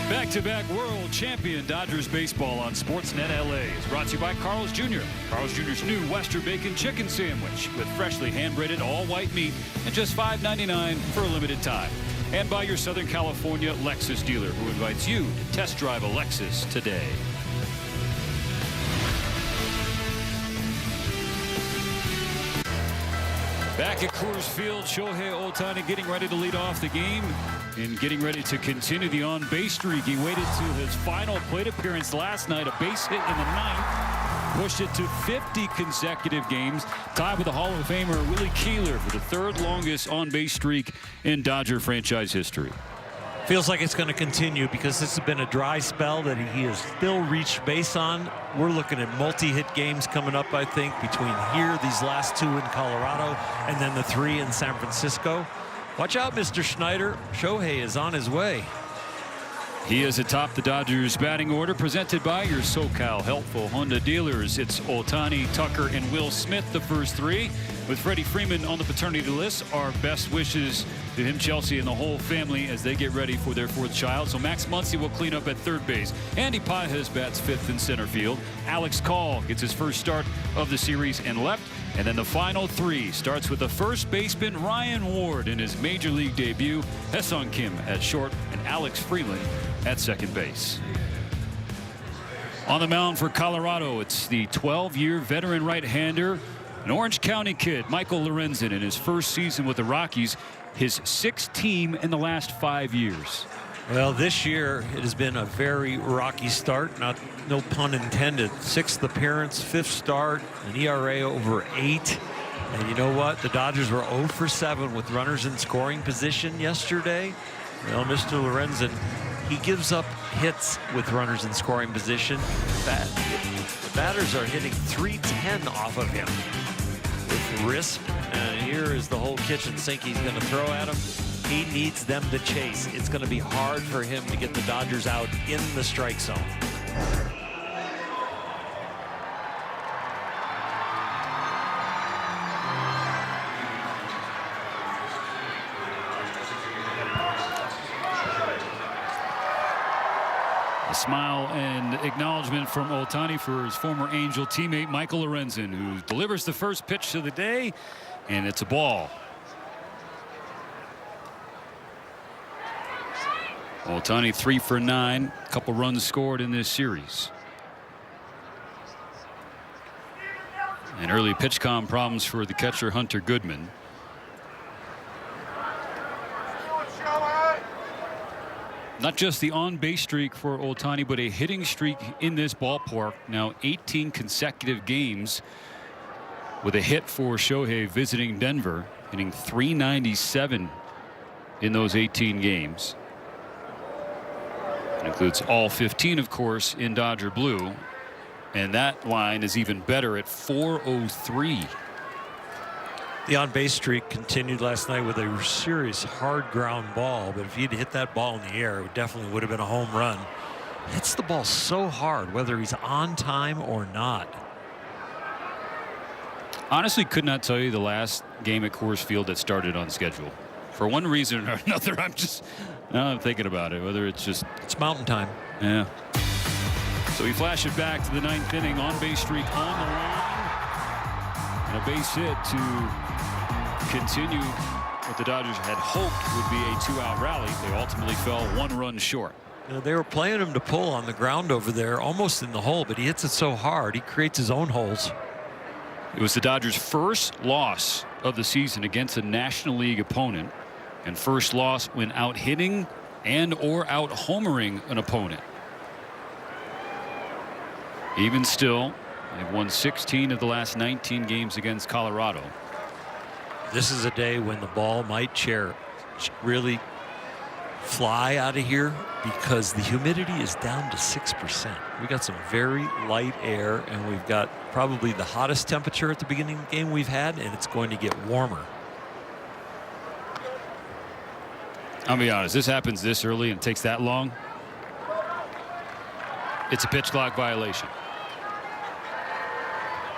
Back-to-back world champion Dodgers baseball on Sportsnet LA is brought to you by Carl's Jr. Carl's Jr.'s new Western Bacon Chicken Sandwich with freshly hand-breaded all-white meat and just $5.99 for a limited time. And by your Southern California Lexus dealer, who invites you to test drive a Lexus today. Back at Coors Field, Shohei Ohtani getting ready to lead off the game and getting ready to continue the on-base streak. He waited to his final plate appearance last night, a base hit in the ninth, pushed it to 50 consecutive games, tied with the Hall of Famer Willie Keeler for the third longest on-base streak in Dodger franchise history. Feels like it's going to continue because this has been a dry spell that he has still reached base on. We're looking at multi-hit games coming up, I think, between here, these last two in Colorado, and then the 3 in San Francisco. Watch out, Mr. Schneider. Shohei is on his way. He is atop the Dodgers batting order, presented by your SoCal helpful Honda dealers. It's Ohtani, Tucker, and Will Smith, the first 3. With Freddie Freeman on the paternity list, our best wishes to him, Chelsea, and the whole family as they get ready for their 4th child. So Max Muncy will clean up at third base. Andy Pages bats 5th in center field. Alex Call gets his first start of the series in left. And then the final 3 starts with the first baseman Ryan Ward in his major league debut, Ha-Seong Kim at short, and Alex Freeland at second base. On the mound for Colorado, it's the 12-year veteran right-hander, an Orange County kid, Michael Lorenzen, in his first season with the Rockies, his 6th team in the last 5 years. Well, this year it has been a very rocky start, no pun intended. 6th appearance, 5th start, an ERA over 8. And you know what? The Dodgers were 0 for 7 with runners in scoring position yesterday. Well, Mr. Lorenzen, he gives up hits with runners in scoring position. The batters are hitting .310 off of him with wrist. And here is the whole kitchen sink he's going to throw at him. He needs them to chase. It's going to be hard for him to get the Dodgers out in the strike zone. A smile and acknowledgement from Ohtani for his former Angel teammate Michael Lorenzen, who delivers the first pitch of the day, and it's a ball. Ohtani 3 for 9, a couple runs scored in this series. And early pitch com problems for the catcher Hunter Goodman. Not just the on-base streak for Ohtani, but a hitting streak in this ballpark. Now 18 consecutive games with a hit for Shohei visiting Denver, hitting .397 in those 18 games. It includes all 15, of course, in Dodger blue. And that line is even better at .403. The on-base streak continued last night with a serious hard ground ball, but if he'd hit that ball in the air, it definitely would have been a home run. Hits the ball so hard, whether he's on time or not. Honestly, could not tell you the last game at Coors Field that started on schedule. For one reason or another, now I'm thinking about it, whether it's mountain time. Yeah. So we flash it back to the 9th inning, on-base streak on the line. And a base hit to continue what the Dodgers had hoped would be a 2-out rally. They ultimately fell 1 run short. You know, they were playing him to pull on the ground over there, almost in the hole, but he hits it so hard, he creates his own holes. It was the Dodgers' first loss of the season against a National League opponent, and first loss when out hitting and or out homering an opponent. Even still, they've won 16 of the last 19 games against Colorado. This is a day when the ball might really fly out of here because the humidity is down to 6%. We got some very light air, and we've got probably the hottest temperature at the beginning of the game we've had, and it's going to get warmer. I'll be honest, this happens this early and takes that long. It's a pitch clock violation.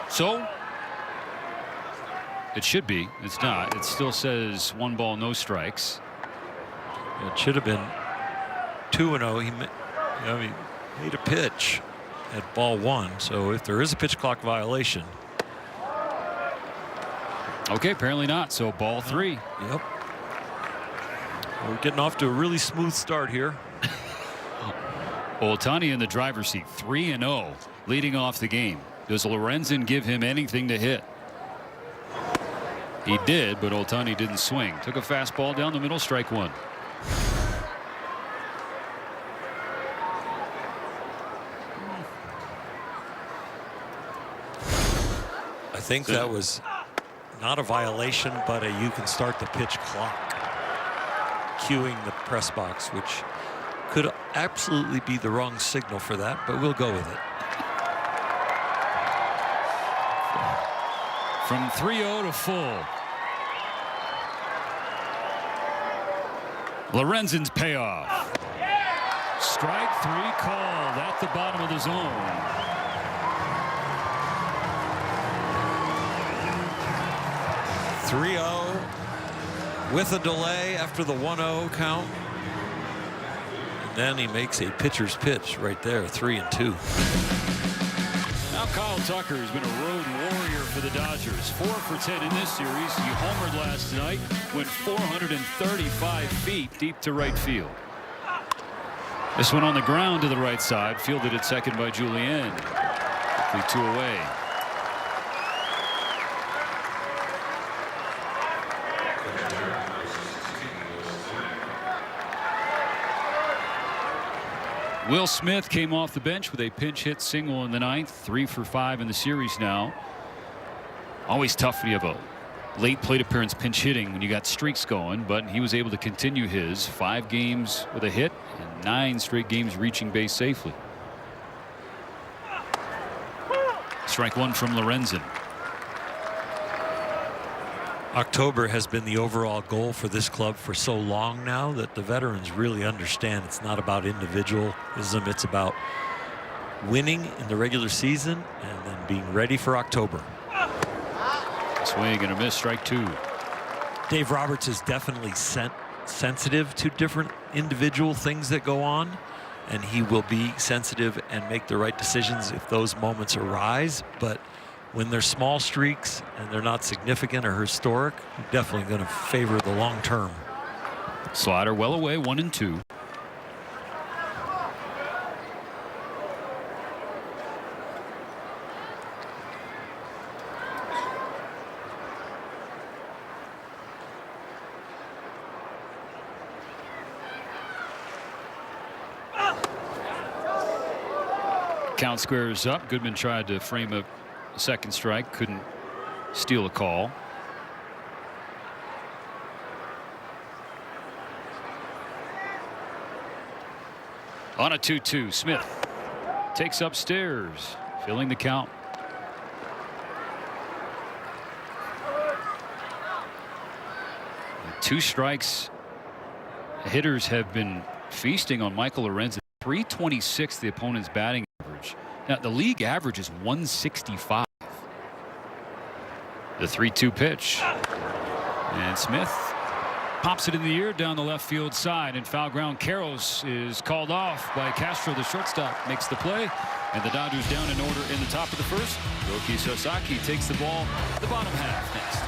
So it should be. It's not. It still says 1 ball, no strikes. It should have been 2-0. I mean, made a pitch at ball 1. So if there is a pitch clock violation. Okay, apparently not. So ball 3. Yep. We're getting off to a really smooth start here. Ohtani in the driver's seat, 3-0, leading off the game. Does Lorenzen give him anything to hit? He did, but Ohtani didn't swing. Took a fastball down the middle, strike 1. I think that was not a violation, but you can start the pitch clock, cueing the press box, which could absolutely be the wrong signal for that, but we'll go with it. From 3-0 to full. Lorenzen's payoff. Strike 3 called at the bottom of the zone. With a delay after the 1-0 count. And then he makes a pitcher's pitch right there, 3-2. Now Kyle Tucker has been a road warrior for the Dodgers. 4 for 10 in this series. He homered last night, went 435 feet deep to right field. This one on the ground to the right side, fielded at second by Julien. Quickly 2 away. Will Smith came off the bench with a pinch hit single in the 9th. 3 for 5 in the series now. Always tough when you have a late plate appearance pinch hitting when you got streaks going, but he was able to continue his 5 games with a hit and 9 straight games reaching base safely. Strike 1 from Lorenzen. October has been the overall goal for this club for so long now that the veterans really understand it's not about individualism. It's about winning in the regular season and then being ready for October. Swing and a miss, strike 2. Dave Roberts is definitely sensitive to different individual things that go on, and he will be sensitive and make the right decisions if those moments arise. But when they're small streaks and they're not significant or historic, we're definitely going to favor the long term. Slider well away, 1-2. Count squares up. Goodman tried to frame a second strike, couldn't steal a call. On a 2-2, Smith takes upstairs, filling the count. And 2 strikes. Hitters have been feasting on Michael Lorenzen. 326 the opponent's batting average. Now the league average is 165. The 3-2 pitch, and Smith pops it in the air down the left field side, and foul ground. Karros is called off by Castro. The shortstop makes the play, and the Dodgers down in order in the top of the first. Roki Sasaki takes the ball the bottom half next.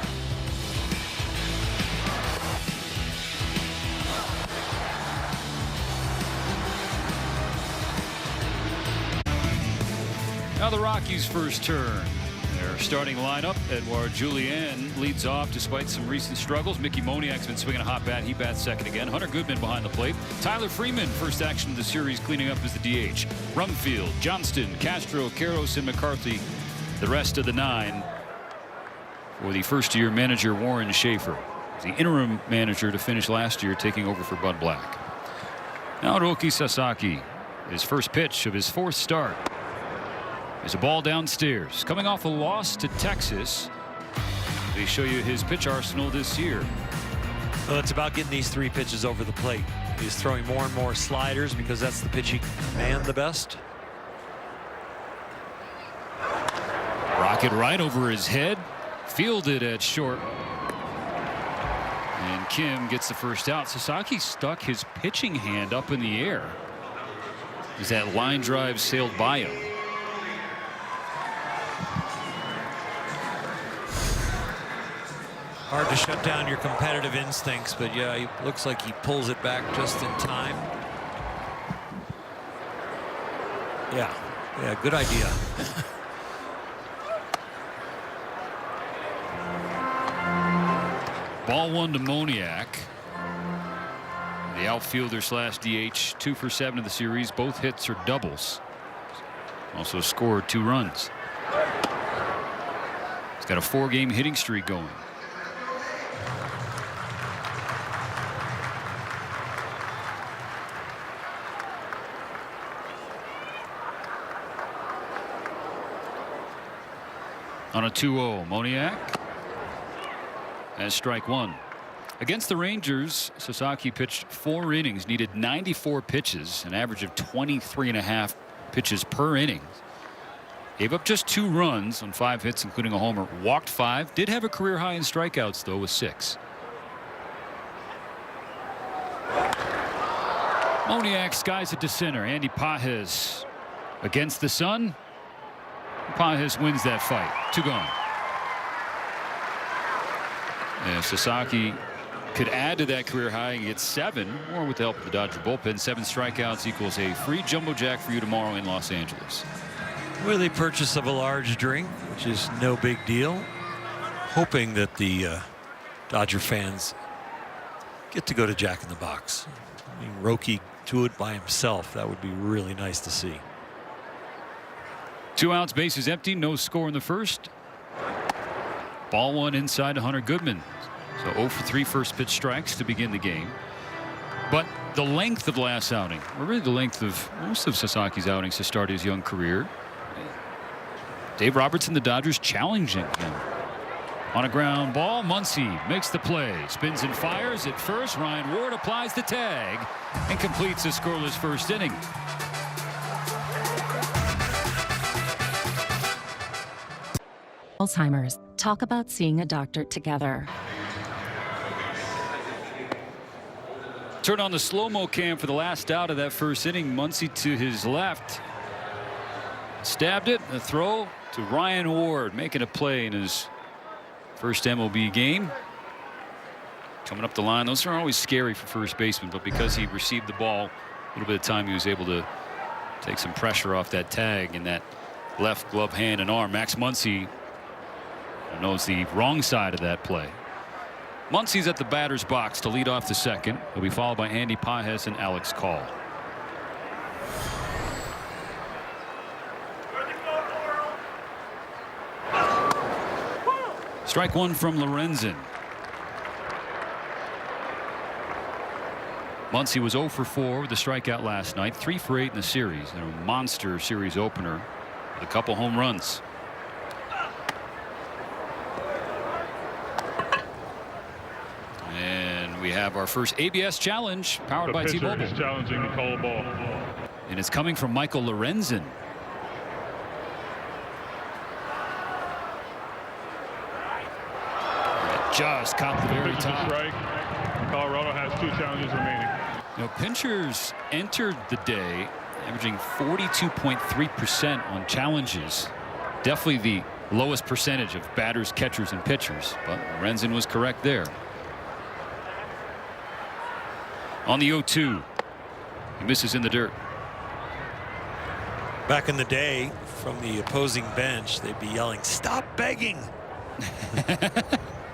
Now the Rockies' first turn. Their starting lineup: Edouard Julien leads off despite some recent struggles. Mickey Moniak's been swinging a hot bat. He bats second again. Hunter Goodman behind the plate. Tyler Freeman, first action of the series, cleaning up as the DH. Rumfield, Johnston, Castro, Karros, and McCarthy, the rest of the 9 for the first-year manager Warren Schaefer, the interim manager to finish last year, taking over for Bud Black. Now Roki Sasaki, his first pitch of his 4th start. There's a ball downstairs. Coming off a loss to Texas. They show you his pitch arsenal this year. Well, it's about getting these 3 pitches over the plate. He's throwing more and more sliders because that's the pitch he can command the best. Rocket right over his head. Fielded at short. And Kim gets the first out. Sasaki stuck his pitching hand up in the air. as that line drive sailed by him. Hard to shut down your competitive instincts, but yeah, he looks like he pulls it back just in time. Yeah, good idea. Ball one to Moniak. The outfielder slash DH, 2 for 7 of the series. Both hits are doubles. Also scored 2 runs. He's got a 4-game hitting streak going. On a 2-0, Moniak as strike one. Against the Rangers, Sasaki pitched 4 innings, needed 94 pitches, an average of 23.5 pitches per inning. Gave up just 2 runs on 5 hits, including a homer. Walked 5. Did have a career high in strikeouts, though, with 6. Moniak skies it to center. Andy Pages against the sun. Pages wins that fight. 2 gone. And Sasaki could add to that career high and get 7, or with the help of the Dodger bullpen. 7 strikeouts equals a free jumbo jack for you tomorrow in Los Angeles. With the purchase of a large drink, which is no big deal. Hoping that the Dodger fans get to go to Jack in the Box. I mean, Roki to it by himself. That would be really nice to see. 2 outs, bases empty, no score in the first. Ball one inside to Hunter Goodman. So 0 for 3 first pitch strikes to begin the game. But the length of last outing, or really the length of most of Sasaki's outings to start his young career, Dave Robertson, the Dodgers, challenging him. On a ground ball, Muncy makes the play, spins and fires at first. Ryan Ward applies the tag and completes a scoreless first inning. Alzheimer's. Talk about seeing a doctor together. Turn on the slow-mo cam for the last out of that first inning. Muncy to his left. Stabbed it. A throw to Ryan Ward, making a play in his first MLB game. Coming up the line. Those are always scary for first baseman, but because he received the ball a little bit of time, he was able to take some pressure off that tag in that left glove hand and arm. Max Muncy knows the wrong side of that play. Muncy's at the batter's box to lead off the second. He'll be followed by Andy Pages and Alex Call. Strike one from Lorenzen. Muncy was 0 for 4 with a strikeout last night. 3 for 8 in the series. And a monster series opener with a couple home runs. And we have our first ABS challenge powered by T-Mobile. The pitcher is challenging to call a ball. And it's coming from Michael Lorenzen. Just caught the very top. Strike. Colorado has 2 challenges remaining. Now, pitchers entered the day averaging 42.3% on challenges. Definitely the lowest percentage of batters, catchers, and pitchers. But Lorenzen was correct there. On the 0-2. He misses in the dirt. Back in the day, from the opposing bench, they'd be yelling, "Stop begging!"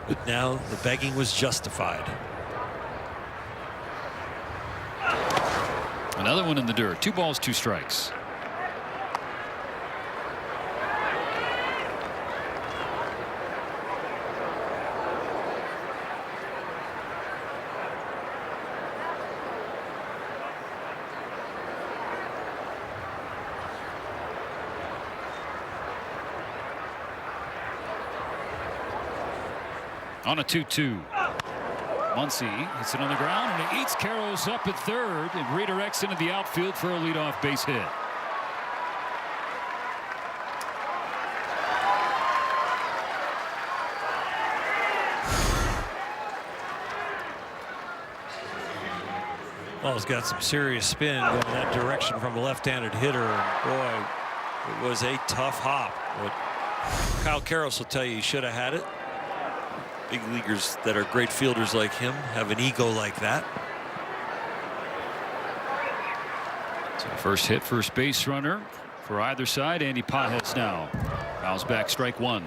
But now the begging was justified. Another one in the dirt. 2 balls, 2 strikes. On a 2-2. Muncy hits it on the ground, and he eats Carroll's up at third and redirects into the outfield for a leadoff base hit. Ball's got some serious spin going that direction from a left-handed hitter. And boy, it was a tough hop. But Kyle Karros will tell you he should have had it. Big leaguers that are great fielders like him have an ego like that. So first hit, first base runner for either side. Andy Pajes now fouls back, strike one.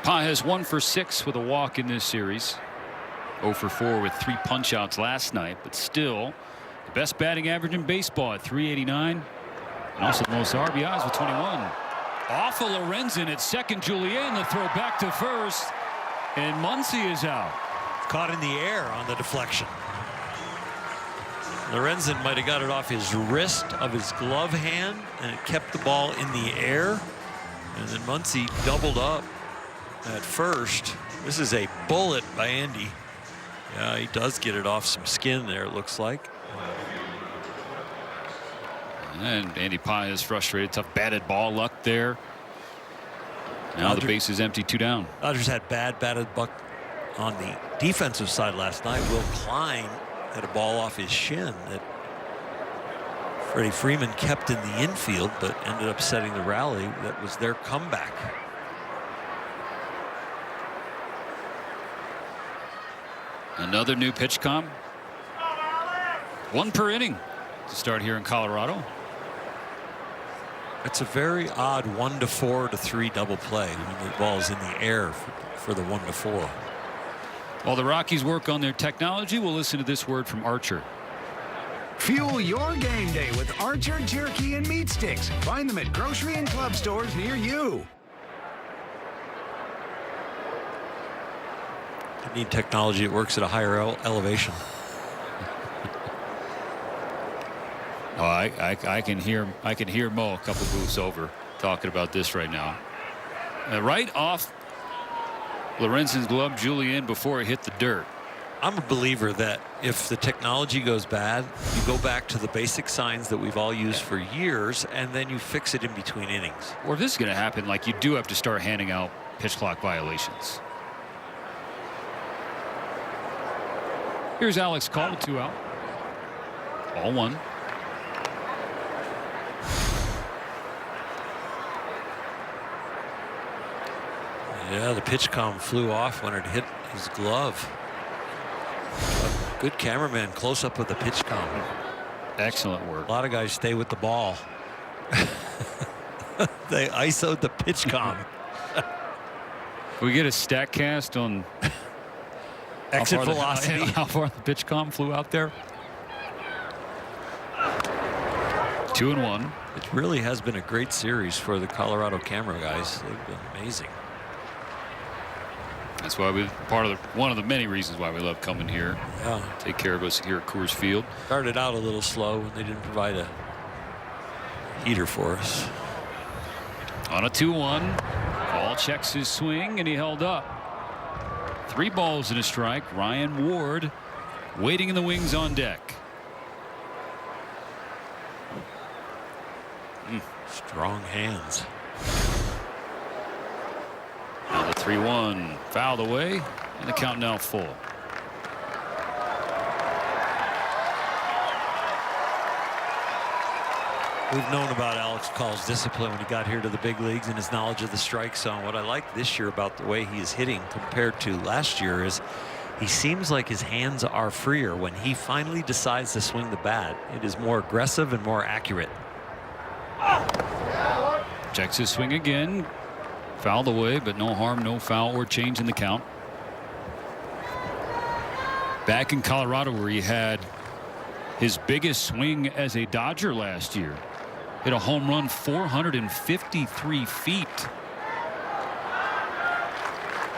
Pajes 1 for 6 with a walk in this series. 0 for 4 with 3 punch-outs last night, but still the best batting average in baseball at .389, and also the most RBIs with 21. Off of Lorenzen at second. Julien, the throw back to first, and Muncy is out. Caught in the air on the deflection. Lorenzen might have got it off his wrist of his glove hand, and it kept the ball in the air. And then Muncy doubled up at first. This is a bullet by Andy. Yeah, he does get it off some skin there, it looks like. And Andy Pajes frustrated. Tough batted ball luck there. Now the base is empty, 2 down. Dodgers had bad batted luck on the defensive side last night. Will Klein had a ball off his shin that Freddie Freeman kept in the infield, but ended up setting the rally that was their comeback. Another new pitch comp. 1 per inning to start here in Colorado. It's a very odd 1 to 4 to 3 double play when the ball is in the air for the 1 to 4. While the Rockies work on their technology, we'll listen to this word from Archer. Fuel your game day with Archer jerky and meat sticks. Find them at grocery and club stores near you. You need technology that works at a higher elevation. Oh, I can hear Mo a couple booths over talking about this right now. Right off Lorenzen's glove, Julien, before it hit the dirt. I'm a believer that if the technology goes bad, you go back to the basic signs that we've all used for years, and then you fix it in between innings. Or if this is going to happen, like, you do have to start handing out pitch clock violations. Here's Alex Call, 2 out. Ball 1. Yeah, the pitch comm flew off when it hit his glove. A good cameraman close up with the pitch comm. Excellent work. A lot of guys stay with the ball. They ISO'd the pitch comm. Can we get a stat cast on exit velocity? How far the pitch comm flew out there? 2 and 1. It really has been a great series for the Colorado camera guys. They've been amazing. That's why one of the many reasons why we love coming here. Yeah. Take care of us here at Coors Field. Started out a little slow when they didn't provide a heater for us. On a 2-1, Call checks his swing and he held up. 3 balls and a strike. Ryan Ward waiting in the wings on deck. Strong hands. Now the 3-1 fouled away, and the count now full. We've known about Alex Call's discipline when he got here to the big leagues and his knowledge of the strike zone. What I like this year about the way he is hitting compared to last year is he seems like his hands are freer when he finally decides to swing the bat. It is more aggressive and more accurate. Checks his swing again. Fouled away, but no harm, no foul or change in the count. Back in Colorado, where he had his biggest swing as a Dodger last year. Hit a home run 453 feet.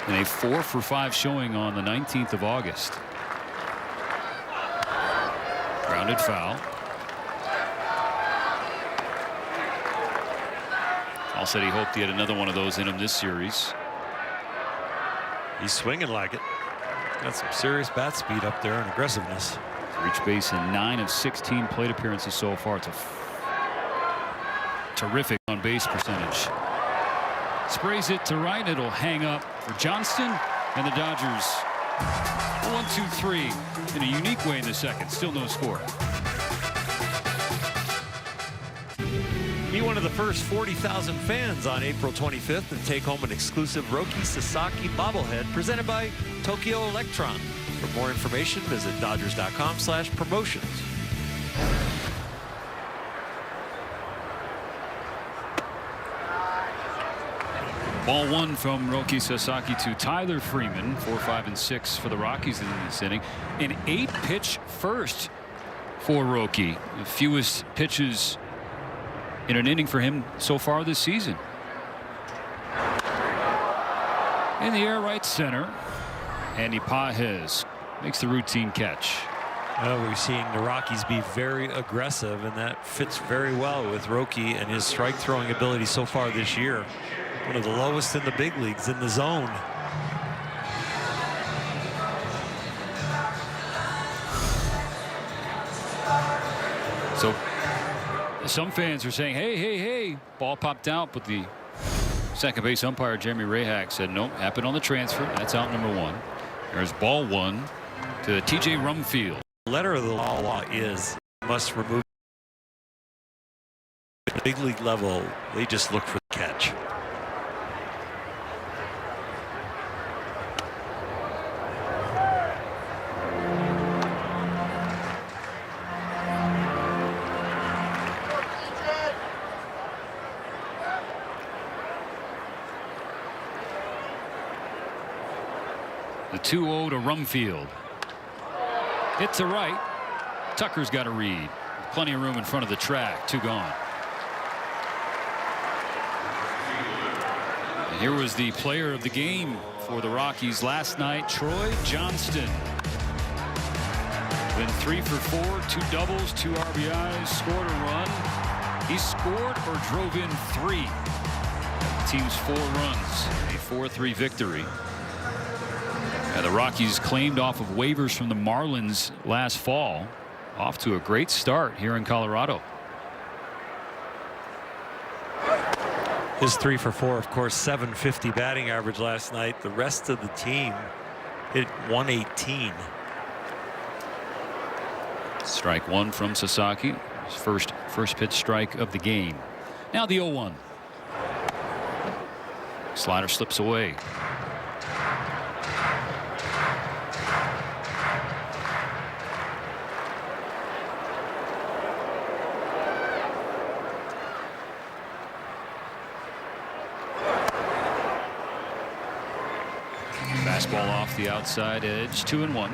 And a 4 for 5 showing on the 19th of August. Grounded foul. Paul said he hoped he had another one of those in him this series. He's swinging like it. Got some serious bat speed up there and aggressiveness. Reached base in 9 of 16 plate appearances so far. It's a terrific on base percentage. Sprays it to right. It'll hang up for Johnston, and the Dodgers 1, 2, 3 in a unique way in the second. Still no score. Be one of the first 40,000 fans on April 25th and take home an exclusive Rockies Sasaki bobblehead presented by Tokyo Electron. For more information, visit Dodgers.com/promotions. Ball 1 from Roki Sasaki to Tyler Freeman. 4, 5, and 6 for the Rockies in this inning. An 8-pitch first for Roki. The fewest pitches in an inning for him so far this season. In the air, right center. Andy Pages makes the routine catch. Well, we're seeing the Rockies be very aggressive, and that fits very well with Roki and his strike throwing ability so far this year. One of the lowest in the big leagues in the zone. So some fans are saying, hey, ball popped out, but the second base umpire Jeremy Rahak said nope, happened on the transfer. That's out number 1. There's ball 1 to TJ Rumfield. The letter of the law is must remove. At the big league level, they just look for the catch. The 2-0 to Rumfield. Hit to right. Tucker's got a read. Plenty of room in front of the track. 2 gone. And here was the player of the game for the Rockies last night, Troy Johnston. Went 3 for 4, 2 doubles, 2 RBIs, scored a run. He scored or drove in 3. The team's 4 runs. A 4-3 victory. The Rockies claimed off of waivers from the Marlins last fall. Off to a great start here in Colorado. His 3 for 4, of course, 750 batting average last night. The rest of the team hit 118. Strike 1 from Sasaki. His first pitch strike of the game. Now the 0-1. Slider slips away. Fastball off the outside edge. 2-1.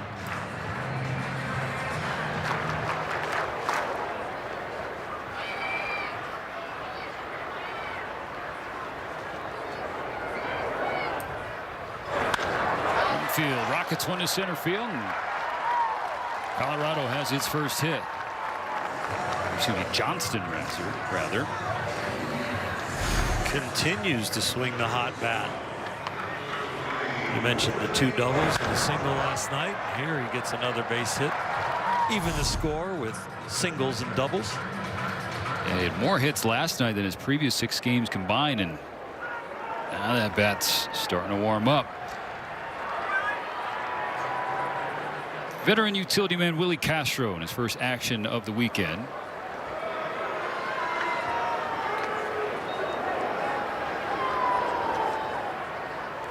Field. Rockets one to center field. And Colorado has its first hit. Excuse me, Johnston rather. Continues to swing the hot bat. You mentioned the 2 doubles and a single last night. Here he gets another base hit. Even the score with singles and doubles. Yeah, he had more hits last night than his previous 6 games combined, and now that bat's starting to warm up. Veteran utility man Willie Castro in his first action of the weekend.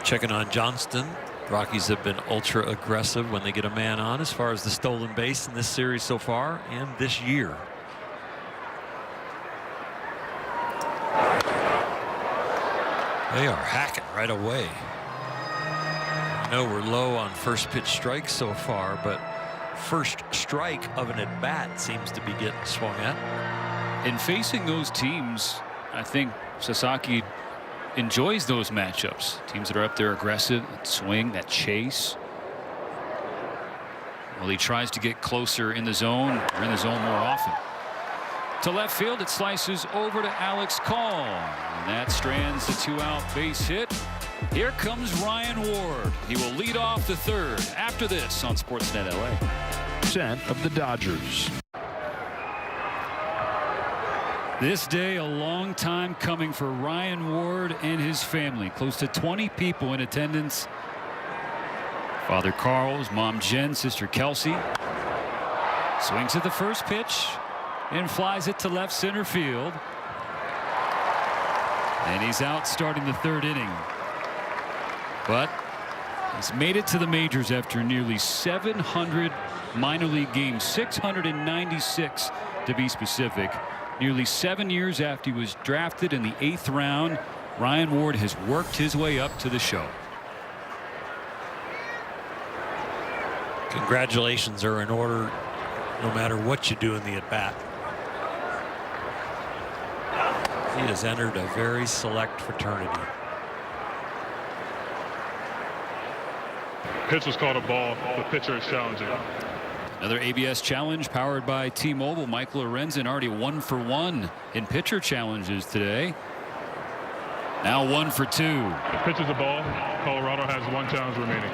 Checking on Johnston. Rockies have been ultra aggressive when they get a man on as far as the stolen base in this series so far and this year. They are hacking right away. I know we're low on first pitch strikes so far, but first strike of an at bat seems to be getting swung at. In facing those teams, I think Sasaki enjoys those matchups. Teams that are up there aggressive, that swing, that chase. Well, he tries to get closer in the zone, or in the zone more often. To left field, it slices over to Alex Call. And that strands the 2-out base hit. Here comes Ryan Ward. He will lead off the 3rd after this on Sportsnet LA. Of the Dodgers. This day a long time coming for Ryan Ward and his family. Close to 20 people in attendance Father Carl's mom Jen, sister Kelsey. Swings at the first pitch and flies it to left center field. And he's out starting the third inning. But he's made it to the majors after nearly 700 minor league games, 696 to be specific. Nearly 7 years after he was drafted in the 8th round, Ryan Ward has worked his way up to the show. Congratulations are in order no matter what you do in the at-bat. He has entered a very select fraternity. Pitch was called a ball. The pitcher is challenging. Another ABS challenge powered by T-Mobile. Michael Lorenzen already 1 for 1 in pitcher challenges today. Now 1 for 2. The pitch is a ball. Colorado has 1 challenge remaining.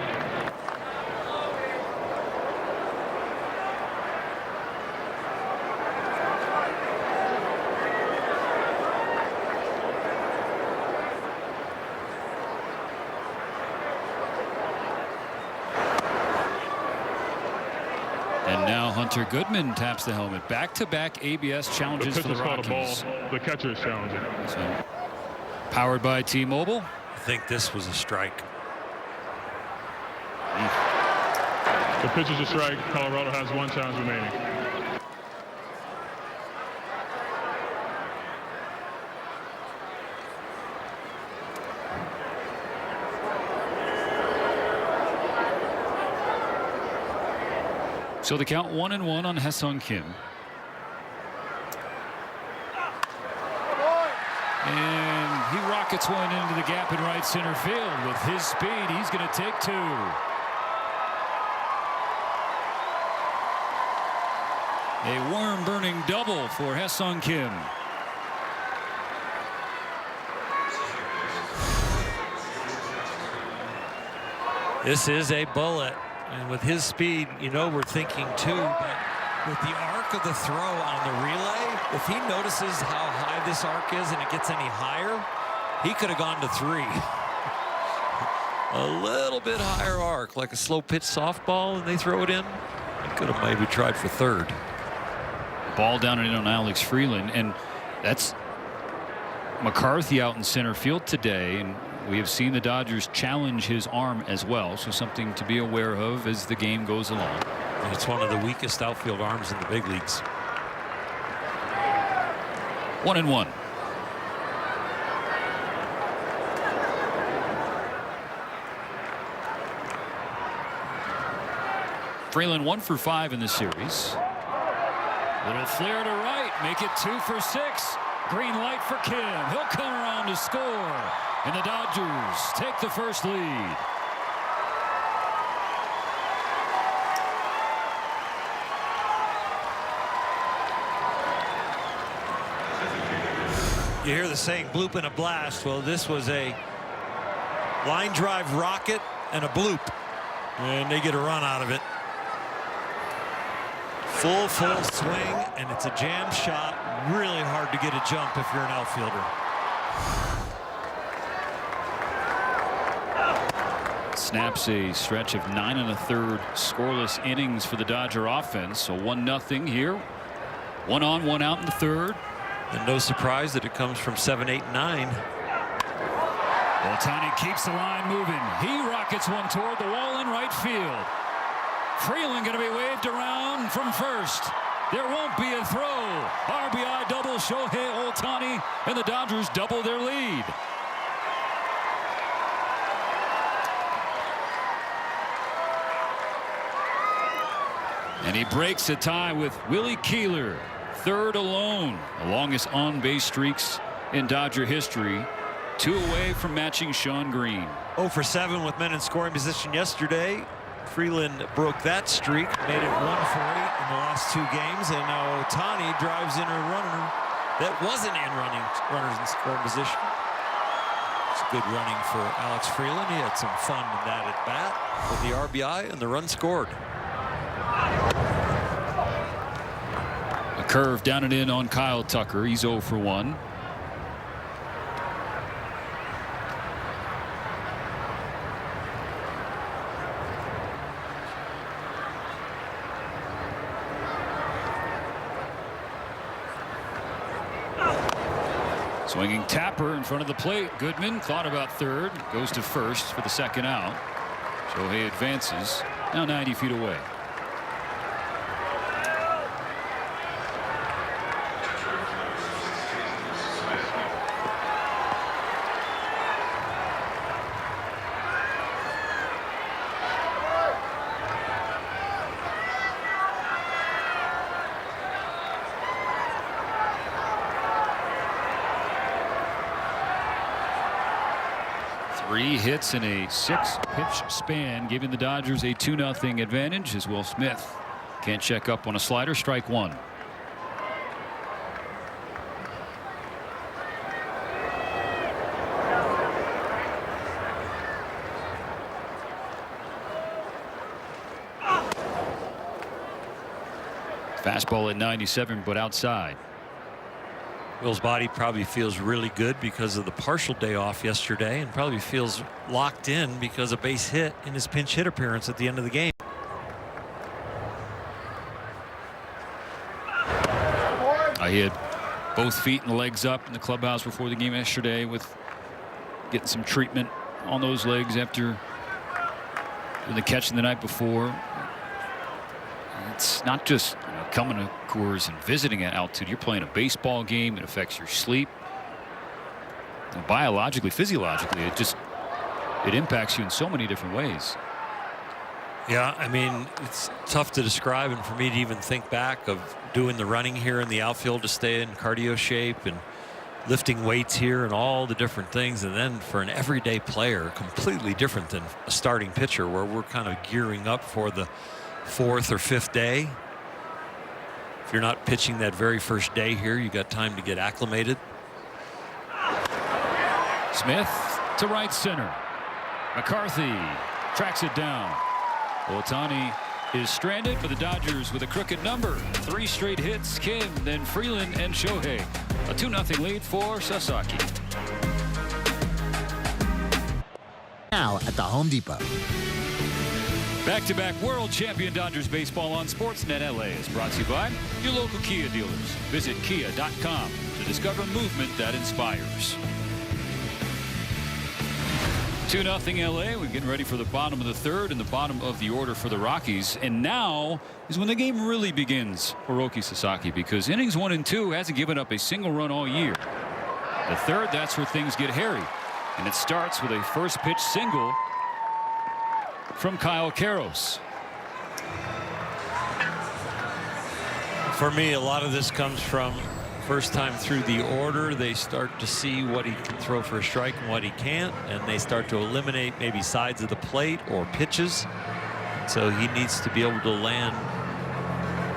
And now Hunter Goodman taps the helmet. Back-to-back ABS challenges The for pitch the was called a Rockies. ball. The catcher is challenging. So, powered by T-Mobile. I think this was a strike. The pitch is a strike. Colorado has 1 challenge remaining. So the count 1-1 on Ha-Seong Kim. And he rockets one into the gap in right center field. With his speed, he's going to take 2. A worm-burning double for Ha-Seong Kim. This is a bullet. And with his speed, you know, we're thinking too, but with the arc of the throw on the relay, if he notices how high this arc is and it gets any higher, he could have gone to 3. A little bit higher arc, like a slow pitch softball, and they throw it in. He could have maybe tried for 3rd. Ball down and in on Alex Freeland, and that's McCarthy out in center field today, and we have seen the Dodgers challenge his arm as well, so something to be aware of as the game goes along. And it's one of the weakest outfield arms in the big leagues. 1-1. Freeland 1 for 5 in the series. Little flare to right, make it 2 for 6. Green light for Kim. He'll come around to score. And the Dodgers take the first lead. You hear the saying bloop and a blast. Well, this was a line drive rocket and a bloop. And they get a run out of it. Full swing, and it's a jam shot. Really hard to get a jump if you're an outfielder. Snaps a stretch of 9 1/3 scoreless innings for the Dodger offense. So 1-0 here. 1 on, 1 out in the 3rd. And no surprise that it comes from 7, 8, 9. Ohtani keeps the line moving. He rockets one toward the wall in right field. Freeland going to be waved around from first. There won't be a throw. RBI double Shohei Ohtani, and the Dodgers double their lead. And he breaks a tie with Willie Keeler, 3rd alone, the longest on-base streaks in Dodger history. 2 away from matching Sean Green. 0 for 7 with men in scoring position yesterday. Freeland broke that streak, made it 1 for 8 in the last 2 games, and now Ohtani drives in a runner that wasn't in runners in scoring position. It's good running for Alex Freeland. He had some fun in that at bat with the RBI and the run scored. A curve down and in on Kyle Tucker. He's 0 for 1. Swinging tapper in front of the plate. Goodman thought about third. Goes to first for the second out. Shohei advances. Now 90 feet away. Three hits in a 6-pitch span, giving the Dodgers a 2-0 advantage as Will Smith can't check up on a slider. Strike one. Fastball at 97, but outside. Will's body probably feels really good because of the partial day off yesterday, and probably feels locked in because of base hit in his pinch hit appearance at the end of the game. He had both feet and legs up in the clubhouse before the game yesterday, with getting some treatment on those legs after the catch the night before. It's not just coming to Coors and visiting at altitude. You're playing a baseball game. It affects your sleep. And biologically, physiologically, it impacts you in so many different ways. Yeah, I mean, it's tough to describe, and for me to even think back of doing the running here in the outfield to stay in cardio shape and lifting weights here and all the different things, and then for an everyday player, completely different than a starting pitcher where we're kind of gearing up for the 4th or 5th day. If you're not pitching that very first day here, you got time to get acclimated. Smith to right center. McCarthy tracks it down. Ohtani is stranded for the Dodgers with a crooked number. 3 straight hits. Kim, then Freeland and Shohei. A 2-0 lead for Sasaki. Now at the Home Depot. Back-to-back world champion Dodgers baseball on Sportsnet LA is brought to you by your local Kia dealers. Visit kia.com to discover movement that inspires. 2-0 LA. We're getting ready for the bottom of the third and the bottom of the order for the Rockies. And now is when the game really begins for Roki Sasaki, because innings 1 and 2 hasn't given up a single run all year. The third, that's where things get hairy. And it starts with a first pitch single from Kyle Karros. For me, a lot of this comes from first time through the order. They start to see what he can throw for a strike and what he can't, and they start to eliminate maybe sides of the plate or pitches. So he needs to be able to land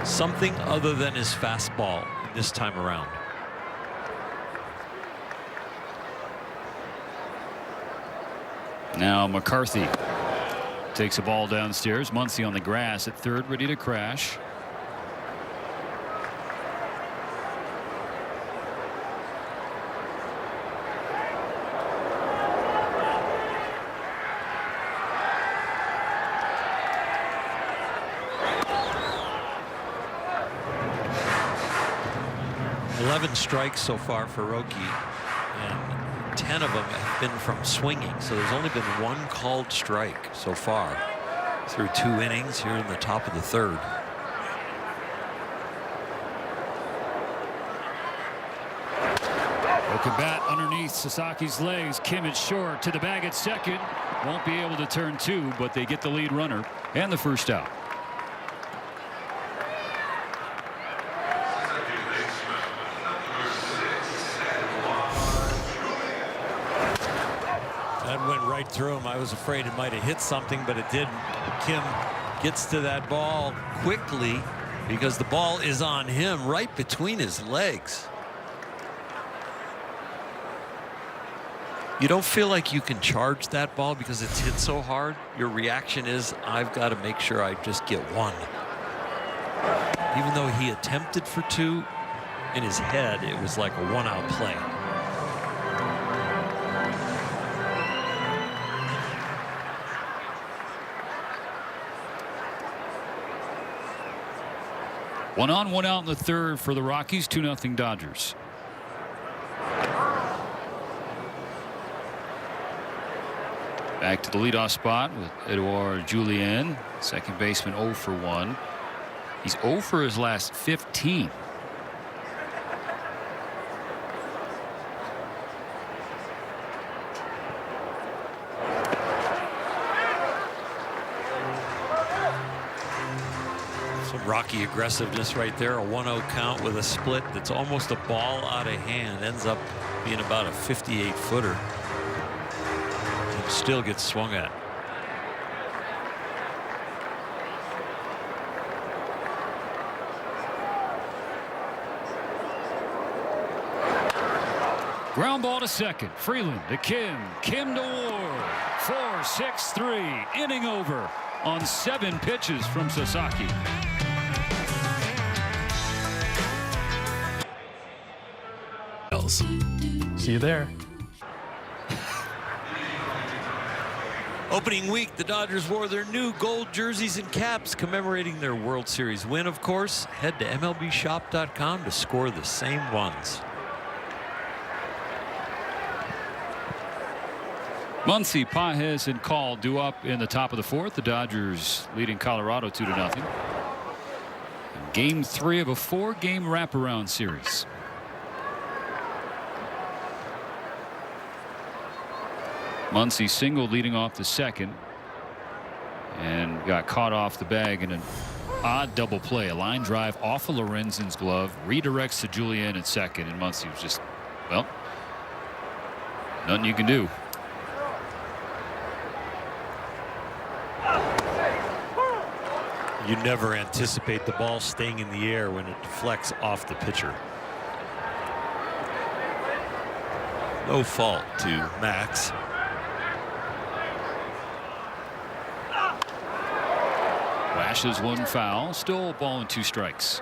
something other than his fastball this time around. Now McCarthy takes a ball downstairs. Muncy on the grass at third, ready to crash. Strikes so far for Roki, and 10 of them have been from swinging, so there's only been 1 called strike so far through 2 innings here in the top of the third. Broken bat underneath Sasaki's legs. Kim is short to the bag at second. Won't be able to turn 2, but they get the lead runner and the first out. That went right through him. I was afraid it might have hit something, but it didn't. Kim gets to that ball quickly because the ball is on him right between his legs. You don't feel like you can charge that ball because it's hit so hard. Your reaction is, I've got to make sure I just get 1. Even though he attempted for 2, in his head, it was like a 1-out play. One on, 1 out in the third for the Rockies. 2-0 Dodgers. Back to the leadoff spot with Edouard Julien, second baseman 0 for 1. He's 0 for his last 15. Some Rocky aggressiveness right there. A 1-0 count with a split that's almost a ball out of hand. Ends up being about a 58-footer. And still gets swung at. Ground ball to second. Freeland to Kim. Kim to Ward. 4-6-3. Inning over on 7 pitches from Sasaki. See you there. Opening week, the Dodgers wore their new gold jerseys and caps commemorating their World Series win, of course. Head to MLBshop.com to score the same ones. Muncy, Pages, and Call due up in the top of the 4th. The Dodgers leading Colorado 2-0. Game 3 of a 4-game wraparound series. Muncy singled leading off the second and got caught off the bag in an odd double play. A line drive off of Lorenzen's glove, redirects to Julien at second, and Muncy was just, well, nothing you can do. You never anticipate the ball staying in the air when it deflects off the pitcher. No fault to Max. Lashes one foul, still a ball and 2 strikes.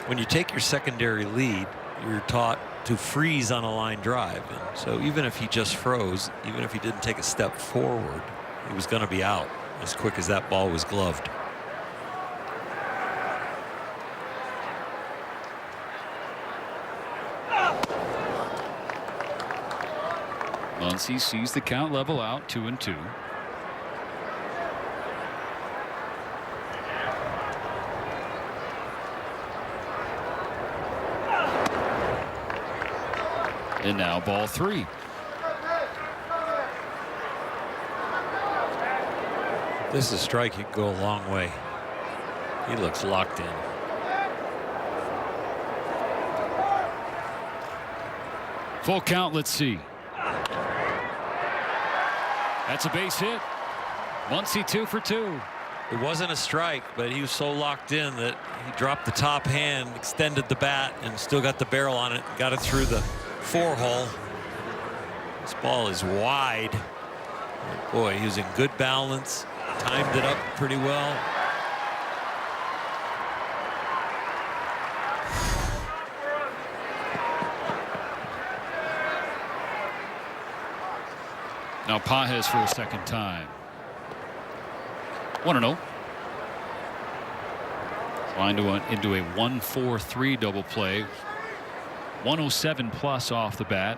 When you take your secondary lead, you're taught to freeze on a line drive. And so even if he just froze, even if he didn't take a step forward, he was going to be out as quick as that ball was gloved. Muncy sees the count level out, 2-2. And now ball 3. This is a strike. He could go a long way. He looks locked in. Full count. Let's see. That's a base hit. Muncy 2 for 2. It wasn't a strike, but he was so locked in that he dropped the top hand, extended the bat, and still got the barrel on it. Got it through the 4-hole. This ball is wide. Boy, he was in good balance. Timed it up pretty well. Now Pages for a second time. 1-0. Line into a 1-4-3 double play. 107 plus off the bat.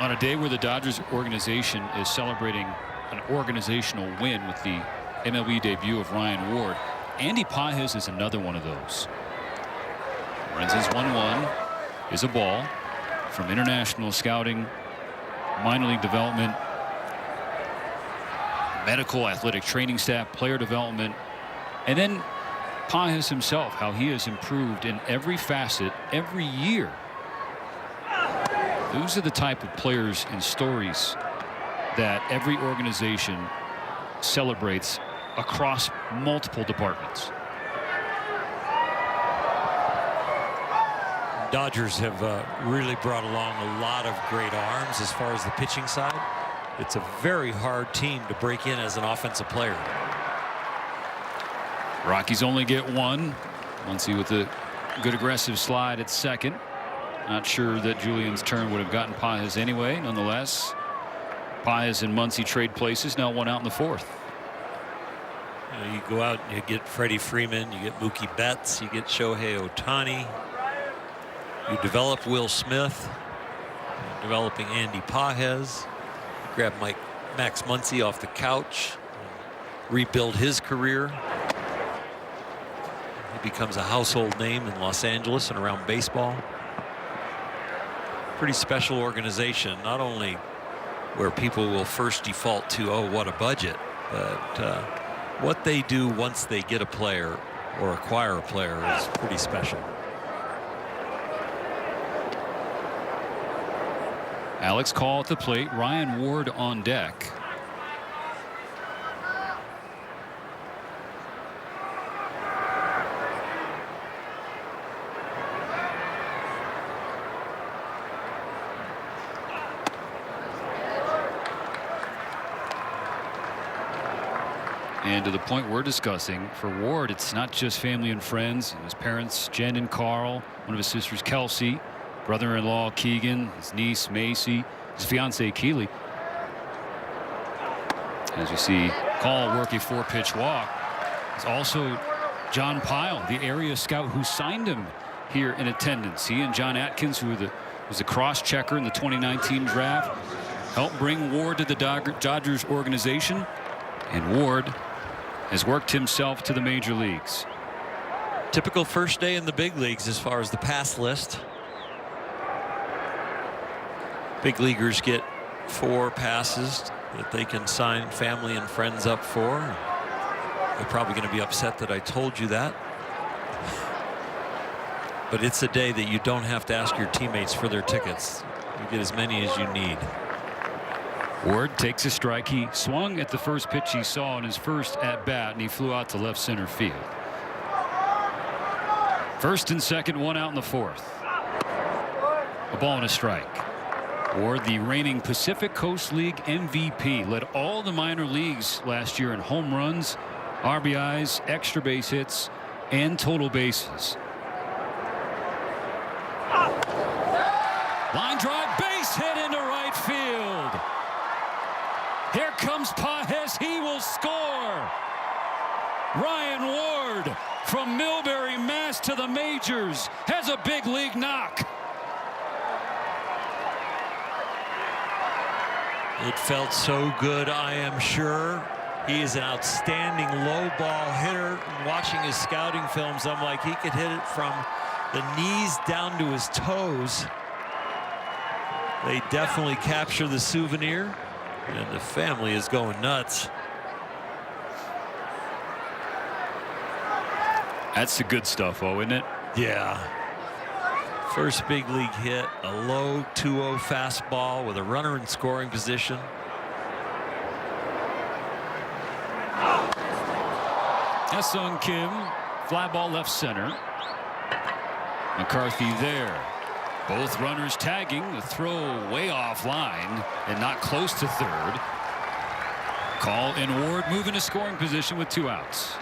On a day where the Dodgers organization is celebrating an organizational win with the MLB debut of Ryan Ward, Andy Pages is another one of those. Lorenzen's 1-1 is a ball from international scouting, minor league development, medical athletic training staff, player development, and then Pages himself, how he has improved in every facet every year. Those are the type of players and stories that every organization celebrates across multiple departments. Dodgers have really brought along a lot of great arms as far as the pitching side. It's a very hard team to break in as an offensive player. Rockies only get 1. Muncy with a good aggressive slide at second. Not sure that Julian's turn would have gotten Pages anyway. Nonetheless, Paez and Muncy trade places. Now one out in the fourth. You go out and you get Freddie Freeman, you get Mookie Betts, you get Shohei Ohtani. You develop Will Smith, developing Andy Paez. You grab Max Muncy off the couch, rebuild his career. He becomes a household name in Los Angeles and around baseball. Pretty special organization, not only where people will first default to, oh, what a budget, but what they do once they get a player or acquire a player is pretty special. Alex Call at the plate. Ryan Ward on deck. And to the point we're discussing, for Ward, it's not just family and friends. His parents, Jen and Carl, one of his sisters, Kelsey, brother-in-law, Keegan, his niece, Macy, his fiancee, Keely. As you see, Call work a 4-pitch walk. It's also John Pyle, the area scout who signed him here in attendance. He and John Atkins, who was a cross-checker in the 2019 draft, helped bring Ward to the Dodgers organization. And Ward has worked himself to the major leagues. Typical first day in the big leagues as far as the pass list. Big leaguers get 4 passes that they can sign family and friends up for. They're probably going to be upset that I told you that. But it's a day that you don't have to ask your teammates for their tickets. You get as many as you need. Ward takes a strike. He swung at the first pitch he saw in his first at bat, and he flew out to left center field. First and second, one out in the fourth. A ball and a strike. Ward, the reigning Pacific Coast League MVP, led all the minor leagues last year in home runs, RBIs, extra base hits, and total bases. Line drive, base hit into right field. Here comes Paez. He will score. Ryan Ward from Millbury, Mass to the majors has a big league knock. It felt so good, I am sure. He is an outstanding low ball hitter. Watching his scouting films, I'm like, he could hit it from the knees down to his toes. They definitely capture the souvenir, and the family is going nuts. That's the good stuff, isn't it? Yeah. First big league hit, a low 2-0 fastball with a runner in scoring position. Ha-Seong Kim, fly ball left center. McCarthy there. Both runners tagging, the throw way offline and not close to third. Call and Ward move into scoring position with 2 outs.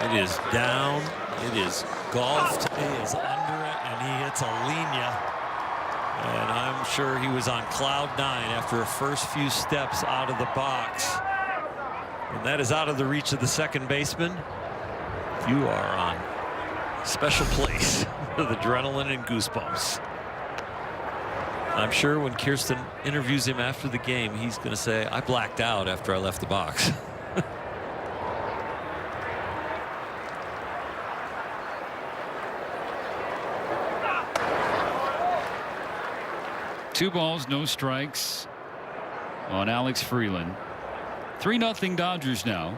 It is down, it is golfed, he is under it, and he hits a linea. And I'm sure he was on cloud 9 after a first few steps out of the box. And that is out of the reach of the second baseman. You are on special place with adrenaline and goosebumps. I'm sure when Kirsten interviews him after the game, he's going to say, I blacked out after I left the box. Two balls, no strikes on Alex Freeland. 3-0 Dodgers now.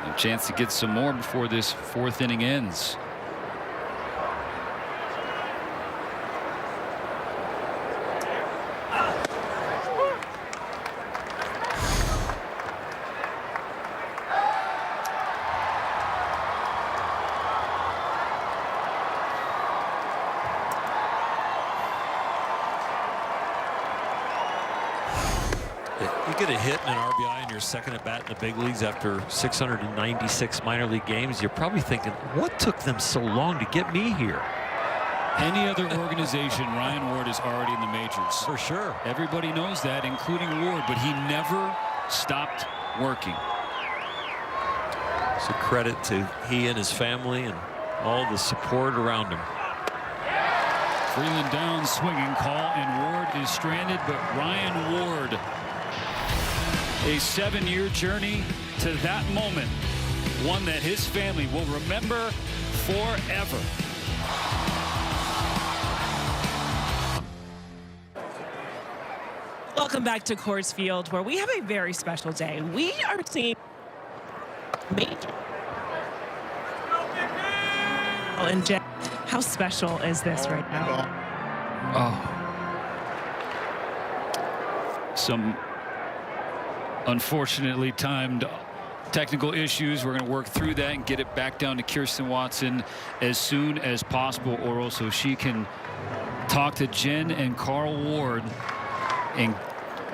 A chance to get some more before this 4th inning ends. Get a hit and an RBI in your second at bat in the big leagues after 696 minor league games, you're probably thinking, what took them so long to get me here? any other organization, Ryan Ward is already in the majors. For sure. Everybody knows that, including Ward, but he never stopped working. So credit to he and his family and all the support around him. Freeland down, swinging call, and Ward is stranded, but Ryan Ward, a 7-year journey to that moment, one that his family will remember forever. Welcome back to Coors Field, where we have a very special day. We are seeing major. And Jeff, how special is this right now? Oh. Some unfortunately timed technical issues. We're going to work through that and get it back down to Kirsten Watson as soon as possible, or also she can talk to Jen and Carl Ward and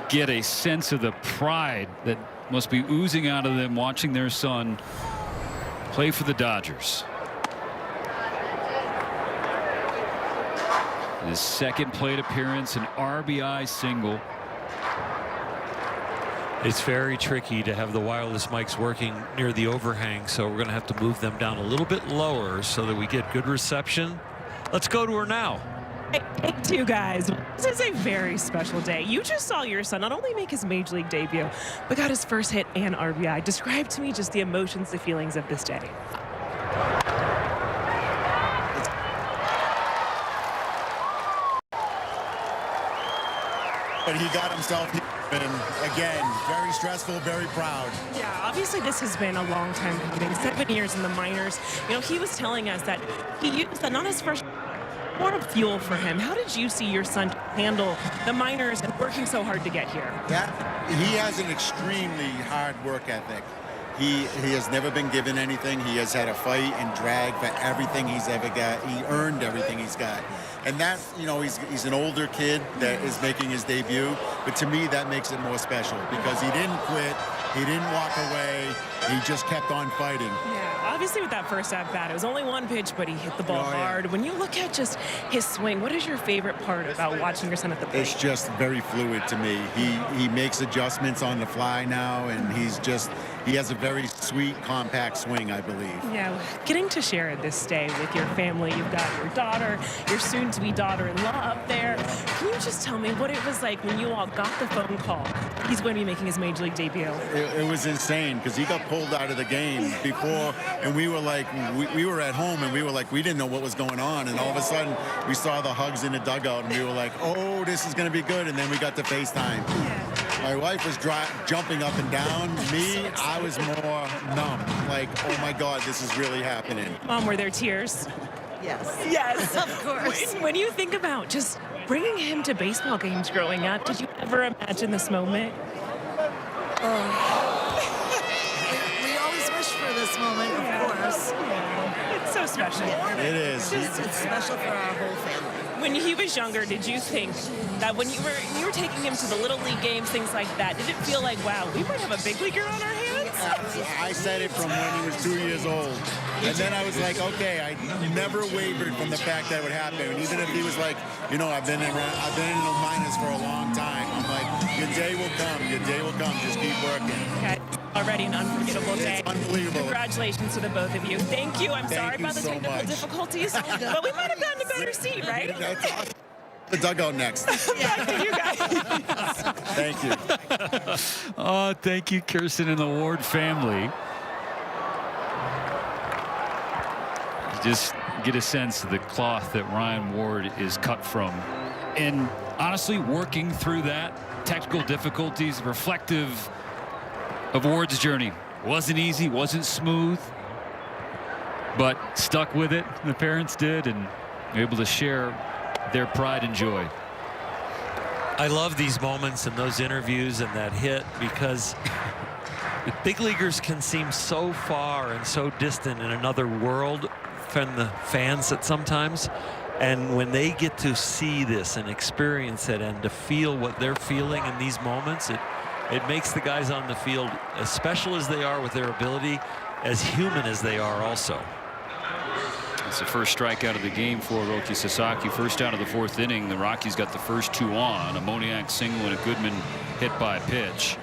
get a sense of the pride that must be oozing out of them watching their son play for the Dodgers. His second plate appearance, an RBI single. It's very tricky to have the wireless mics working near the overhang, so we're going to have to move them down a little bit lower so that we get good reception. Let's go to her now. Hey, you guys, this is a very special day. You just saw your son not only make his major league debut, but got his first hit and RBI. Describe to me just the emotions, the feelings of this day. But he got himself, and again, very stressful, very proud. Yeah, obviously this has been a long time coming. 7 years in the minors. You know, he was telling us that he used that not his first. What a fuel for him. How did you see your son handle the minors and working so hard to get here? He has an extremely hard work ethic. He has never been given anything. He has had a fight and drag for everything he's ever got. He earned everything he's got. And that, you know, he's an older kid that is making his debut. But to me, that makes it more special because he didn't quit. He didn't walk away. He just kept on fighting. Yeah, obviously with that first at-bat, it was only one pitch, but he hit the ball hard. When you look at just his swing, what is your favorite part about watching your son at the plate? It's just very fluid to me. He makes adjustments on the fly now, and he has a very sweet, compact swing, I believe. Yeah, getting to share this day with your family. You've got your daughter, your soon-to-be daughter-in-law up there. Can you just tell me what it was like when you all got the phone call? He's going to be making his major league debut. It was insane because he got pulled out of the game before, and we were like, we were at home, and we were like, we didn't know what was going on, and all of a sudden we saw the hugs in the dugout, and we were like, oh, this is going to be good, and then we got to FaceTime. Yeah. My wife was jumping up and down. Me, I was more numb, like, oh my God, this is really happening. Mom, were there tears? Yes. Yes, of course. When you think about just bringing him to baseball games growing up, did you ever imagine this moment? We always wish for this moment, of course. It's so special. It is. It's special for our whole family. When he was younger, did you think that when you were taking him to the Little League games, things like that, did it feel like, wow, we might have a big leaguer on our hands? I said it from when he was 2 years old. And then I was like, okay, I never wavered from the fact that it would happen. And even if he was like, you know, I've been in the minors for a long time. I'm like, your day will come. Your day will come. Just keep working. Okay. Already an unforgettable day. It's unbelievable. Congratulations to the both of you. Thank you. I'm sorry about the so technical much. difficulties, but we might have gotten a better seat, right? That's awesome. The dugout next. Back to you guys. Thank you. Oh, thank you, Kirsten and the Ward family. Just get a sense of the cloth that Ryan Ward is cut from. And honestly, working through that, technical difficulties, reflective of Ward's journey. Wasn't easy, wasn't smooth, but stuck with it. The parents did, and were able to share their pride and joy. I love these moments and those interviews and that hit because the big leaguers can seem so far and so distant in another world from the fans at sometimes. And when they get to see this and experience it and to feel what they're feeling in these moments, it makes the guys on the field, as special as they are with their ability, as human as they are also. It's the first strikeout of the game for Roki Sasaki. First out of the 4th inning. The Rockies got the first 2 on. A Moniak single and a Goodman hit by pitch.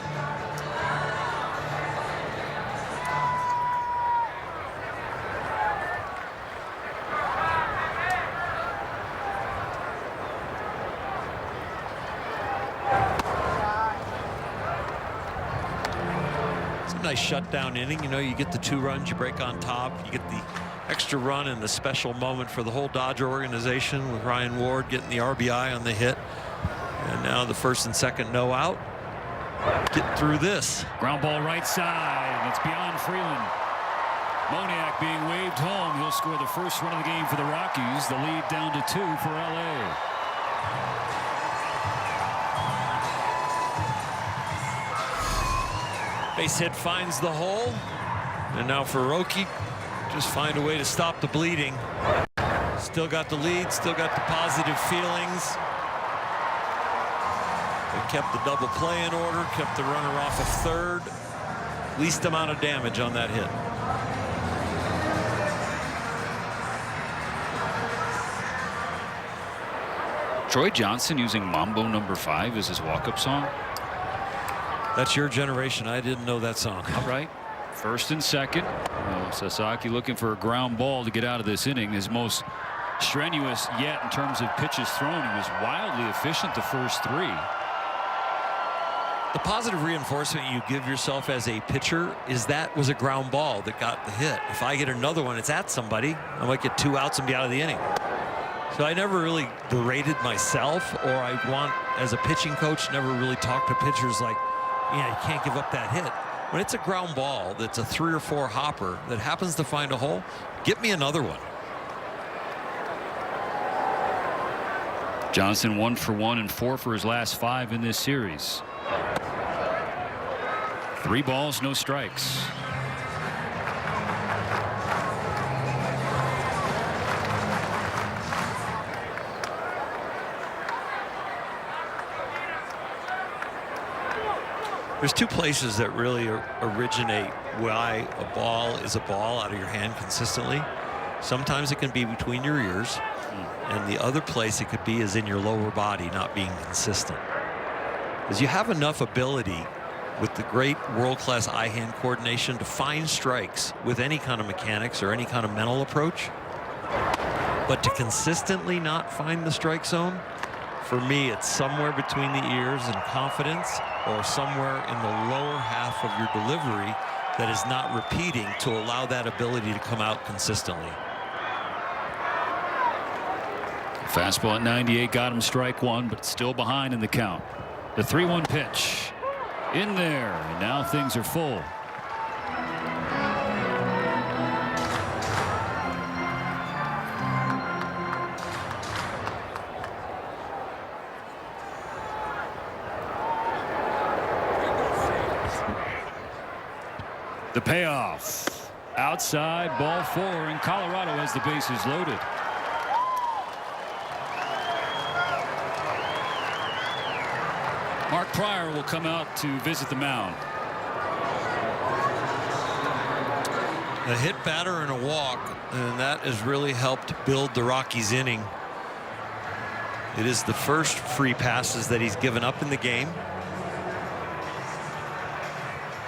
Nice shutdown inning. You know, you get the 2 runs, you break on top, you get the extra run and the special moment for the whole Dodger organization with Ryan Ward getting the RBI on the hit. And now the 1st and 2nd no out. Get through this. Ground ball right side, and it's beyond Freeland. Moniak being waved home. He'll score the first run of the game for the Rockies. The lead down to 2 for LA. Base hit finds the hole. And now for Roki, just find a way to stop the bleeding. Still got the lead, still got the positive feelings. They kept the double play in order, kept the runner off of 3rd. Least amount of damage on that hit. Troy Johnson using Mambo number 5 as his walk-up song. That's your generation. I didn't know that song. All right. 1st and 2nd. Sasaki looking for a ground ball to get out of this inning. His most strenuous yet in terms of pitches thrown. He was wildly efficient the first 3. The positive reinforcement you give yourself as a pitcher is that was a ground ball that got the hit. If I get another one, it's at somebody. I might get 2 outs and be out of the inning. So I never really berated myself, or I want, as a pitching coach, never really talk to pitchers like, yeah, you can't give up that hit. When it's a ground ball that's a 3 or 4 hopper that happens to find a hole, get me another one. Johnson 1 for 1 and 4 for his last 5 in this series. 3 balls, no strikes. There's 2 places that really originate why a ball is a ball out of your hand consistently. Sometimes it can be between your ears, and the other place it could be is in your lower body not being consistent. Because you have enough ability with the great world-class eye-hand coordination to find strikes with any kind of mechanics or any kind of mental approach. But to consistently not find the strike zone, for me, it's somewhere between the ears and confidence, or somewhere in the lower half of your delivery that is not repeating to allow that ability to come out consistently. Fastball at 98 got him strike 1, but still behind in the count. The 3-1 pitch in there, and now things are full. The payoff outside, ball 4, and Colorado has the bases loaded. Mark Pryor will come out to visit the mound. A hit batter and a walk, and that has really helped build the Rockies inning. It is the first free passes that he's given up in the game.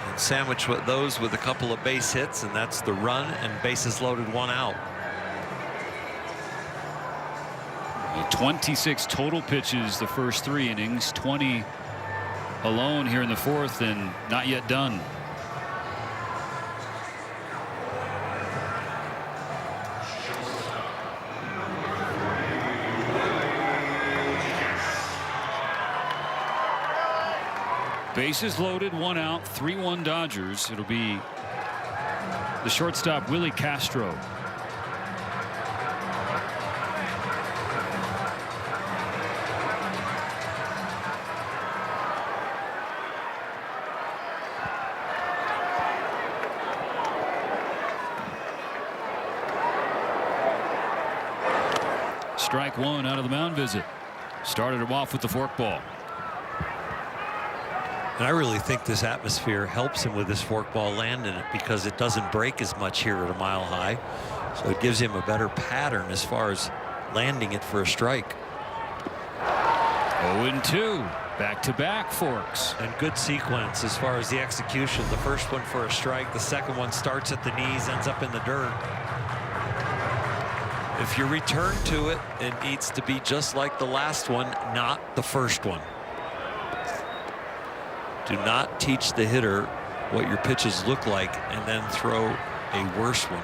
And sandwich with those with a couple of base hits, and that's the run and bases loaded, 1 out. 26 total pitches the first 3 innings, 20 alone here in the 4th, and not yet done. Bases loaded, 1 out, 3-1 Dodgers. It'll be the shortstop Willie Castro. Strike 1 out of the mound visit. Started him off with the forkball. And I really think this atmosphere helps him with this forkball landing it because it doesn't break as much here at a mile high. So it gives him a better pattern as far as landing it for a strike. 0-2. Back-to-back forks. And good sequence as far as the execution. The first one for a strike. The second one starts at the knees, ends up in the dirt. If you return to it, it needs to be just like the last one, not the first one. Do not teach the hitter what your pitches look like and then throw a worse one.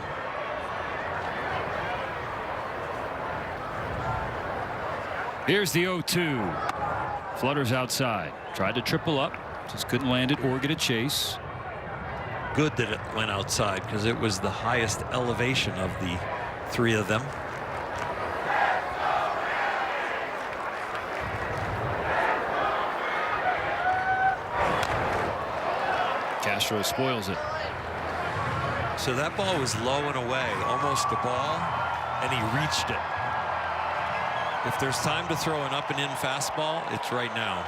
Here's the 0-2. Flutters outside. Tried to triple up. Just couldn't land it or get a chase. Good that it went outside because it was the highest elevation of the three of them. Castro spoils it. So that ball was low and away, almost a ball, and he reached it. If there's time to throw an up and in fastball, it's right now.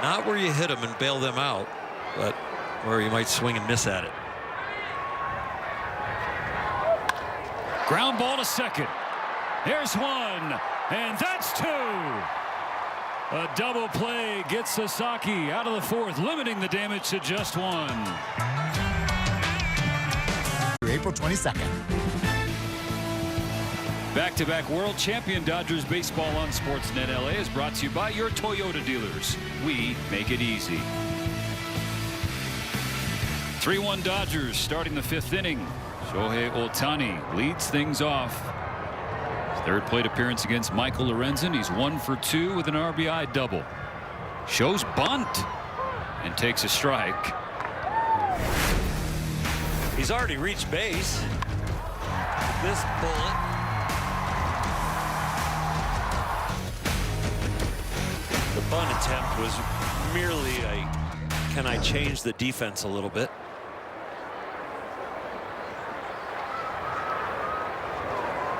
Not where you hit them and bail them out, but where you might swing and miss at it. Ground ball to second. Here's one, and that's two. A double play gets Sasaki out of the fourth, limiting the damage to just one. Through April 22nd. Back-to-back world champion Dodgers baseball on Sportsnet LA is brought to you by your Toyota dealers. We make it easy. 3-1 Dodgers starting the fifth inning. Shohei Ohtani leads things off. His third plate appearance against Michael Lorenzen. He's 1 for 2 with an RBI double. Shows bunt and takes a strike. He's already reached base. This bullet. The bunt attempt was merely a, can I change the defense a little bit?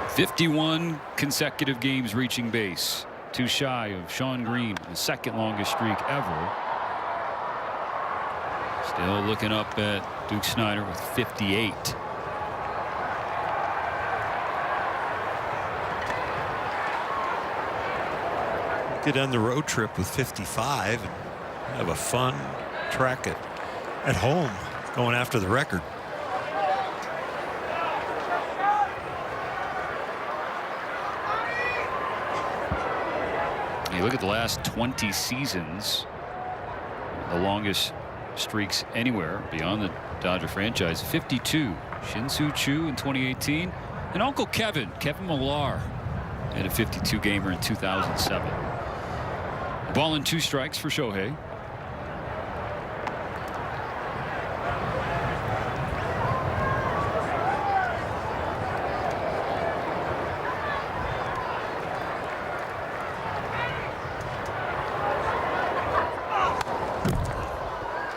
'51 consecutive games reaching base. Too shy of Sean Green, the second longest streak ever. Still looking up at Duke Snider with 58. Could end the road trip with 55 and have a fun track at home going after the record. You look at the last 20 seasons, the longest streaks anywhere beyond the Dodger franchise. 52. Shin-Soo Choo in 2018, and Uncle Kevin Millar, had a 52 gamer in 2007. Ball and 2 strikes for Shohei.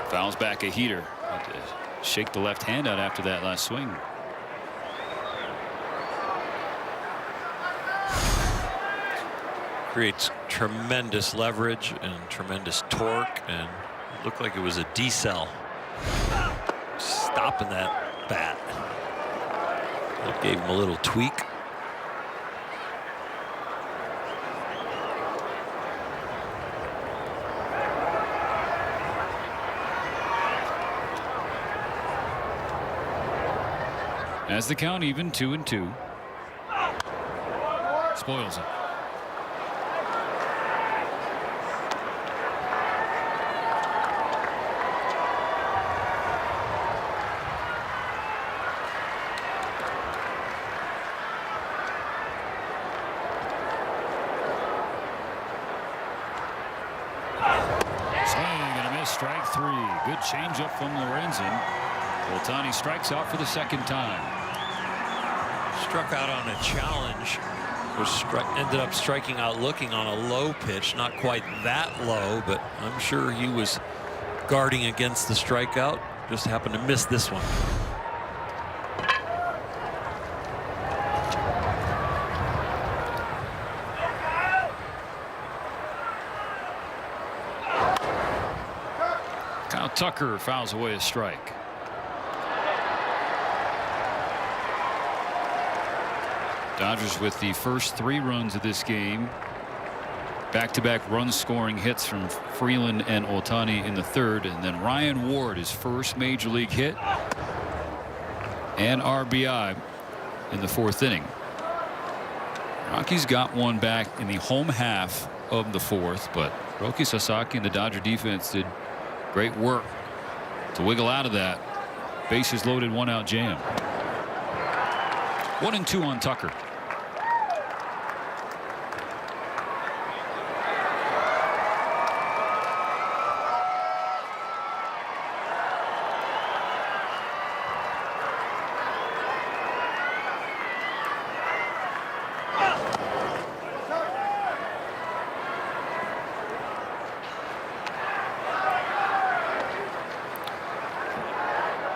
Fouls back a heater. Had to shake the left hand out after that last swing. Creates tremendous leverage and tremendous torque, and it looked like it was a D-cell stopping that bat. That gave him a little tweak. As the count even, 2-2. Spoils it. Strike 3. Good changeup from Lorenzen. Ohtani strikes out for the second time. Struck out on a challenge. Ended up striking out looking on a low pitch. Not quite that low, but I'm sure he was guarding against the strikeout. Just happened to miss this one. Tucker fouls away a strike. Dodgers with the first 3 runs of this game. Back-to-back run-scoring hits from Freeland and Ohtani in the 3rd, and then Ryan Ward, his first major league hit and RBI in the 4th inning. Rockies got one back in the home half of the 4th, but Roki Sasaki and the Dodger defense did great work to wiggle out of that bases loaded 1-out jam. 1-2 on Tucker.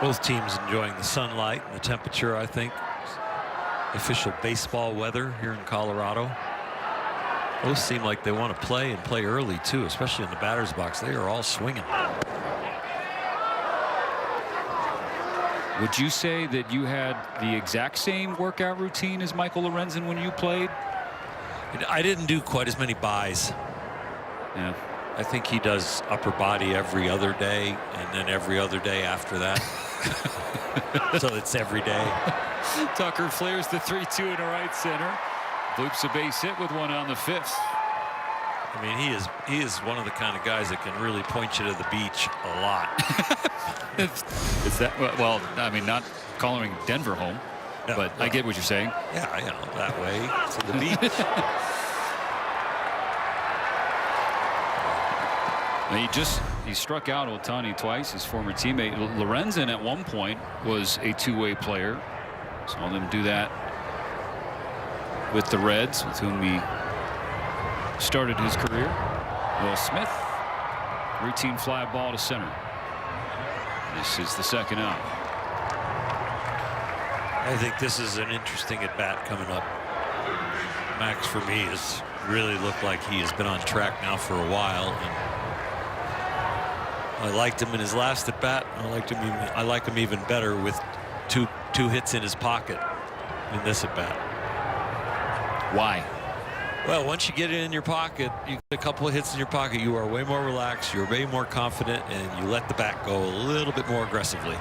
Both teams enjoying the sunlight and the temperature. I think official baseball weather here in Colorado. Both seem like they want to play and play early too, especially in the batter's box. They are all swinging. Would you say that you had the exact same workout routine as Michael Lorenzen when you played? I didn't do quite as many buys. Yeah. I think he does upper body every other day and then every other day after that. So it's every day. Tucker flares the 3-2 into right center. Loops a base hit with one on the 5th. I mean, he is one of the kind of guys that can really point you to the beach a lot. Is that well? I mean, not calling Denver home, No, but no. I get what you're saying. Yeah, you know, that way to the beach. He struck out Ohtani twice, his former teammate. Lorenzen at one point was a two-way player. Saw them do that with the Reds, with whom he started his career. Will Smith, routine fly ball to center. This is the 2nd out. I think this is an interesting at bat coming up. Max, for me, has really looked like he has been on track now for a while. And I liked him in his last at bat. I like him even better with two hits in his pocket in this at bat. Why? Well, once you get it in your pocket, you get a couple of hits in your pocket, you are way more relaxed, you're way more confident, and you let the bat go a little bit more aggressively.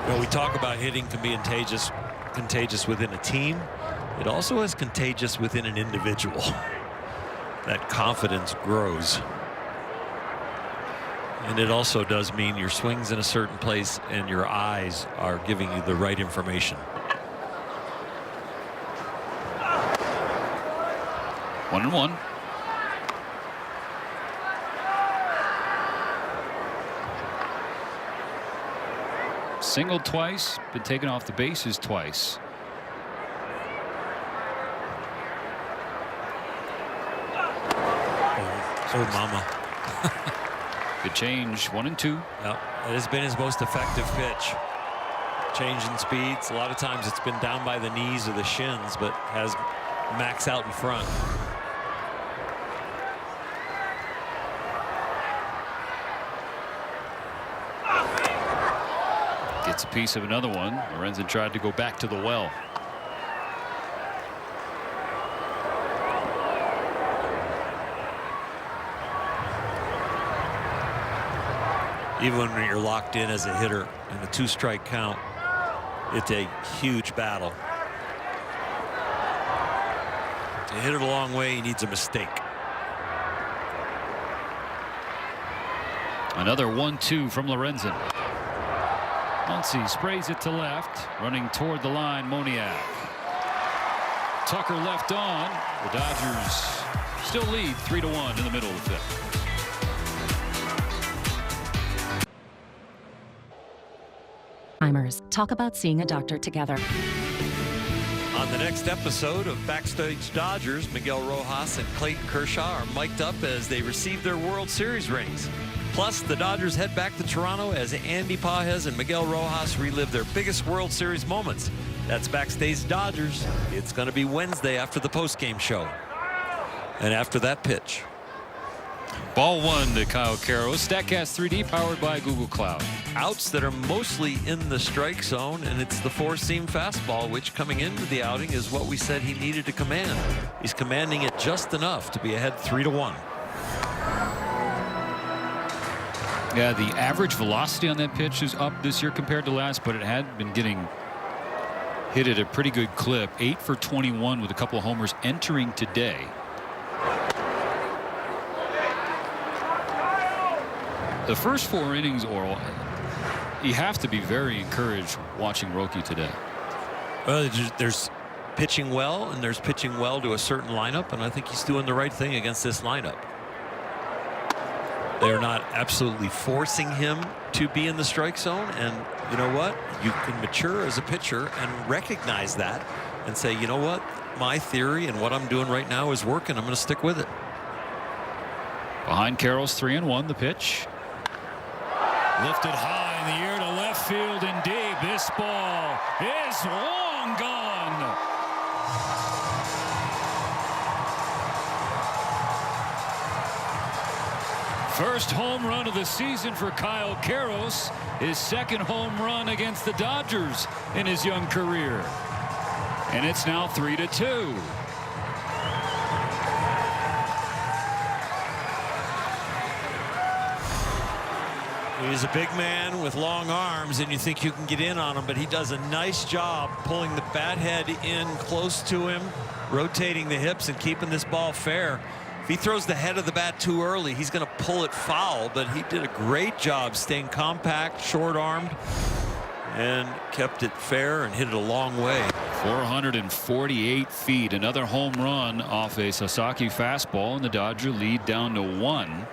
You know, we talk about hitting can be contagious within a team. It also is contagious within an individual. That confidence grows. And it also does mean your swing's in a certain place and your eyes are giving you the right information. 1-1. Singled twice, been taken off the bases twice. Oh, mama. Good change. 1-2. Yep. It has been his most effective pitch. Changing speeds. A lot of times it's been down by the knees or the shins, but has Max out in front. Gets a piece of another one. Lorenzen tried to go back to the well. Even when you're locked in as a hitter in a 2-strike count, it's a huge battle. To hit it a long way, he needs a mistake. Another 1-2 from Lorenzen. Muncy sprays it to left, running toward the line. Moniak. Tucker left on. The Dodgers still lead 3-1 in the middle of the 5th. Timers talk about seeing a doctor together. On the next episode of Backstage Dodgers, Miguel Rojas and Clayton Kershaw are mic'd up as they receive their World Series rings. Plus, the Dodgers head back to Toronto as Andy Pages and Miguel Rojas relive their biggest World Series moments. That's Backstage Dodgers. It's going to be Wednesday after the postgame show. And after that pitch. Ball 1 to Kyle Karros. StatCast 3D powered by Google Cloud. Outs that are mostly in the strike zone, and it's the four-seam fastball, which coming into the outing is what we said he needed to command. He's commanding it just enough to be ahead 3-1. Yeah, the average velocity on that pitch is up this year compared to last, but it had been getting hit at a pretty good clip. 8 for 21 with a couple of homers entering today. The first 4 innings, Oral, you have to be very encouraged watching Roki today. Well, there's pitching well, and there's pitching well to a certain lineup, and I think he's doing the right thing against this lineup. They're not absolutely forcing him to be in the strike zone, and you know what? You can mature as a pitcher and recognize that and say, you know what? My theory and what I'm doing right now is working. I'm going to stick with it. Behind Karros, 3-1, the pitch. Lifted high in the air to left field and deep. This ball is long gone. First home run of the season for Kyle Karros. His second home run against the Dodgers in his young career. And it's now 3-2. He's a big man with long arms, and you think you can get in on him, but he does a nice job pulling the bat head in close to him, rotating the hips and keeping this ball fair. If he throws the head of the bat too early, he's going to pull it foul, but he did a great job staying compact, short-armed, and kept it fair and hit it a long way. 448 feet. Another home run off a Sasaki fastball, and the Dodger lead down to 1.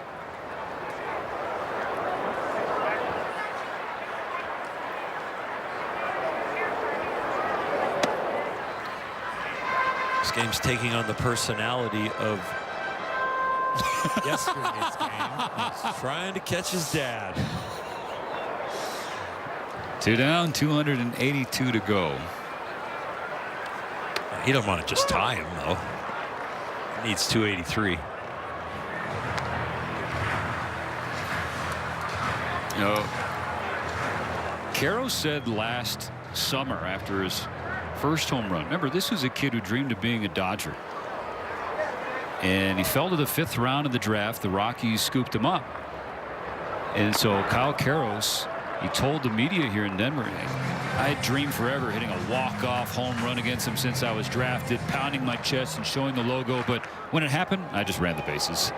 This game's taking on the personality of yesterday's game. He's trying to catch his dad. 2 down, 282 to go. He don't want to just tie him, though. He needs 283. You know, Karros said last summer after his first home run. Remember, this was a kid who dreamed of being a Dodger. And he fell to the 5th round of the draft. The Rockies scooped him up. And so Kyle Karros, he told the media here in Denver, I had dreamed forever hitting a walk-off home run against him since I was drafted, pounding my chest and showing the logo. But when it happened, I just ran the bases.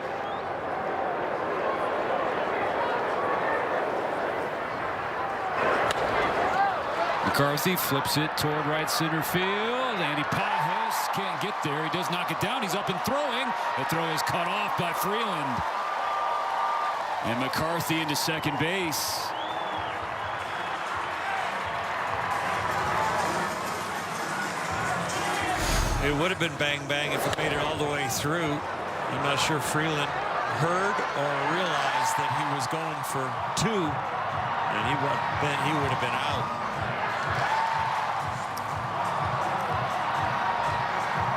McCarthy flips it toward right center field. Andy Pajas can't get there. He does knock it down. He's up and throwing. The throw is cut off by Freeland. And McCarthy into second base. It would have been bang-bang if it made it all the way through. I'm not sure Freeland heard or realized that he was going for 2, and he would have been out.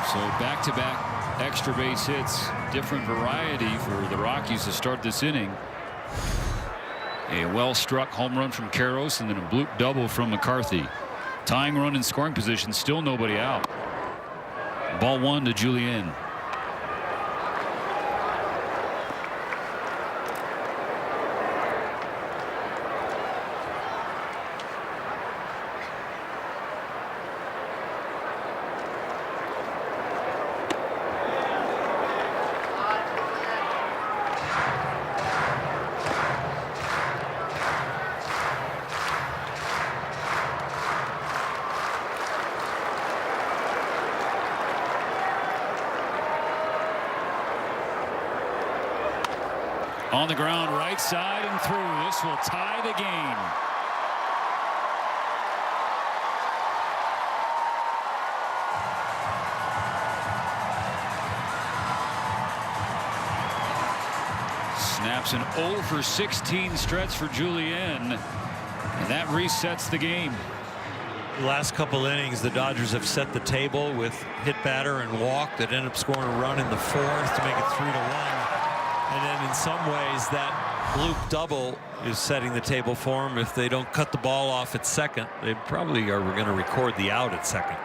So back-to-back extra base hits, different variety for the Rockies to start this inning. A well-struck home run from Karros and then a bloop double from McCarthy. Tying run in scoring position, still nobody out. Ball 1 to Julien. On the ground, right side and through. This will tie the game. Snaps an 0 for 16 stretch for Julien, and that resets the game. The last couple innings, the Dodgers have set the table with hit batter and walk that ended up scoring a run in the 4th to make it 3-1. And then in some ways that bloop double is setting the table for them. If they don't cut the ball off at second, they probably are going to record the out at second.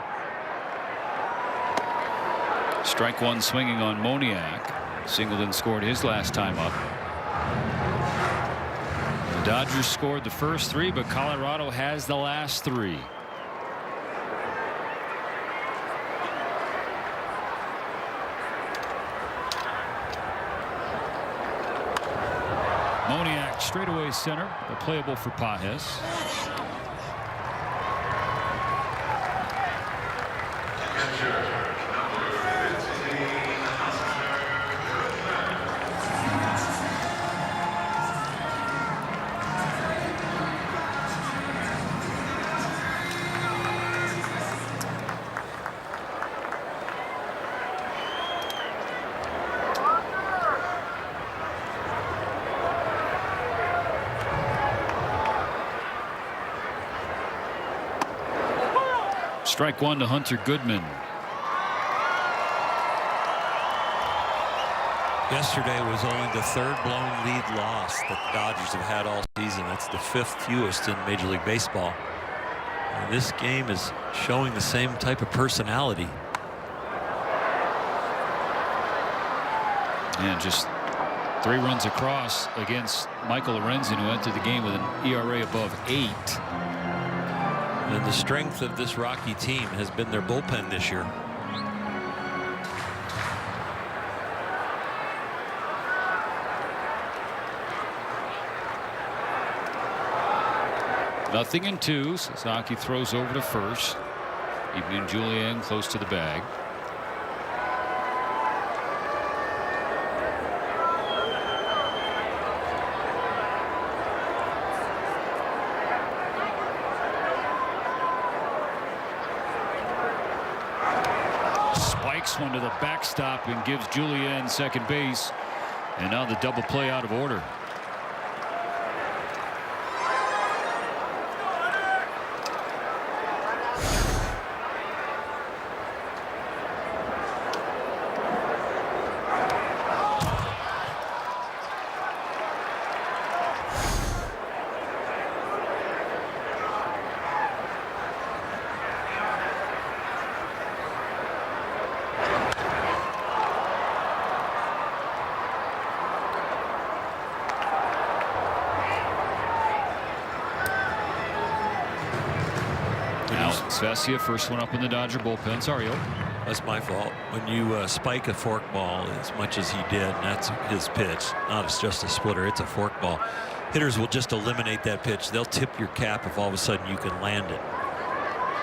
Strike one swinging on Moniak. Singleton scored his last time up. The Dodgers scored the first three, but Colorado has the last three. Moniak straightaway center, but playable for Pages. Strike one to Hunter Goodman. Yesterday was only the third blown lead loss that the Dodgers have had all season. That's the fifth fewest in Major League Baseball. And this game is showing the same type of personality. And just 3 runs across against Michael Lorenzen, who entered the game with an ERA above 8. And the strength of this Rocky team has been their bullpen this year. Nothing in 2. Sasaki throws over to first. Keeping Julien close to the bag. One to the backstop and gives Julien second base, and now the double play out of order. Vesia, first one up in the Dodger bullpen. Sorry, that's my fault. When you spike a fork ball as much as he did, and that's his pitch, not just a splitter, it's a fork ball. Hitters will just eliminate that pitch. They'll tip your cap if all of a sudden you can land it.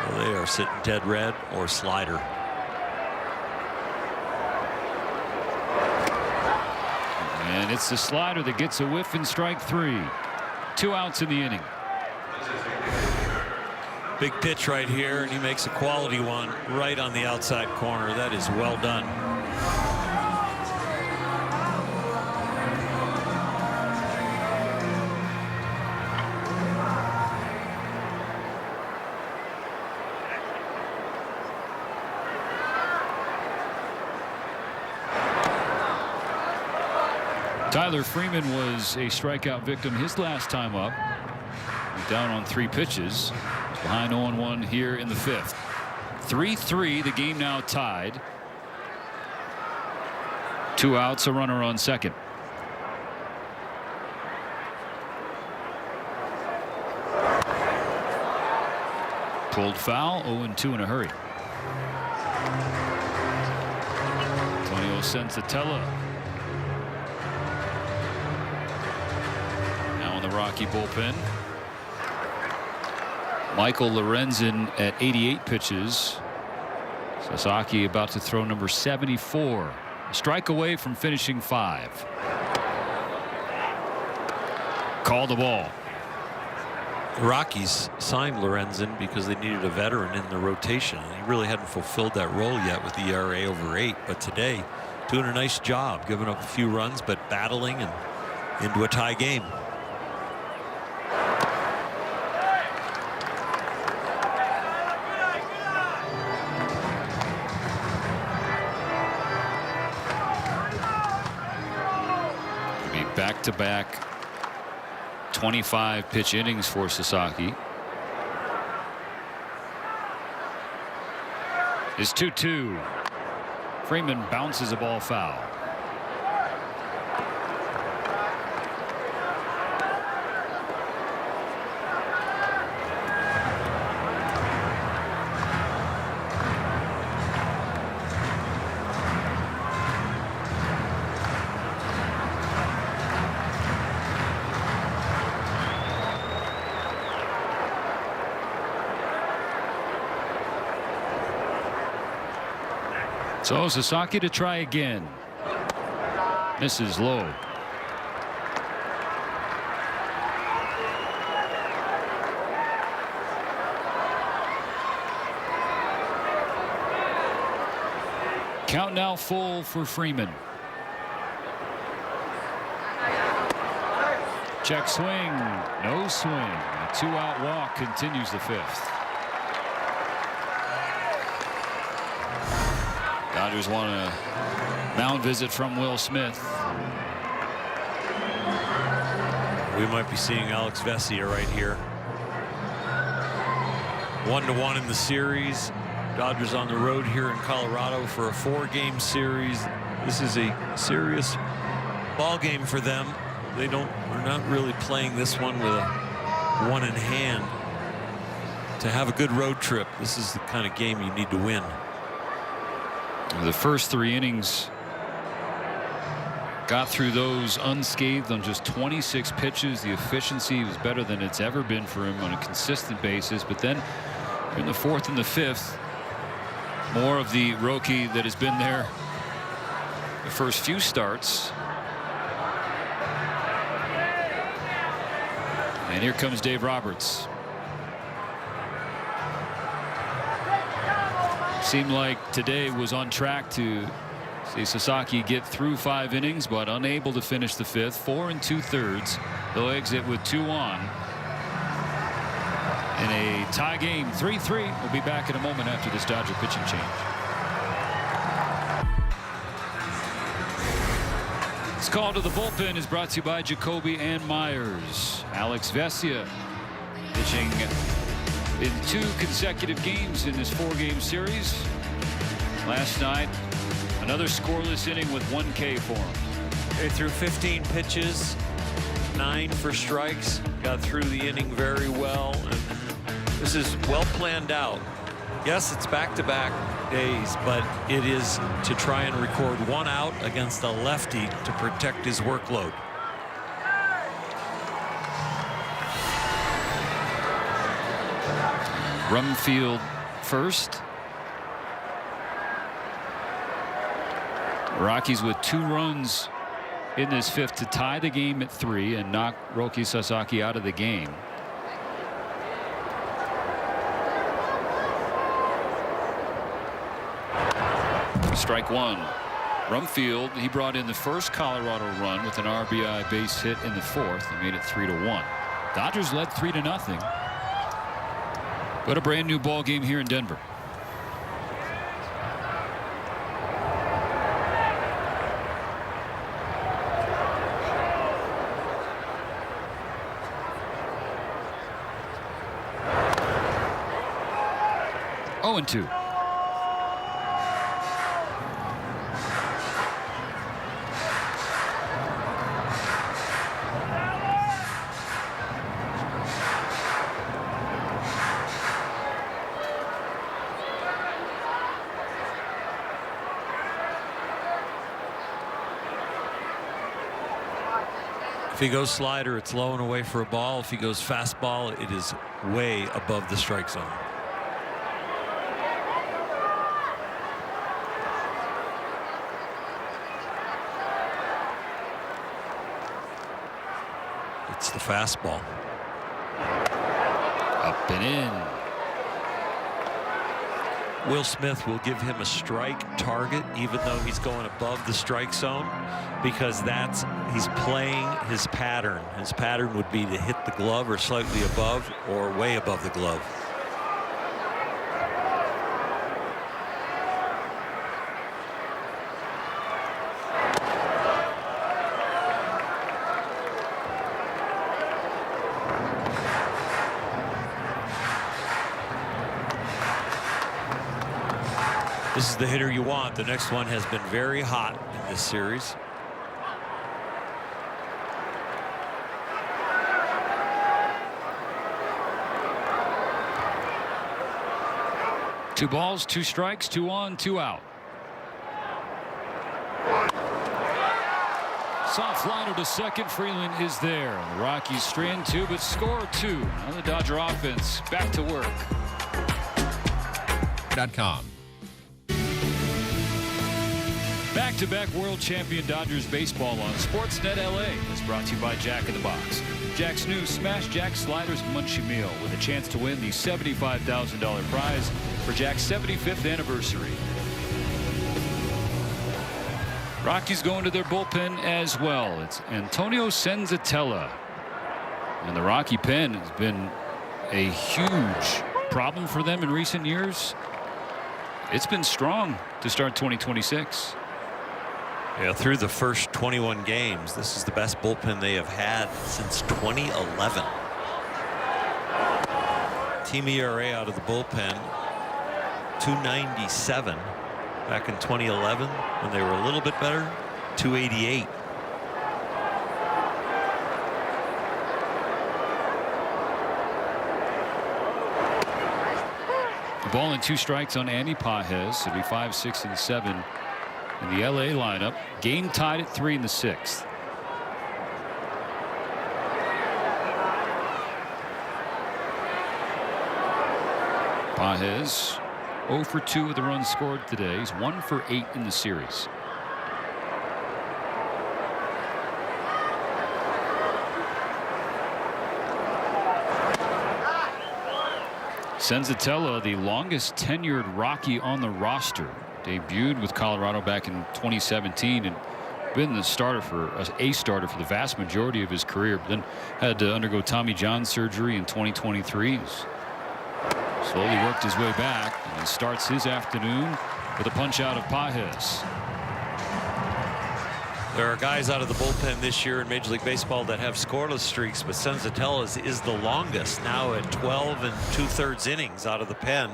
So they are sitting dead red or slider. And it's the slider that gets a whiff in strike 3. 2 outs in the inning. Big pitch right here, and he makes a quality one right on the outside corner. That is well done. Tyler Freeman was a strikeout victim his last time up. Down on 3 pitches. Behind 0-1 here in the 5th. 3-3, the game now tied. 2 outs, a runner on second. Pulled foul, 0-2 in a hurry. Antonio Senzatella now in the Rocky bullpen. Michael Lorenzen at 88 pitches. Sasaki about to throw number 74. A strike away from finishing 5. Call the ball. The Rockies signed Lorenzen because they needed a veteran in the rotation. He really hadn't fulfilled that role yet with the ERA over 8. But today, doing a nice job, giving up a few runs, but battling and into a tie game. back-to-back 25 pitch innings for Sasaki. It's 2-2. Freeman bounces a ball foul. So Sasaki to try again. Misses low. Count now full for Freeman. Check swing. No swing. A 2-out walk continues the 5th. Dodgers want a mound visit from Will Smith. We might be seeing Alex Vesia right here. 1-1 in the series. Dodgers on the road here in Colorado for a 4-game series. This is a serious ball game for them. They're not really playing this one with a one in hand. To have a good road trip, this is the kind of game you need to win. The first 3 innings got through those unscathed on just 26 pitches. The efficiency was better than it's ever been for him on a consistent basis. But then in the 4th and the 5th, more of the Rookie that has been there the first few starts. And here comes Dave Roberts. Seemed like today was on track to see Sasaki get through 5 innings, but unable to finish the 5th. 4 2/3. They'll exit with 2 on. In a tie game, 3-3. We'll be back in a moment after this Dodger pitching change. This call to the bullpen is brought to you by Jacoby and Myers. Alex Vesia pitching in 2 consecutive games in this 4-game series. Last night, another scoreless inning with 1 K for him. They threw 15 pitches, 9 for strikes, got through the inning very well, and this is well planned out. Yes, it's back-to-back days, but it is to try and record 1 out against a lefty to protect his workload. Rumfield first. Rockies with 2 runs in this 5th to tie the game at 3 and knock Roki Sasaki out of the game. Strike 1. Rumfield, he brought in the first Colorado run with an RBI base hit in the 4th and made it 3-1. Dodgers led 3-0. But a brand new ball game here in Denver. Oh, and 2. If he goes slider, it's low and away for a ball. If he goes fastball, it is way above the strike zone. It's the fastball. Up and in. Will Smith will give him a strike target even though he's going above the strike zone, because he's playing his pattern. His pattern would be to hit the glove or slightly above or way above the glove. This is the hitter you want. The next one has been very hot in this series. Two balls, two strikes, 2 on, 2 out. Soft liner to second. Freeland is there. The Rockies strand 2 but score 2. Now the Dodger offense back to work. .com. Back-to-back world champion Dodgers baseball on Sportsnet LA is brought to you by Jack in the Box. Jack's new Smash Jack Sliders Munchie Meal with a chance to win the $75,000 prize for Jack's 75th anniversary. Rockies going to their bullpen as well. It's Antonio Senzatella. And the Rocky pen has been a huge problem for them in recent years. It's been strong to start 2026. Yeah, through the first 21 games, this is the best bullpen they have had since 2011. Team ERA out of the bullpen, 297. Back in 2011, when they were a little bit better, 288. A ball and 2 strikes on Andy Pages. It'll be 5, 6, and 7 in the LA lineup. Game tied at 3 in the 6th. Pages 0 for 2 with the runs scored today. He's 1 for 8 in the series. Senzatella, the longest tenured Rocky on the roster, debuted with Colorado back in 2017 and been the starter for a starter for the vast majority of his career, but then had to undergo Tommy John surgery in 2023. He's slowly worked his way back, and he starts his afternoon with a punch out of Pages. There are guys out of the bullpen this year in Major League Baseball that have scoreless streaks, but Senzatella's is the longest, now at 12 2/3 innings out of the pen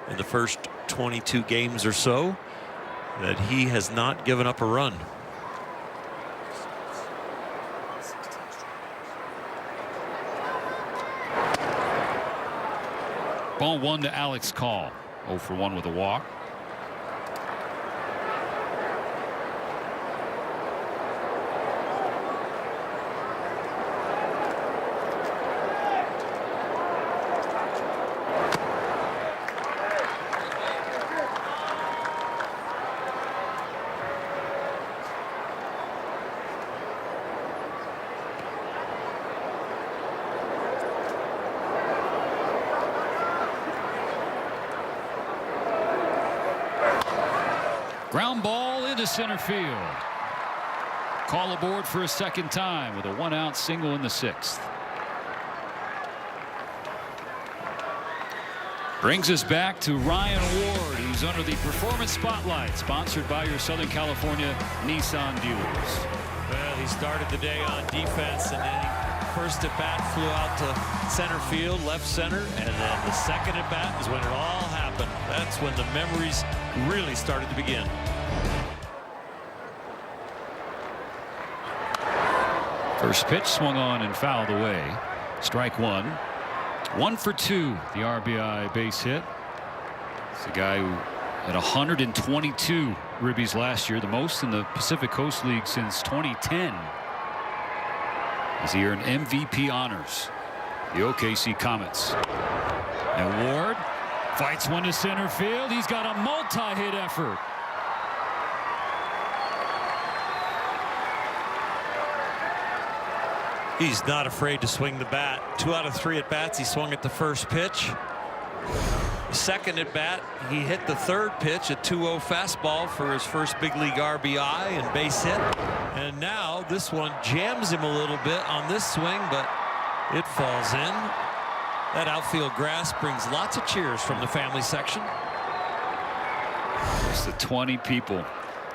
in the first 22 games or so, that he has not given up a run. Ball 1 to Alex Call. 0 for 1 with a walk. Ground ball into center field. Call aboard for a second time with a 1-out single in the 6th. Brings us back to Ryan Ward, who's under the performance spotlight, sponsored by your Southern California Nissan dealers. Well, he started the day on defense, and then first at bat flew out to center field, left center, and then the second at bat is when it all happened. That's when the memories really started to begin. First pitch swung on and fouled away. Strike 1. 1 for 2, the RBI base hit. It's a guy who had 122 ribbies last year, the most in the Pacific Coast League since 2010. As he earned MVP honors. The OKC Comets. And Ward fights one to center field. He's got a multi-hit effort. He's not afraid to swing the bat. 2 out of 3 at bats, he swung at the first pitch. Second at bat, he hit the third pitch, a 2-0 fastball for his first big league RBI and base hit. And now this one jams him a little bit on this swing, but it falls in. That outfield grass brings lots of cheers from the family section. Just the 20 people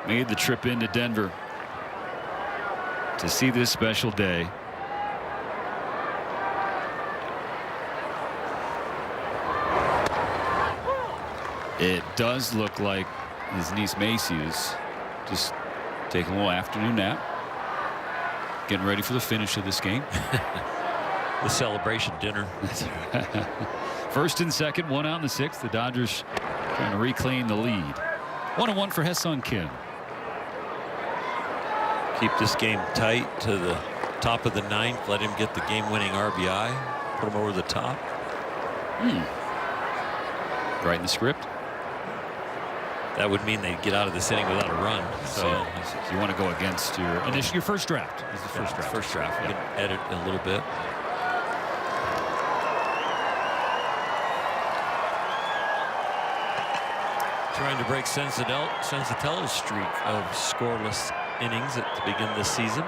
made the trip into Denver to see this special day. It does look like His niece Macy is just taking a little afternoon nap, getting ready for the finish of this game. The celebration dinner. First and second, one out in the sixth. The Dodgers trying to reclaim the lead. 1-1 for Ha-Seong Kim. Keep this game tight to the top of the ninth. Let him get the game-winning RBI. Put him over the top. Right in the script. That would mean they'd get out of this inning without a run. So you want to go against your first draft. Is the first draft. First draft. You can edit a little bit. Trying to break Senzatello's streak of scoreless innings to begin this season.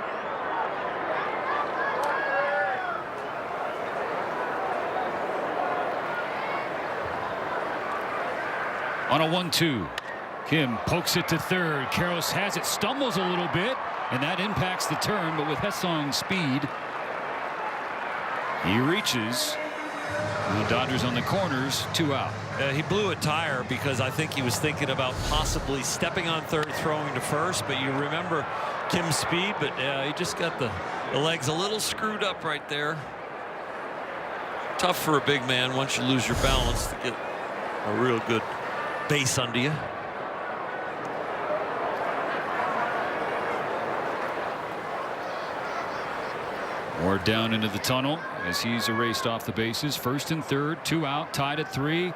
On a 1-2, Kim pokes it to third. Karros has it, stumbles a little bit, and that impacts the turn. But with Ha-Seong's speed, he reaches. And the Dodgers on the corners, 2 out. He blew a tire because I think he was thinking about possibly stepping on third, throwing to first. But you remember Kim's speed, but he just got the legs a little screwed up right there. Tough for a big man once you lose your balance to get a real good base under you. Ward down into the tunnel as he's erased off the bases. First and third, 2 out, tied at 3.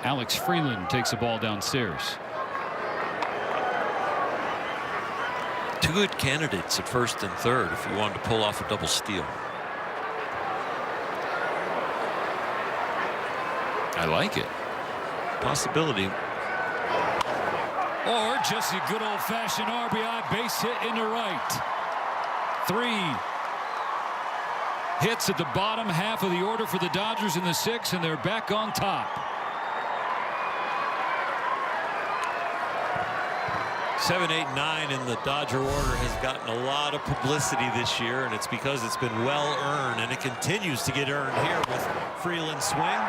Alex Freeland takes the ball downstairs. Two good candidates at first and third if you wanted to pull off a double steal. I like it. Possibility. Or just a good old-fashioned RBI base hit into right. 3 hits at the bottom half of the order for the Dodgers in the 6th, and they're back on top. 7, 8, 9 in the Dodger order has gotten a lot of publicity this year, and it's because it's been well earned, and it continues to get earned here with Freeland's swing.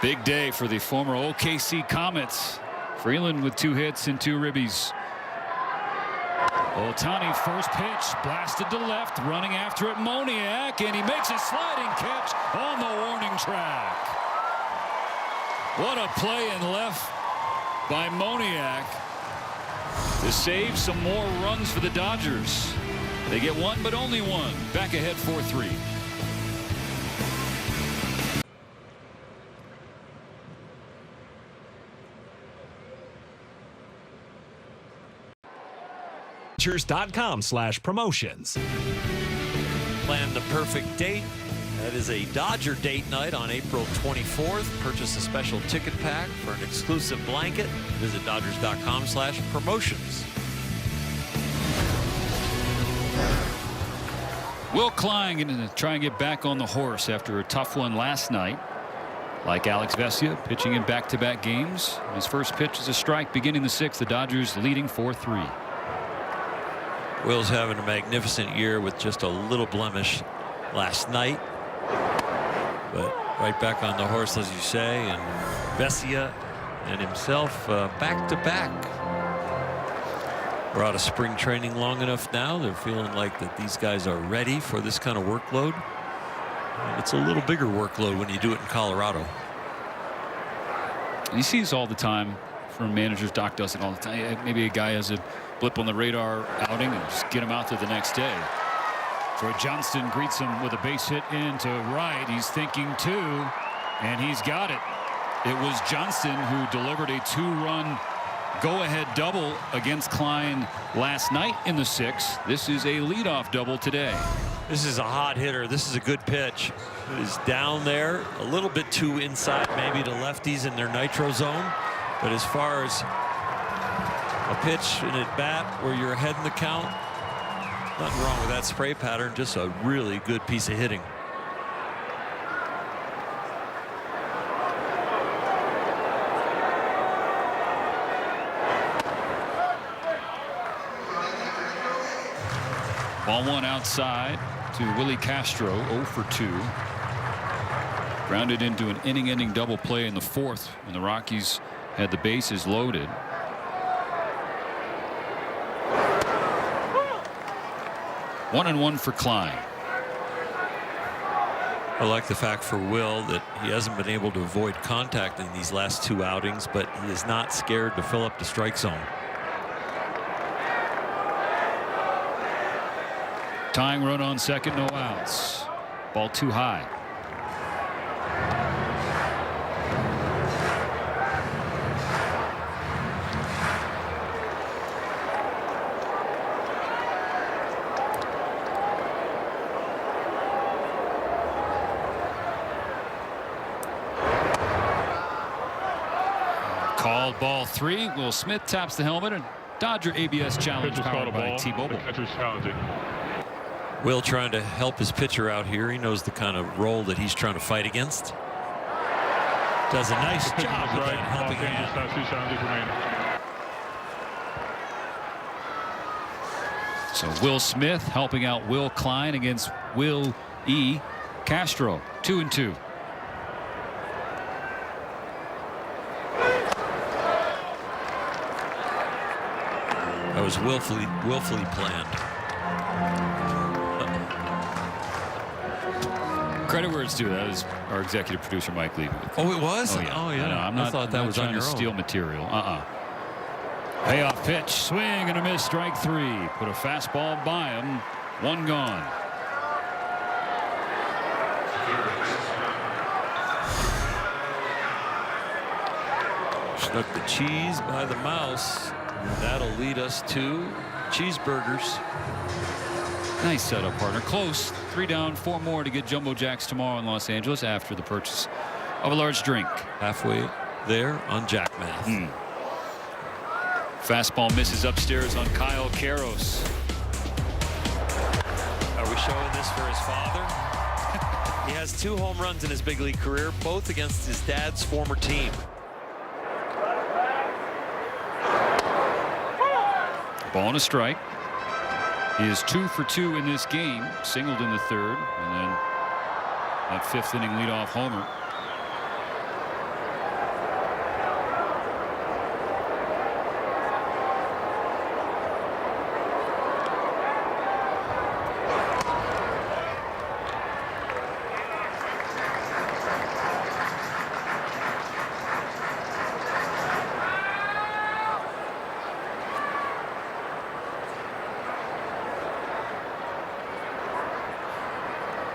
Big day for the former OKC Comets. Freeland with 2 hits and 2 ribbies. Ohtani first pitch blasted to left, running after it Moniak, and he makes a sliding catch on the warning track. What a play in left by Moniak to save some more runs for the Dodgers. They get one, but only one. Back ahead 4-3. .com/promotions. Plan the perfect date. That is a Dodger date night on April 24th. Purchase a special ticket pack for an exclusive blanket. Visit Dodgers.com/promotions. Will Klein going to try and get back on the horse after a tough one last night. Like Alex Vesia, pitching in back-to-back games. His first pitch is a strike beginning the 6th. The Dodgers leading 4-3. Will's having a magnificent year with just a little blemish last night. But right back on the horse, as you say, and Vesia and himself back-to-back. We're out of spring training long enough now. They're feeling like that these guys are ready for this kind of workload. And it's a little bigger workload when you do it in Colorado. He sees all the time from managers. Doc does it all the time. Maybe a guy has a blip on the radar outing and just get him out there the next day. Troy Johnston greets him with a base hit into right. He's thinking 2, and he's got it. It was Johnston who delivered a 2-run go-ahead double against Klein last night in the 6th. This is a leadoff double today. This is a hot hitter. This is a good pitch. It is down there, a little bit too inside maybe to lefties in their nitro zone. But as far as a pitch and at bat where you're ahead in the count, nothing wrong with that spray pattern. Just a really good piece of hitting. Ball one outside to Willie Castro, 0 for 2. Grounded into an inning-ending double play in the 4th when the Rockies had the bases loaded. One and one for Klein. I like the fact for Will that he hasn't been able to avoid contact in these last 2 outings, but he is not scared to fill up the strike zone. Tying run on second, no outs. Ball too high. Called ball 3. Will Smith taps the helmet, and Dodger ABS challenge powered by T-Mobile. Will trying to help his pitcher out here. He knows the kind of role that he's trying to fight against. Does a nice job with that helping hand. So Will Smith helping out Will Klein against Will E. Castro. 2 and 2. That was willfully planned. Credit where it's due. That was our executive producer, Mike Levy. Oh, it was? Oh, yeah. Oh, yeah. I thought that was on your steal own. material. Payoff pitch. Swing and a miss. Strike 3. Put a fastball by him. 1 gone. Snuck the cheese by the mouse. That'll lead us to cheeseburgers. Nice setup, partner. Close. 3 down, 4 more to get Jumbo Jacks tomorrow in Los Angeles after the purchase of a large drink. Halfway there on Jack Math. Fastball misses upstairs on Kyle Karros. Are we showing this for his father? He has 2 home runs in his big league career, both against his dad's former team. Ball and a strike. He is 2 for 2 in this game. Singled in the 3rd, and then that 5th inning leadoff homer.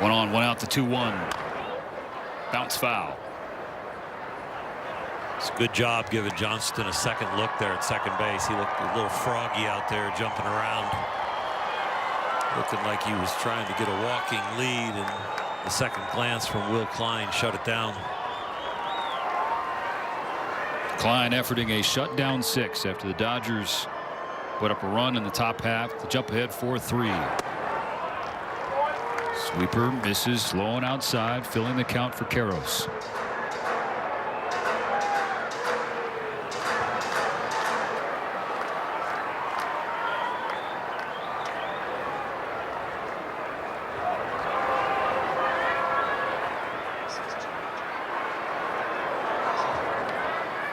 One on, 1 out to 2-1. Bounce foul. It's a good job giving Johnston a second look there at second base. He looked a little froggy out there jumping around. Looking like he was trying to get a walking lead, and the second glance from Will Klein shut it down. Klein efforting a shutdown 6 after the Dodgers put up a run in the top half to jump ahead 4-3. Sweeper misses, low and outside, filling the count for Karros.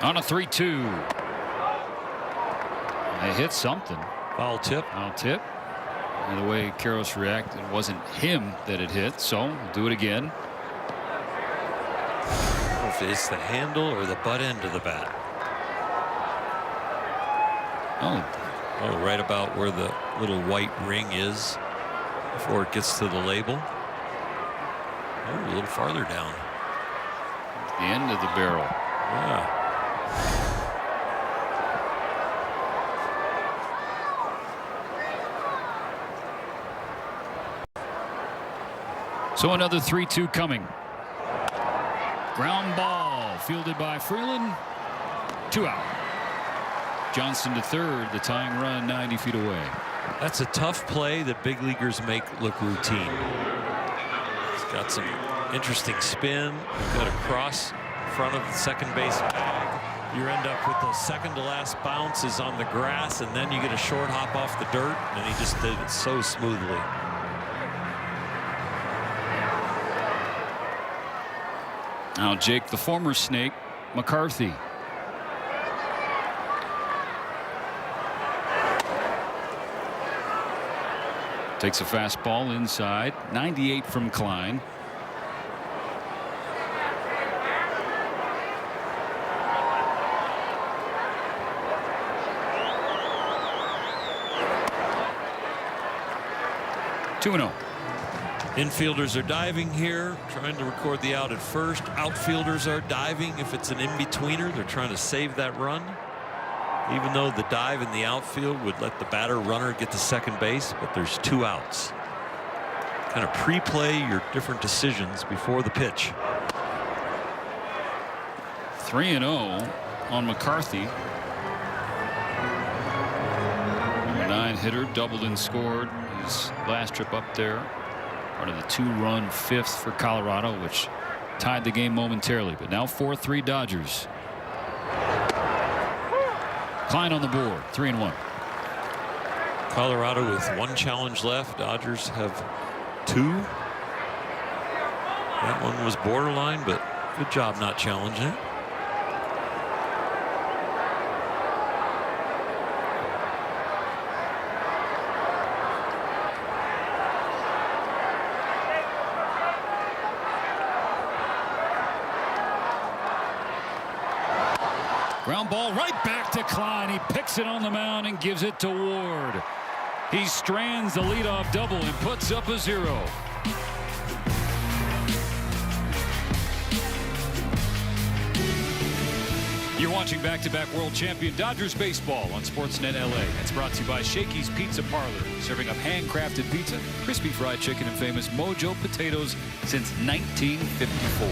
On a 3-2. They hit something. Foul tip. Foul tip. And the way Karros reacted, it wasn't him that it hit, so we'll do it again. I don't know if it's the handle or the butt end of the bat. Oh, right about where the little white ring is before it gets to the label. Oh, a little farther down. The end of the barrel. Yeah. So another 3-2 coming. Ground ball fielded by Freeland. 2 out. Johnston to third. The tying run 90 feet away. That's a tough play that big leaguers make look routine. He's got some interesting spin. Got a cross in front of the second base bag. You end up with those second to last bounces on the grass, and then you get a short hop off the dirt, and he just did it so smoothly. Now Jake, the former Snake, McCarthy. Takes a fastball inside, 98 from Klein. Two and 0. Infielders are diving here, trying to record the out at first. Outfielders are diving. If it's an in-betweener, they're trying to save that run. Even though the dive in the outfield would let the batter runner get to second base, but there's 2 outs. Kind of pre-play your different decisions before the pitch. 3-0 on McCarthy. 9-hitter, doubled and scored his last trip up there. Part of the 2-run 5th for Colorado, which tied the game momentarily. But now 4-3 Dodgers. Klein on the board, 3-1. Colorado with 1 challenge left. Dodgers have 2. That one was borderline, but good job not challenging it. Ground ball right back to Klein. He picks it on the mound and gives it to Ward. He strands the leadoff double and puts up a 0. You're watching back-to-back world champion Dodgers baseball on Sportsnet LA. It's brought to you by Shakey's Pizza Parlor, serving up handcrafted pizza, crispy fried chicken, and famous Mojo potatoes since 1954.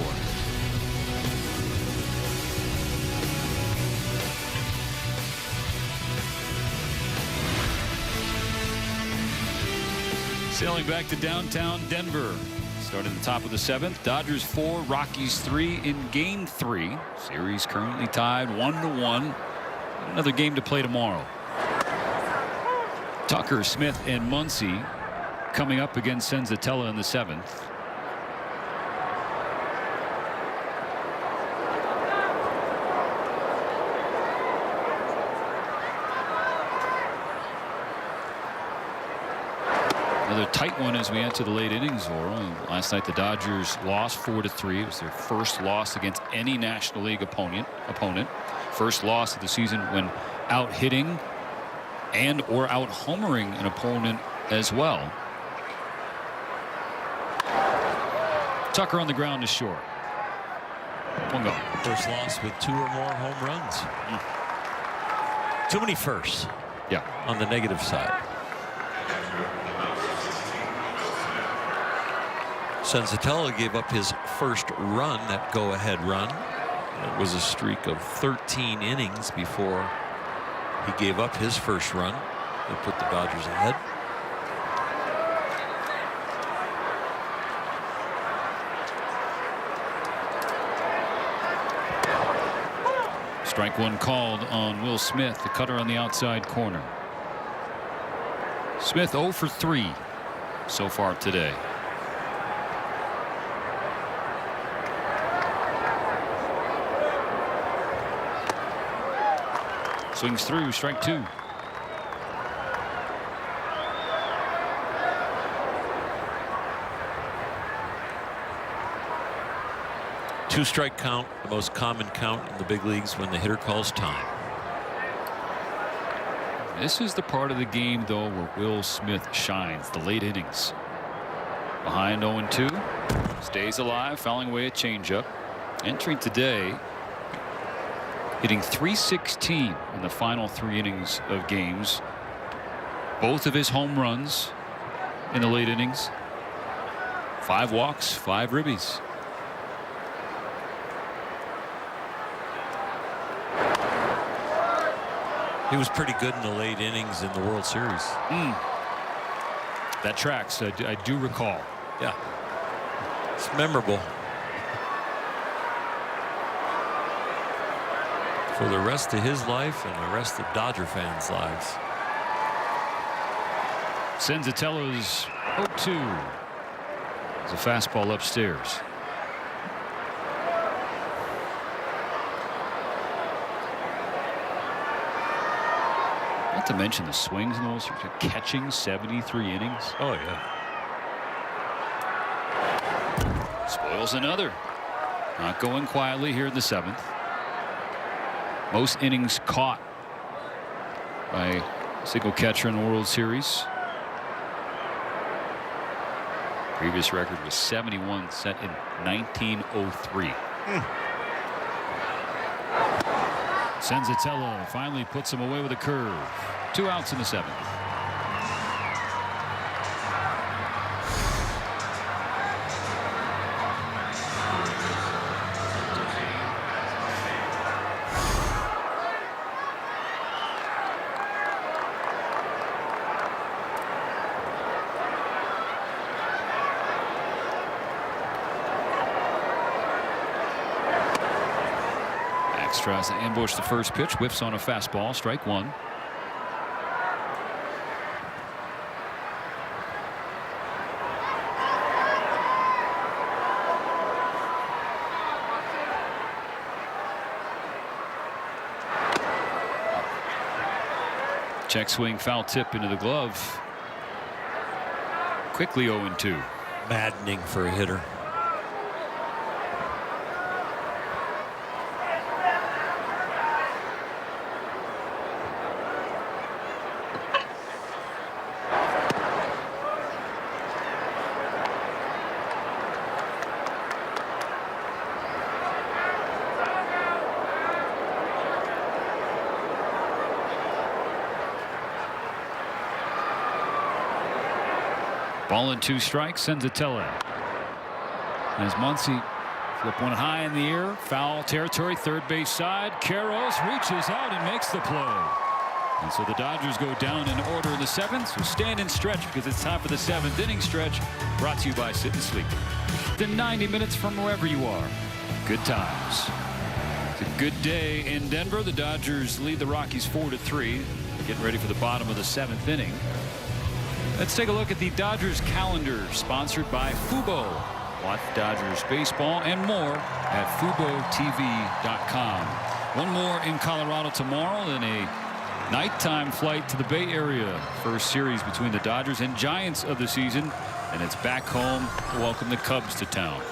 Sailing back to downtown Denver. Starting the top of the 7th. Dodgers 4, Rockies 3 in Game 3. Series currently tied 1-1. Another game to play tomorrow. Tucker, Smith, and Muncy coming up against Senzatella in the 7th. Another tight one as we enter the late innings. Last night the Dodgers lost 4-3. It was their first loss against any National League opponent. First loss of the season when out hitting and or out homering an opponent as well. Tucker on the ground is short. 1 go. First loss with 2 or more home runs. Too many firsts. Yeah. On the negative side. Senzatella gave up his first run, that go-ahead run. It was a streak of 13 innings before he gave up his first run that put the Dodgers ahead. Strike 1 called on Will Smith, the cutter on the outside corner. Smith 0 for 3 so far today. Swings through, strike 2. Two-strike count, the most common count in the big leagues when the hitter calls time. This is the part of the game, though, where Will Smith shines, the late innings. Behind 0-2, stays alive, fouling away a changeup. Entering today, hitting .316 in the final 3 innings of games. Both of his home runs in the late innings. 5 walks, 5 ribbies. He was pretty good in the late innings in the World Series. That tracks. I do recall. Yeah. It's memorable. for the rest of his life and the rest of Dodger fans' lives. Senzatello's 0-2. It's a fastball upstairs. Not to mention the swings and those catching 73 innings. Oh yeah. Spoils another. Not going quietly here in the 7th. Most innings caught by a single catcher in the World Series. Previous record was 71, set in 1903. Senzatello finally puts him away with a curve. 2 outs in the 7th. Tries to ambush the first pitch, whiffs on a fastball, strike 1. Check swing, foul tip into the glove. Quickly 0-2. Maddening for a hitter. Ball and 2 strikes. Senzatello. As Muncy flip one high in the air, foul territory, third base side. Karros reaches out and makes the play. And so the Dodgers go down in order in the 7th. So stand and stretch because it's time for the 7th inning stretch. Brought to you by Sit and Sleep. Then 90 minutes from wherever you are. Good times. It's a good day in Denver. The Dodgers lead the Rockies 4-3. Getting ready for the bottom of the 7th inning. Let's take a look at the Dodgers calendar, sponsored by Fubo. Watch Dodgers baseball and more at FuboTV.com. One more in Colorado tomorrow, then a nighttime flight to the Bay Area. First series between the Dodgers and Giants of the season, and it's back home to welcome the Cubs to town.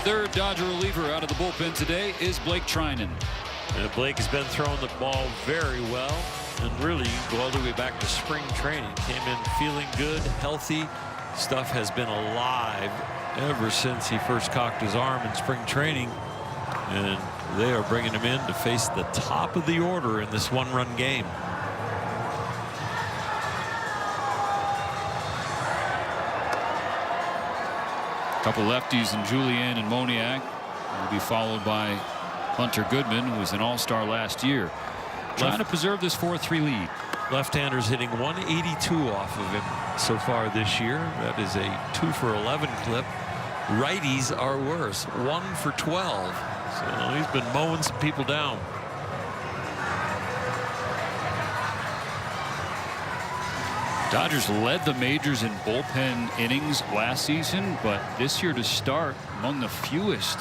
Third Dodger reliever out of the bullpen today is Blake Trinan. Blake has been throwing the ball very well, and really go all the way back to spring training. Came in feeling good, healthy. Stuff has been alive ever since he first cocked his arm in spring training, and they are bringing him in to face the top of the order in this one-run game. A couple lefties in Julian and Moniak. Will be followed by Hunter Goodman, who was an all-star last year. Trying to preserve this 4-3 lead. Left-handers hitting 182 off of him so far this year. That is a 2-for-11 clip. Righties are worse, 1-for-12. So he's been mowing some people down. Dodgers led the majors in bullpen innings last season, but this year to start among the fewest.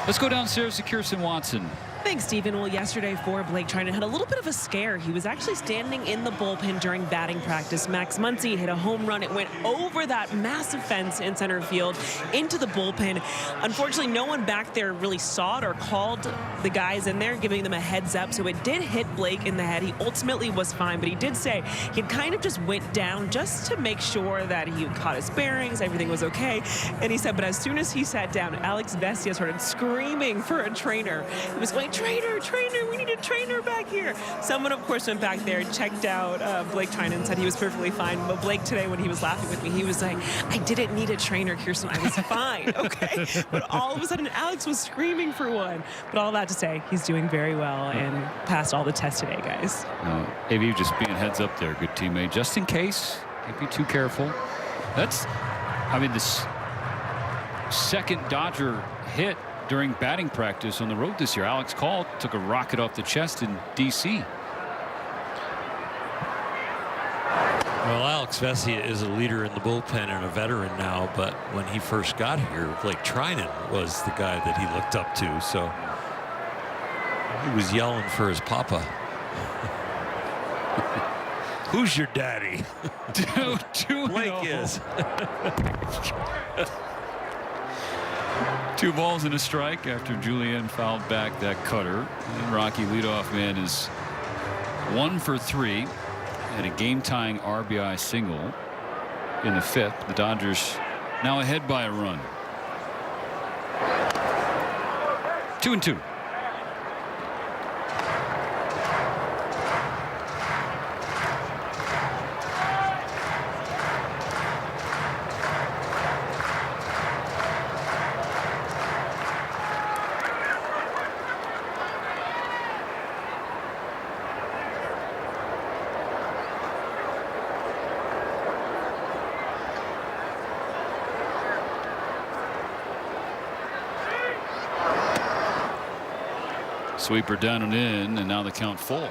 Let's go downstairs to Kirsten Watson. Thanks, Stephen. Well, yesterday for Blake Trinan had a little bit of a scare. He was actually standing in the bullpen during batting practice. Max Muncy hit a home run. It went over that massive fence in center field into the bullpen. Unfortunately, no one back there really saw it or called the guys in there, giving them a heads up. So it did hit Blake in the head. He ultimately was fine, but he did say he kind of just went down just to make sure that he caught his bearings, everything was okay. And he said, but as soon as he sat down, Alex Vesia started screaming for a trainer. He was going trainer, we need a trainer back here. Someone, of course, went back there, checked out Blake Trinan and said he was perfectly fine. But Blake today, when he was laughing with me, he was like, I didn't need a trainer, Kirsten. I was fine, okay? But all of a sudden, Alex was screaming for one. But all that to say, he's doing very well and passed all the tests today, guys. Maybe just being heads up there, good teammate. Just in case, don't be too careful. That's, I mean, this second Dodger hit during batting practice on the road this year. Alex called, took a rocket off the chest in D.C. Well, Alex Vesia is a leader in the bullpen and a veteran now, but when he first got here, Blake Trinan was the guy that he looked up to, so he was yelling for his papa. Who's your daddy? Blake is. 2 balls and a strike after Julian fouled back that cutter. And Rocky leadoff man is 1 for 3 and a game-tying RBI single in the 5th. The Dodgers now ahead by a run. 2-2. Sweeper down and in, and now the count full.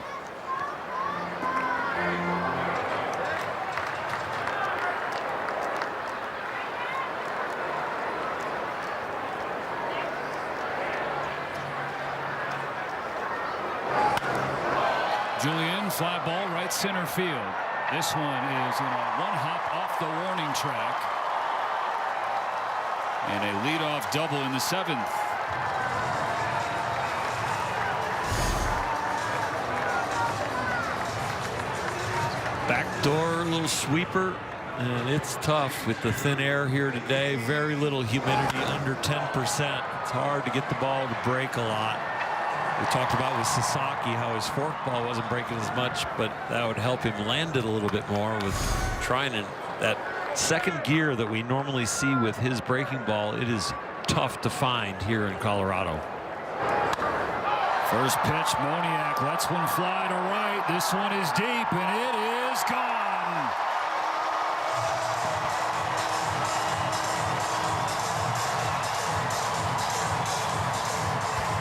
Julian, fly ball right center field. This one is in a 1-hop off the warning track. And a leadoff double in the 7th. Backdoor little sweeper, and it's tough with the thin air here today. Very little humidity, under 10%. It's hard to get the ball to break a lot. We talked about with Sasaki how his forkball wasn't breaking as much, but that would help him land it a little bit more with Trinan. That second gear that we normally see with his breaking ball, it is tough to find here in Colorado. First pitch, Moniak lets one fly to right. This one is deep, and it is gone.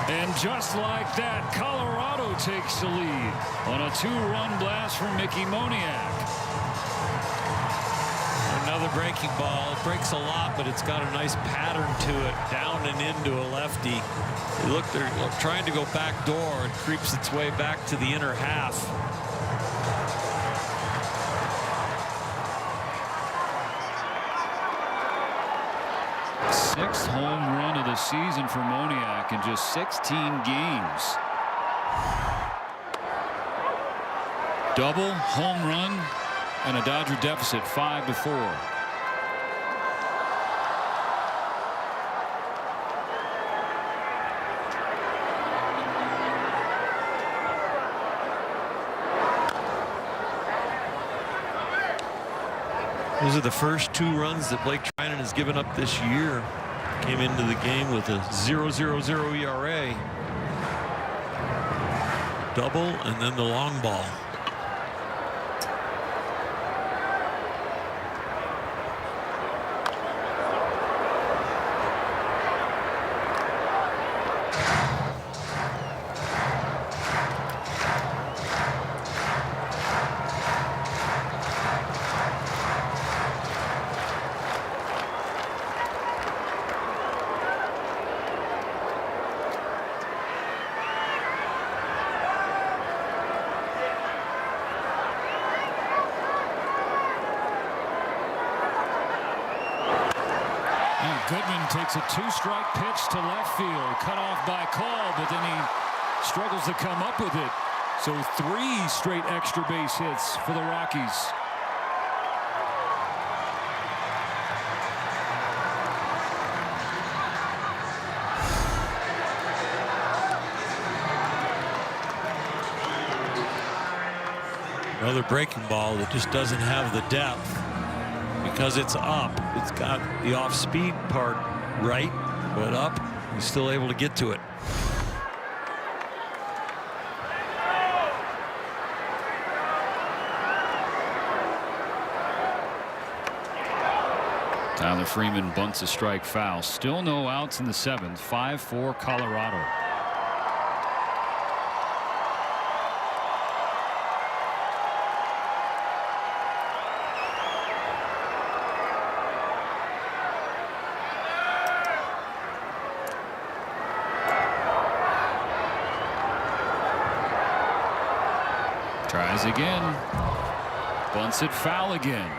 And just like that, Colorado takes the lead on a 2-run blast from Mickey Moniak. Another breaking ball. It breaks a lot, but it's got a nice pattern to it, down and into a lefty. Look, they're trying to go back door. It creeps its way back to the inner half. Sixth home run of the season for Moniak in just 16 games. Double, home run, and a Dodger deficit 5-4. Those are the first 2 runs that Blake Trinan has given up this year. Came into the game with a 0.00 ERA. Double and then the long ball. Goodman takes a 2-strike pitch to left field, cut off by Call, but then he struggles to come up with it. So 3 straight extra base hits for the Rockies. Another breaking ball that just doesn't have the depth. Because it's up, it's got the off-speed part right, but up, he's still able to get to it. Tyler Freeman bunts a strike foul. Still no outs in the 7th. 5-4 Colorado. Tries again. Bunts it foul again.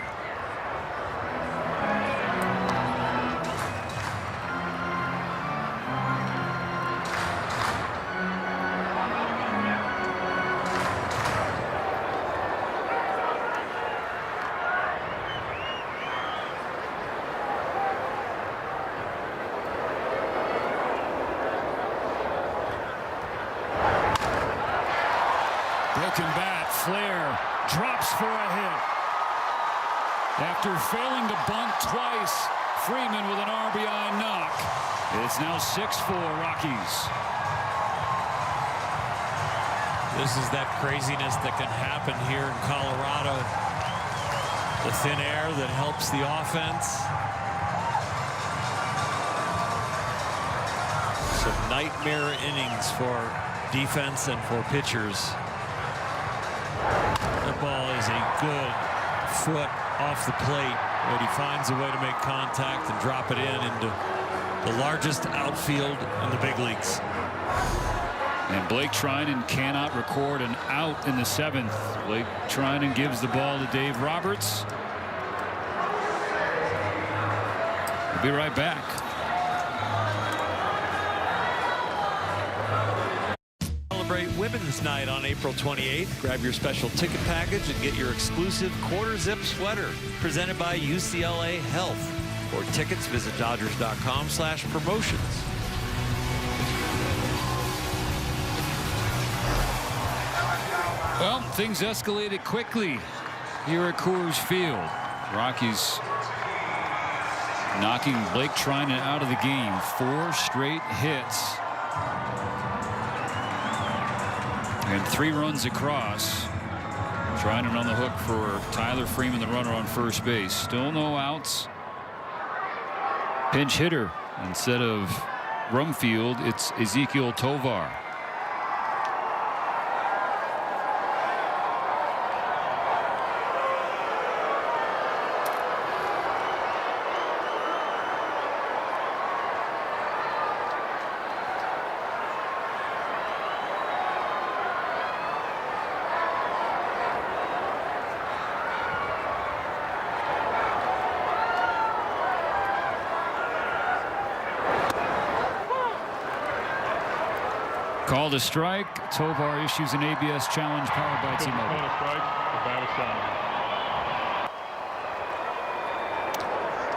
Broken bat, Flair drops for a hit. After failing to bunt twice, Freeman with an RBI knock. It's now 6-4 Rockies. This is that craziness that can happen here in Colorado. The thin air that helps the offense. Some nightmare innings for defense and for pitchers. That ball is a good foot off the plate, but he finds a way to make contact and drop it into the largest outfield in the big leagues. And Blake Trinan cannot record an out in the 7th. Blake Trinan gives the ball to Dave Roberts. We'll be right back. Celebrate Women's Night on April 28th. Grab your special ticket package and get your exclusive quarter zip sweater presented by UCLA Health. For tickets, visit Dodgers.com/promotions. Well, things escalated quickly here at Coors Field. Rockies knocking Blake Trinan out of the game. 4 straight hits. And 3 runs across. Trinan on the hook for Tyler Freeman, the runner on first base. Still no outs. Pinch hitter instead of Rumfield, it's Ezequiel Tovar. Called a strike. Tovar issues an ABS challenge powered by T-Mobile. Called a strike. The bat is down.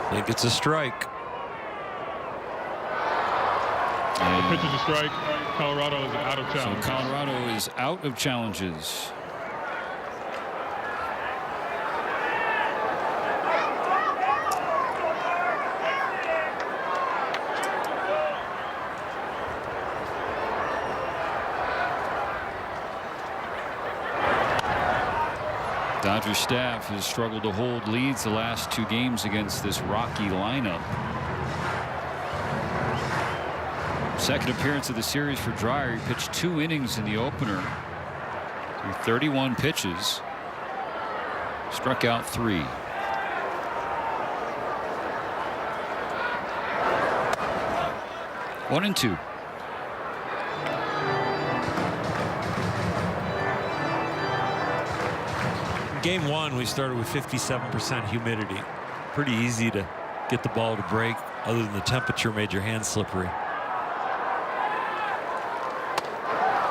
I think it's a strike. The pitch is a strike. Colorado is out of challenge. So Colorado is out of challenges. Dodgers staff has struggled to hold leads the last 2 games against this Rocky lineup. Second appearance of the series for Dreyer. He pitched 2 innings in the opener through 31 pitches. Struck out 3. One and 2. Game 1, we started with 57% humidity. Pretty easy to get the ball to break, other than the temperature made your hands slippery.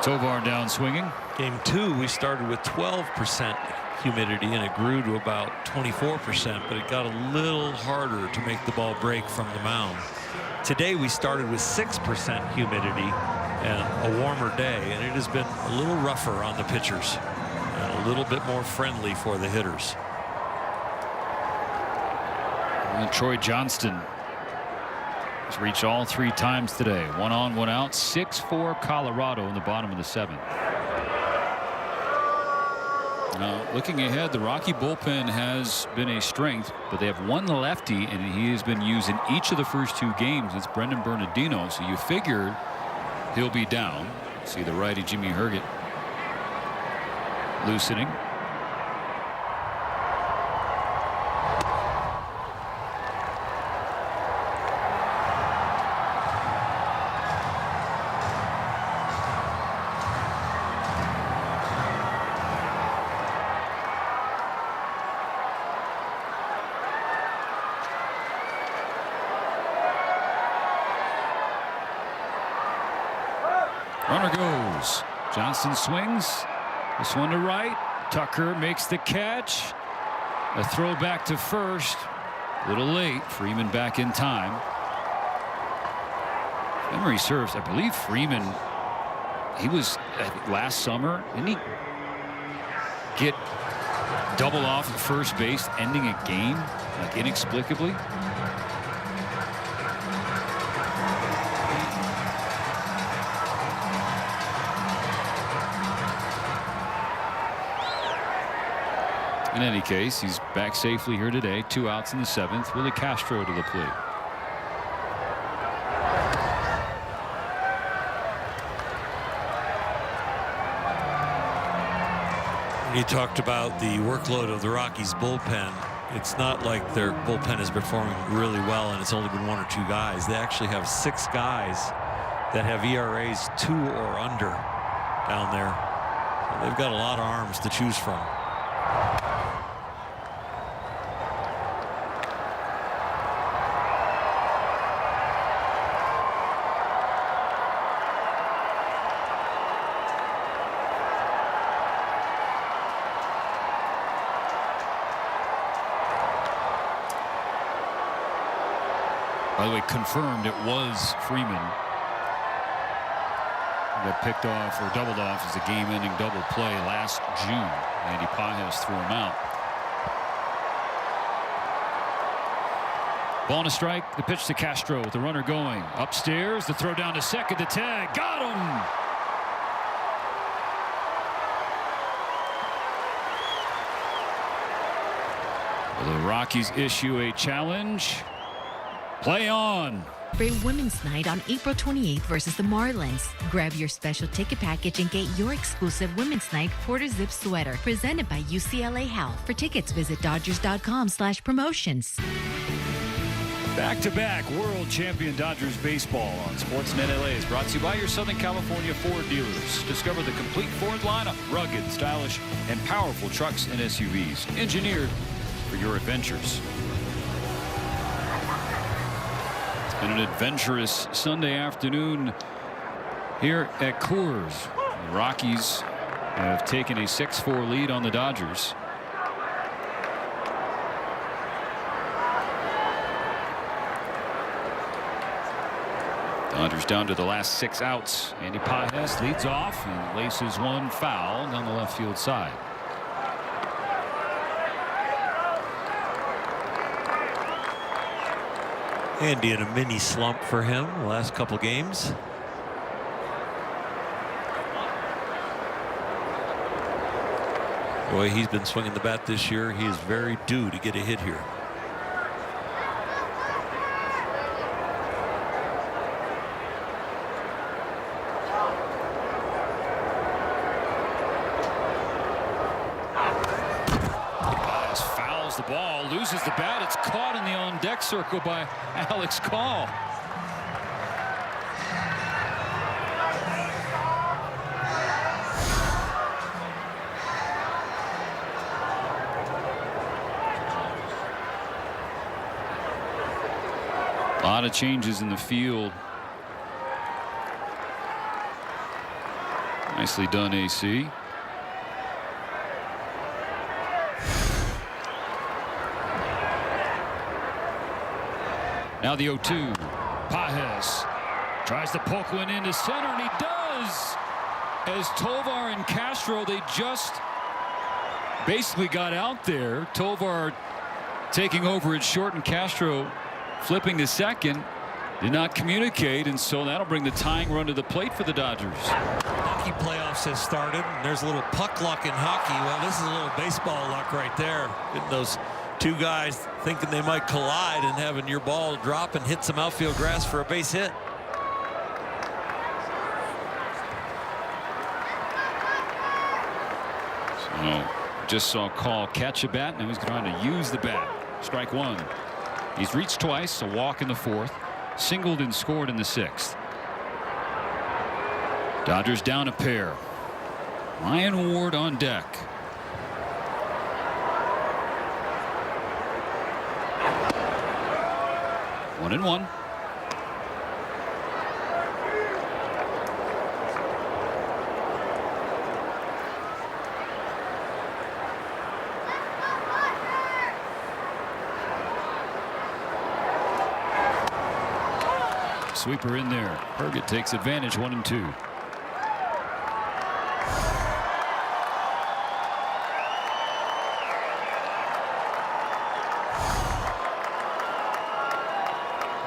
Tovar down swinging. Game 2, we started with 12% humidity, and it grew to about 24%, but it got a little harder to make the ball break from the mound. Today, we started with 6% humidity and a warmer day, and it has been a little rougher on the pitchers. and a little bit more friendly for the hitters. And Troy Johnston has reached all 3 times today. 1 on, 1 out. 6-4 Colorado in the bottom of the 7th. Now, looking ahead, the Rocky bullpen has been a strength, but they have one lefty, and he has been used in each of the first 2 games. It's Brendan Bernardino, so you figured he'll be down. See the righty Jimmy Herget loosening. Runner goes. Johnson swings. This one to right. Tucker makes the catch. A throw back to first. A little late. Freeman back in time. Memory serves, I believe Freeman, he was last summer. Didn't he get double off at first base, ending a game like inexplicably? In any case, he's back safely here today. 2 outs in the 7th. Willie Castro to the plate. You talked about the workload of the Rockies bullpen. It's not like their bullpen is performing really well and it's only been 1 or 2 guys. They actually have 6 guys that have ERAs 2 or under down there. So they've got a lot of arms to choose from. By the way, confirmed it was Freeman that picked off or doubled off as a game-ending double play last June. Andy Pajes threw him out. Ball and a strike. The pitch to Castro with the runner going upstairs. The throw down to second. The tag. Got him. Will the Rockies issue a challenge? Play on. Celebrate Women's Night on April 28th versus the Marlins. Grab your special ticket package and get your exclusive Women's Night quarter zip sweater presented by UCLA Health. For tickets, visit Dodgers.com/promotions. Back-to-back world champion Dodgers baseball on Sportsnet LA is brought to you by your Southern California Ford dealers. Discover the complete Ford lineup, rugged, stylish, and powerful trucks and SUVs, engineered for your adventures. It's been an adventurous Sunday afternoon here at Coors. The Rockies have taken a 6-4 lead on the Dodgers. Dodgers down to the last 6 outs. Andy Pajes leads off and laces one foul down the left field side. Andy in a mini slump for him the last couple games. Boy, he's been swinging the bat this year. He is very due to get a hit here. The ball, loses the bat. It's caught in the on-deck circle by Alex Call. A lot of changes in the field. Nicely done, AC. Now the 0-2. Pajes tries to poke one into center, and he does. As Tovar and Castro, they just basically got out there. Tovar taking over at short and Castro flipping to second. Did not communicate, and so that'll bring the tying run to the plate for the Dodgers. Hockey playoffs has started, and there's a little puck luck in hockey. Well, this is a little baseball luck right there. Getting those two guys thinking they might collide and having your ball drop and hit some outfield grass for a base hit. So just saw Call catch a bat. Now he's trying to use the bat. Strike one. He's reached twice, a walk in the fourth, singled and scored in the sixth. Dodgers down a pair. Ryan Ward on deck. One and one. Sweeper in there. Herget takes advantage. 1 and 2.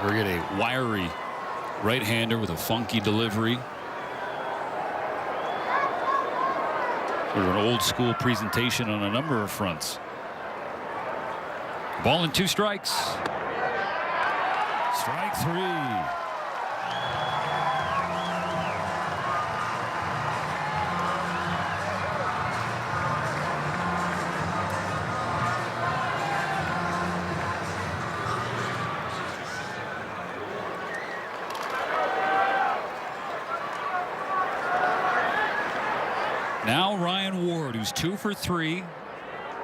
Herget, a wiry right-hander with a funky delivery. Sort of an old-school presentation on a number of fronts. Ball and 2 strikes. Strike 3. Now Ryan Ward, who's 2 for 3,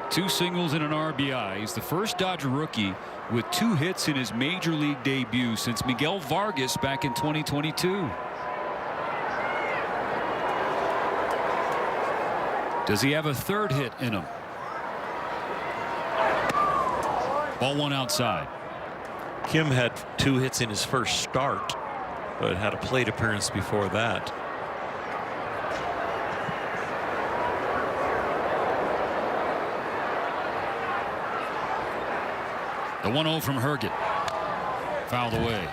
2 singles and an RBI. He's the first Dodger rookie with 2 hits in his major league debut since Miguel Vargas back in 2022. Does he have a 3rd hit in him? Ball 1 outside. Kim had 2 hits in his first start, but had a plate appearance before that. The 1-0 from Herget. Fouled away.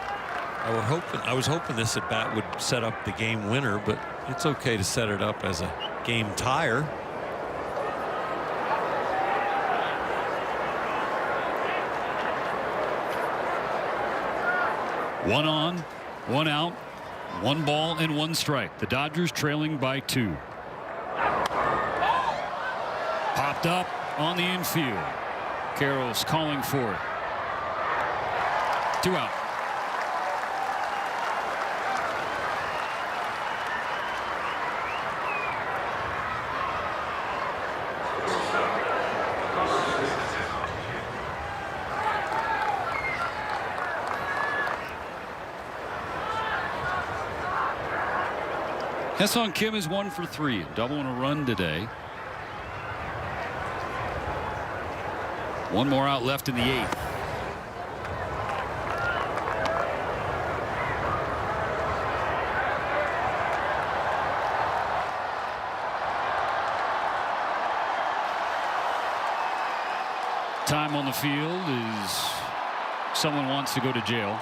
I was hoping this at bat would set up the game winner, but it's okay to set it up as a game tire. One on, 1 out, 1 ball and 1 strike. The Dodgers trailing by 2. Popped up on the infield. Carroll's calling for it. 2 out. Ha-Seong Kim is 1 for 3, double and a run today. 1 more out left in the 8th. Time on the field is someone wants to go to jail.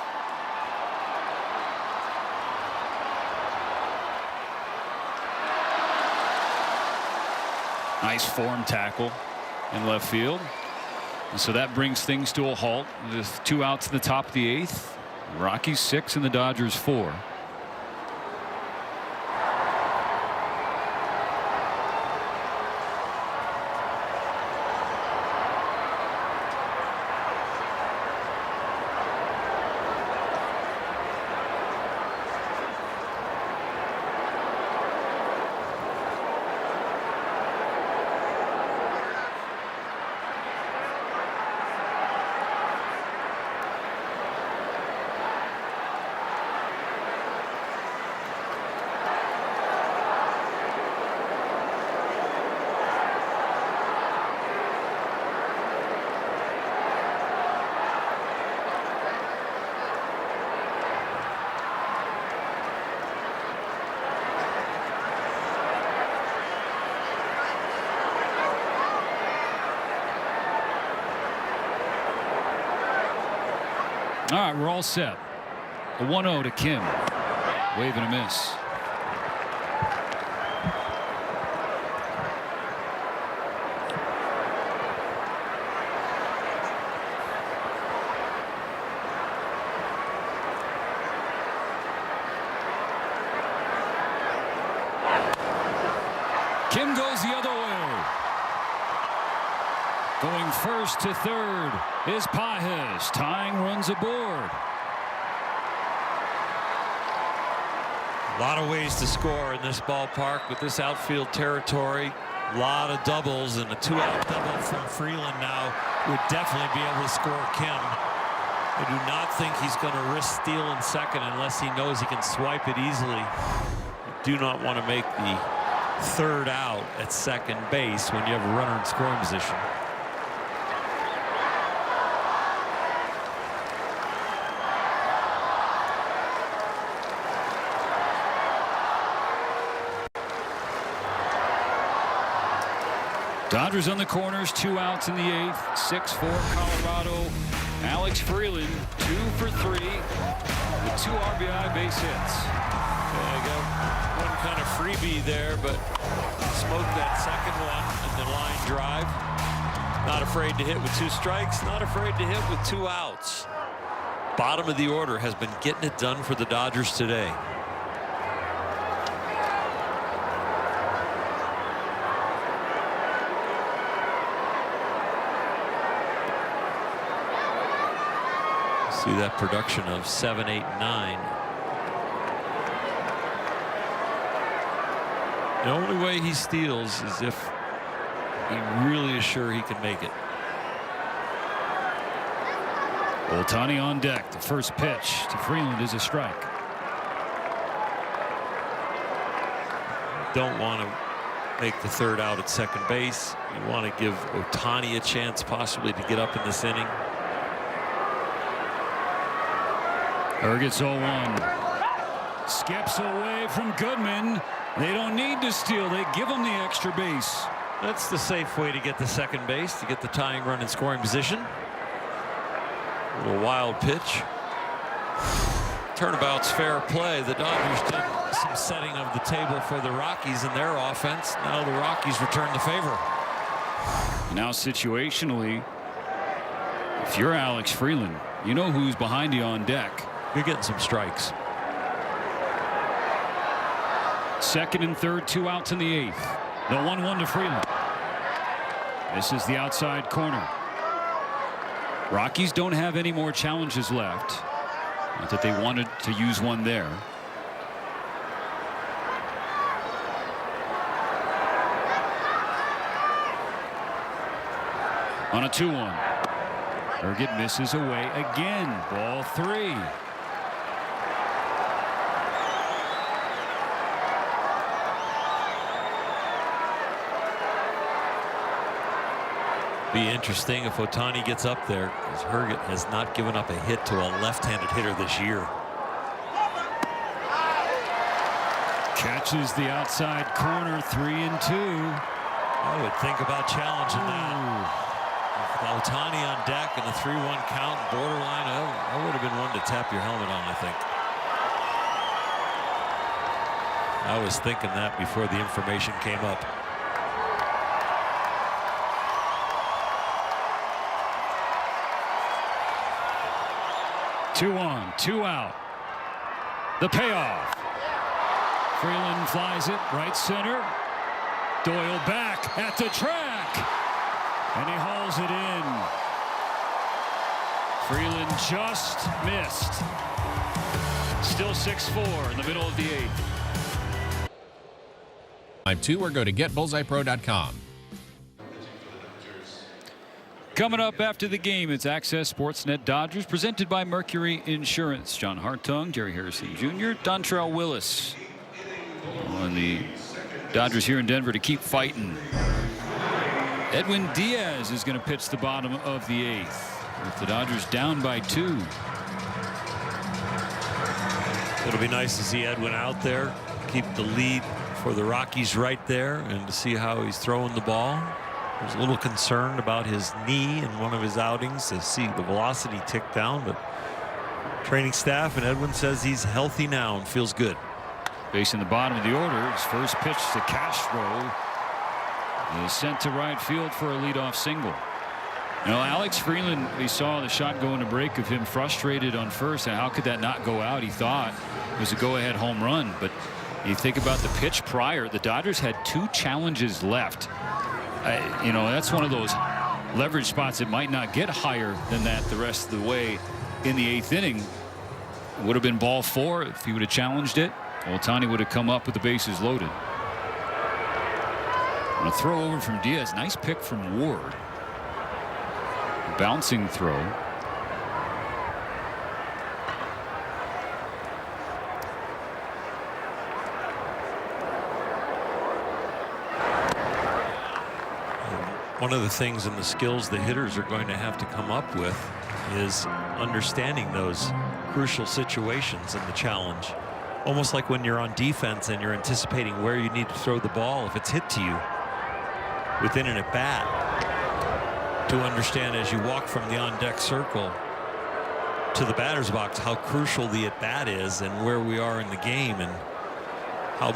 Nice form tackle in left field. And so that brings things to a halt with 2 outs in the top of the 8th. Rockies 6 and the Dodgers 4. All right, we're all set. A 1-0 to Kim. Wave and a miss. Kim goes the other way. Going first to third is Pajes. Tying runs aboard. A lot of ways to score in this ballpark with this outfield territory. A lot of doubles, and a 2-out double from Freeland now would definitely be able to score Kim. I do not think he's going to risk stealing second unless he knows he can swipe it easily. You do not want to make the third out at second base when you have a runner in scoring position. Dodgers on the corners, 2 outs in the 8th. 6-4 Colorado. Alex Freeland 2 for 3 with 2 RBI base hits. I got one kind of freebie there, but smoked that second one in the line drive. Not afraid to hit with 2 strikes, not afraid to hit with 2 outs. Bottom of the order has been getting it done for the Dodgers today. See that production of 7, 8, 9. The only way he steals is if he really is sure he can make it. Ohtani on deck. The first pitch to Freeland is a strike. Don't want to make the third out at second base. You want to give Ohtani a chance possibly to get up in this inning. Gets 0-1. Skips away from Goodman. They don't need to steal. They give him the extra base. That's the safe way to get the second base, to get the tying run in scoring position. A little wild pitch. Turnabout's fair play. The Dodgers did some setting of the table for the Rockies in their offense. Now the Rockies return the favor. Now situationally, if you're Alex Freeland, you know who's behind you on deck. You're getting some strikes. Second and third, 2 outs in the 8th. The 1-1 to Freeland. This is the outside corner. Rockies don't have any more challenges left. Not that they wanted to use one there. On a 2-1. Urget misses away again. Ball 3. Be interesting if Ohtani gets up there, because Urget has not given up a hit to a left-handed hitter this year. Catches the outside corner, 3-2. I would think about challenging that. With Ohtani on deck and a 3-1 count, borderline, I would have been one to tap your helmet on, I think. I was thinking that before the information came up. Two on, 2 out. The payoff. Freeland flies it right center. Doyle back at the track. And he hauls it in. Freeland just missed. Still 6-4 in the middle of the 8th. Time 2 or go to getbullseyepro.com. Coming up after the game, it's Access Sportsnet Dodgers presented by Mercury Insurance. John Hartung, Jerry Harrison Jr., Dontrell Willis on the Dodgers here in Denver to keep fighting. Edwin Diaz is going to pitch the bottom of the 8th with the Dodgers down by 2. It'll be nice to see Edwin out there, keep the lead for the Rockies right there, and to see how he's throwing the ball. I was a little concerned about his knee in one of his outings to see the velocity tick down, but training staff, and Edwin says he's healthy now and feels good. Facing the bottom of the order, his first pitch to Castro is sent to right field for a leadoff single. You know, Alex Freeland, we saw the shot go into break of him frustrated on first, and how could that not go out? He thought it was a go-ahead home run, but you think about the pitch prior, the Dodgers had 2 challenges left. You know, that's one of those leverage spots that might not get higher than that the rest of the way in the 8th inning. It would have been ball 4 if he would have challenged it. Ohtani would have come up with the bases loaded. A throw over from Diaz. Nice pick from Ward. Bouncing throw. One of the things and the skills the hitters are going to have to come up with is understanding those crucial situations in the challenge. Almost like when you're on defense and you're anticipating where you need to throw the ball if it's hit to you within an at-bat, to understand as you walk from the on-deck circle to the batter's box how crucial the at-bat is and where we are in the game and how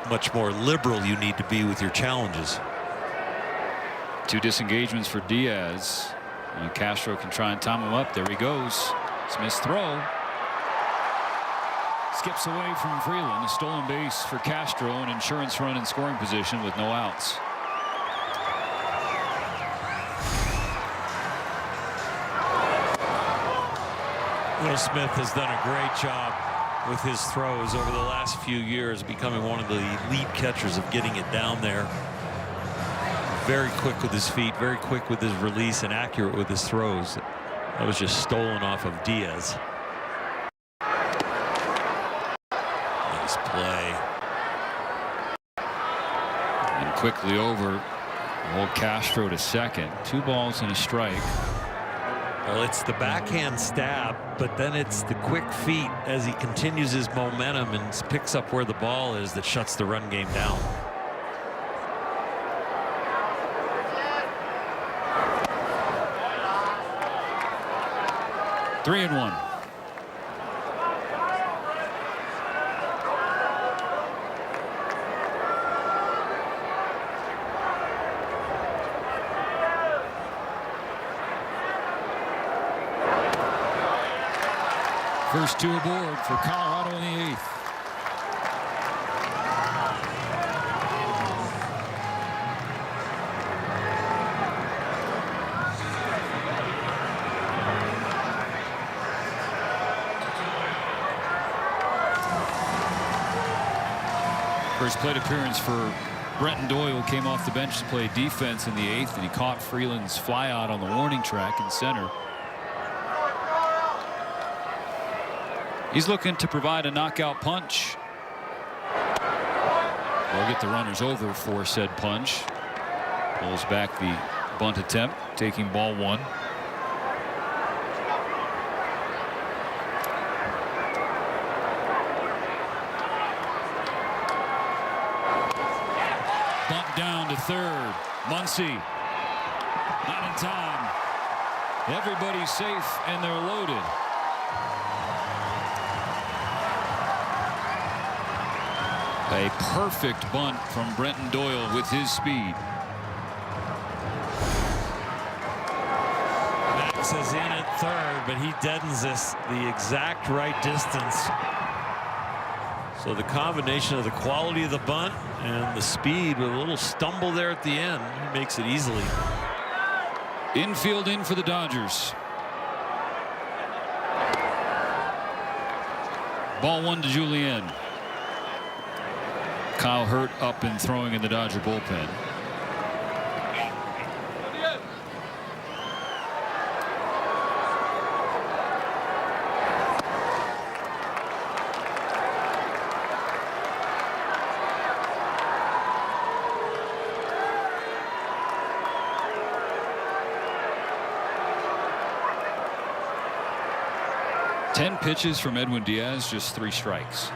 much more liberal you need to be with your challenges. 2 disengagements for Diaz. And Castro can try and time him up. There he goes. Smith's throw. Skips away from Freeland. A stolen base for Castro. An insurance run in scoring position with no outs. Will Smith has done a great job with his throws over the last few years, becoming one of the elite catchers of getting it down there. Very quick with his feet, very quick with his release, and accurate with his throws. That was just stolen off of Diaz. Nice play. And quickly over. Old Castro to second. 2 balls and a strike. Well, it's the backhand stab, but then it's the quick feet as he continues his momentum and picks up where the ball is that shuts the run game down. Three and 1. First 2 aboard for Colorado in the 8th. First plate appearance for Brenton Doyle. Came off the bench to play defense in the 8th, and he caught Freeland's flyout on the warning track in center. He's looking to provide a knockout punch or get the runners over for said punch. Pulls back the bunt attempt, taking ball 1. Bunt down to third. Muncy not in time. Everybody's safe and they're loaded. A perfect bunt from Brenton Doyle with his speed. Max is in at third, but he deadens this the exact right distance. So the combination of the quality of the bunt and the speed with a little stumble there at the end, he makes it easily. Infield in for the Dodgers. Ball 1 to Julien. Kyle Hurt up and throwing in the Dodger bullpen. Ten pitches from Edwin Diaz, just 3 strikes.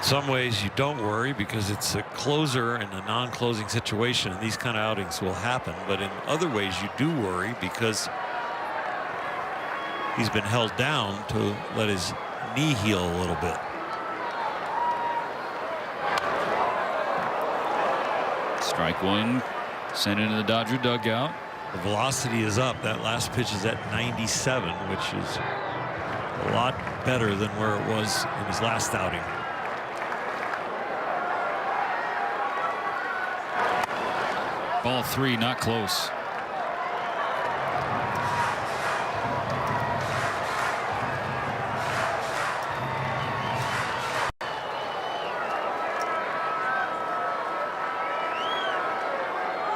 some ways you don't worry because it's a closer and a non-closing situation, and these kind of outings will happen. But in other ways you do worry because he's been held down to let his knee heal a little bit. Strike one, sent into the Dodger dugout. The velocity is up. That last pitch is at 97, which is a lot better than where it was in his last outing. Ball three, not close.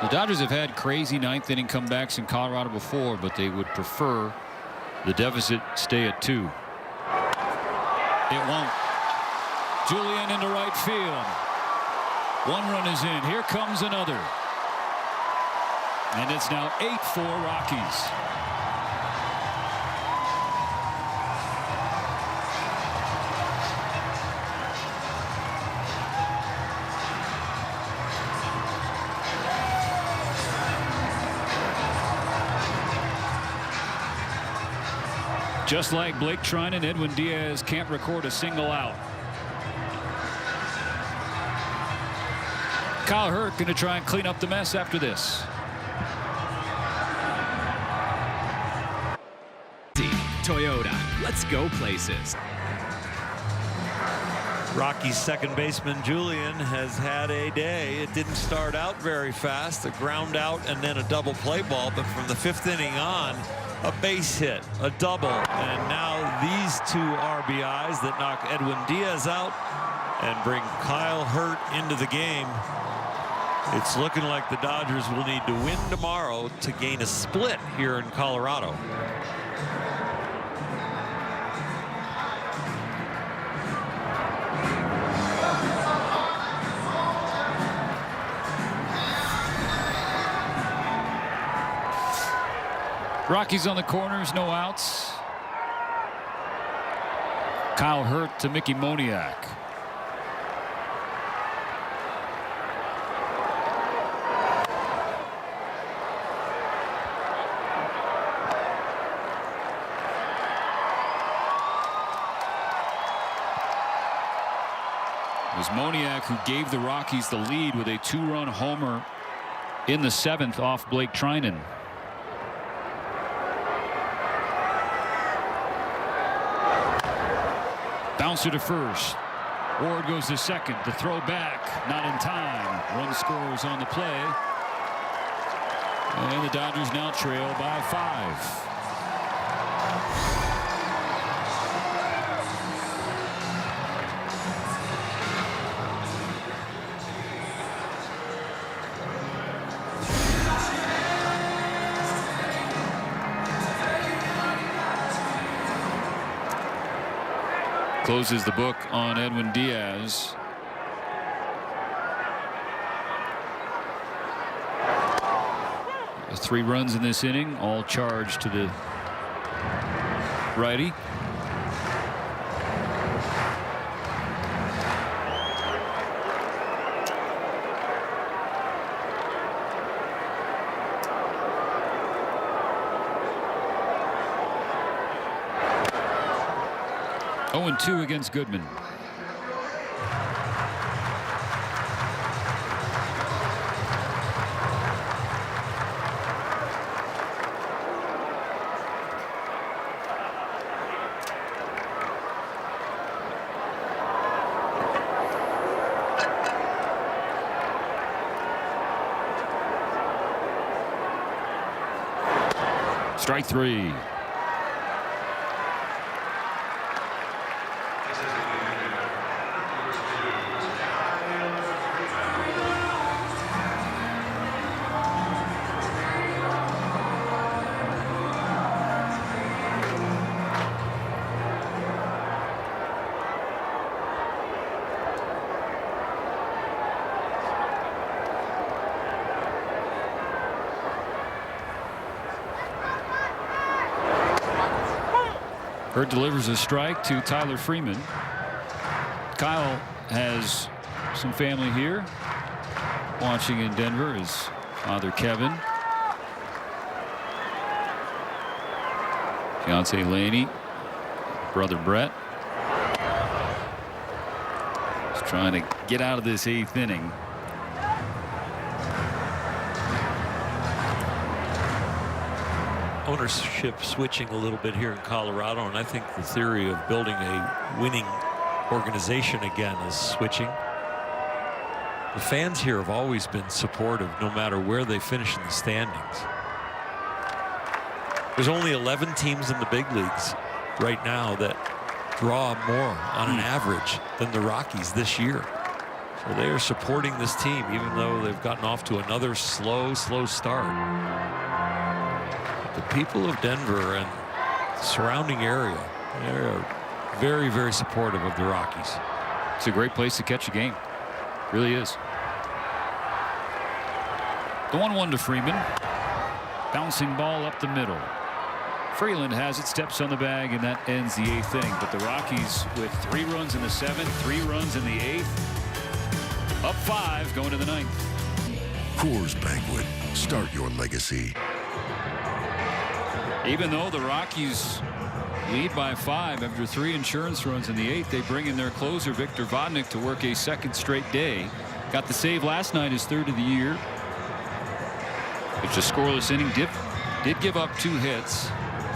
The Dodgers have had crazy ninth inning comebacks in Colorado before, but they would prefer the deficit stay at 2. It won't. Julian into right field. One run is in. Here comes another. And it's now 8-4 Rockies. Just like Blake Trinan, Edwin Diaz can't record a single out. Kyle Hurt going to try and clean up the mess after this. Toyota, let's go places. Rocky's second baseman Julian has had a day. It didn't start out very fast. A ground out and then a double play ball, but from the 5th inning on, a base hit, a double, and now these 2 RBIs that knock Edwin Diaz out and bring Kyle Hurt into the game. It's looking like the Dodgers will need to win tomorrow to gain a split here in Colorado. Rockies on the corners, no outs. Kyle Hurt to Mickey Moniak. It was Moniak who gave the Rockies the lead with a 2-run homer in the 7th off Blake Trinan. Bouncer to first. Ward goes to second. The throw back, not in time. Run scores on the play. And the Dodgers now trail by 5. Closes the book on Edwin Diaz. Three runs in this inning, all charged to the righty. Oh, 2 against Goodman. Strike 3. Hurt delivers a strike to Tyler Freeman. Kyle has some family here watching in Denver. His father Kevin, fiance Laney, brother Brett. He's trying to get out of this 8th inning. Ownership switching a little bit here in Colorado, and I think the theory of building a winning organization again is switching. The fans here have always been supportive no matter where they finish in the standings. There's only 11 teams in the big leagues right now that draw more on an average than the Rockies this year. So they are supporting this team even though they've gotten off to another slow start. The people of Denver and the surrounding area, they're very, very supportive of the Rockies. It's a great place to catch a game. Really is. The 1-1 to Freeman. Bouncing ball up the middle. Freeland has it, steps on the bag, and that ends the 8th inning. But the Rockies with 3 runs in the 7th, 3 runs in the 8th. Up 5 going to the 9th. Coors Banquet. Start your legacy. Even though the Rockies lead by 5 after 3 insurance runs in the 8th, they bring in their closer Victor Vodnik to work a 2nd straight day. Got the save last night, his 3rd of the year. It's a scoreless inning. Did give up 2 hits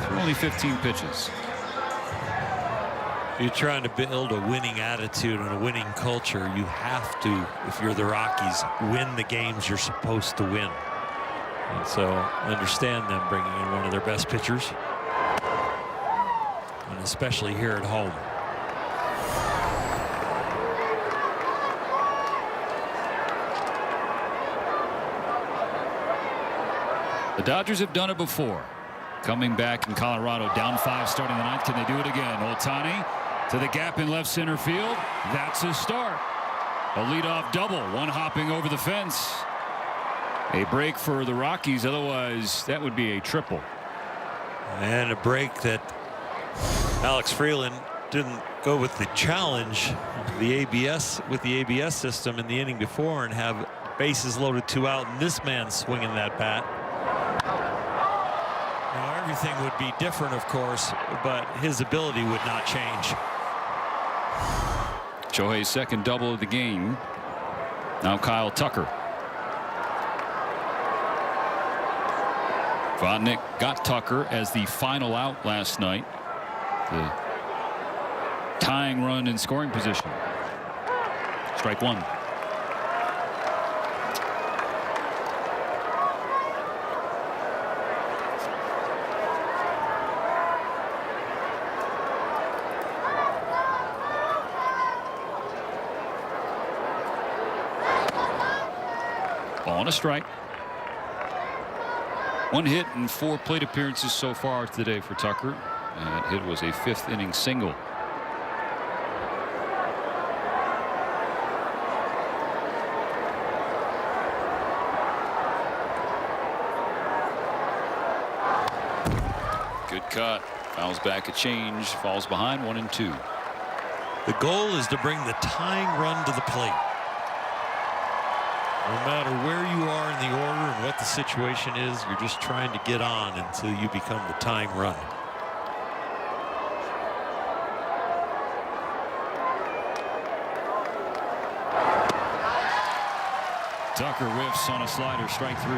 through only 15 pitches. You're trying to build a winning attitude and a winning culture. You have to, if you're the Rockies, win the games you're supposed to win. And so I understand them bringing in one of their best pitchers, and especially here at home. The Dodgers have done it before. Coming back in Colorado, down 5 starting the 9th. Can they do it again? Ohtani to the gap in left center field. That's a start. A leadoff double, one hopping over the fence. A break for the Rockies, otherwise that would be a triple. And a break that Alex Freeland didn't go with the challenge, the ABS system in the inning before and have bases loaded 2 out, and this man swinging that bat. Now everything would be different, of course, but his ability would not change. Shohei's 2nd double of the game. Now Kyle Tucker. Vodnik got Tucker as the final out last night. The tying run in scoring position. Strike 1. Ball and a strike. 1 hit and 4 plate appearances so far today for Tucker. And that hit was a 5th inning single. Good cut. Fouls back a change. Falls behind 1-2. The goal is to bring the tying run to the plate. No matter where you are in the order and what the situation is, you're just trying to get on until you become the tying run. Tucker whiffs on a slider, strike 3.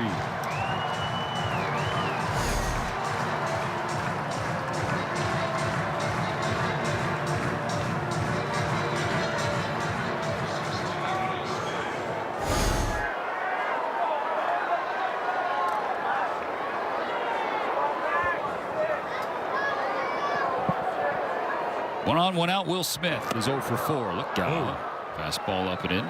One on, one out. Will Smith is 0 for 4. Look out. Fastball up and in.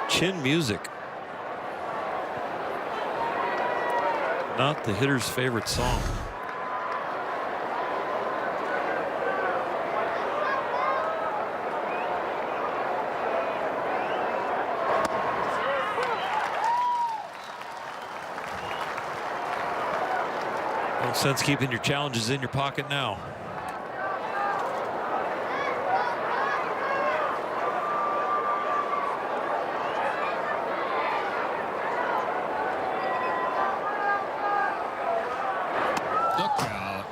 Chin music. Not the hitter's favorite song. No sense keeping your challenges in your pocket now. Look out.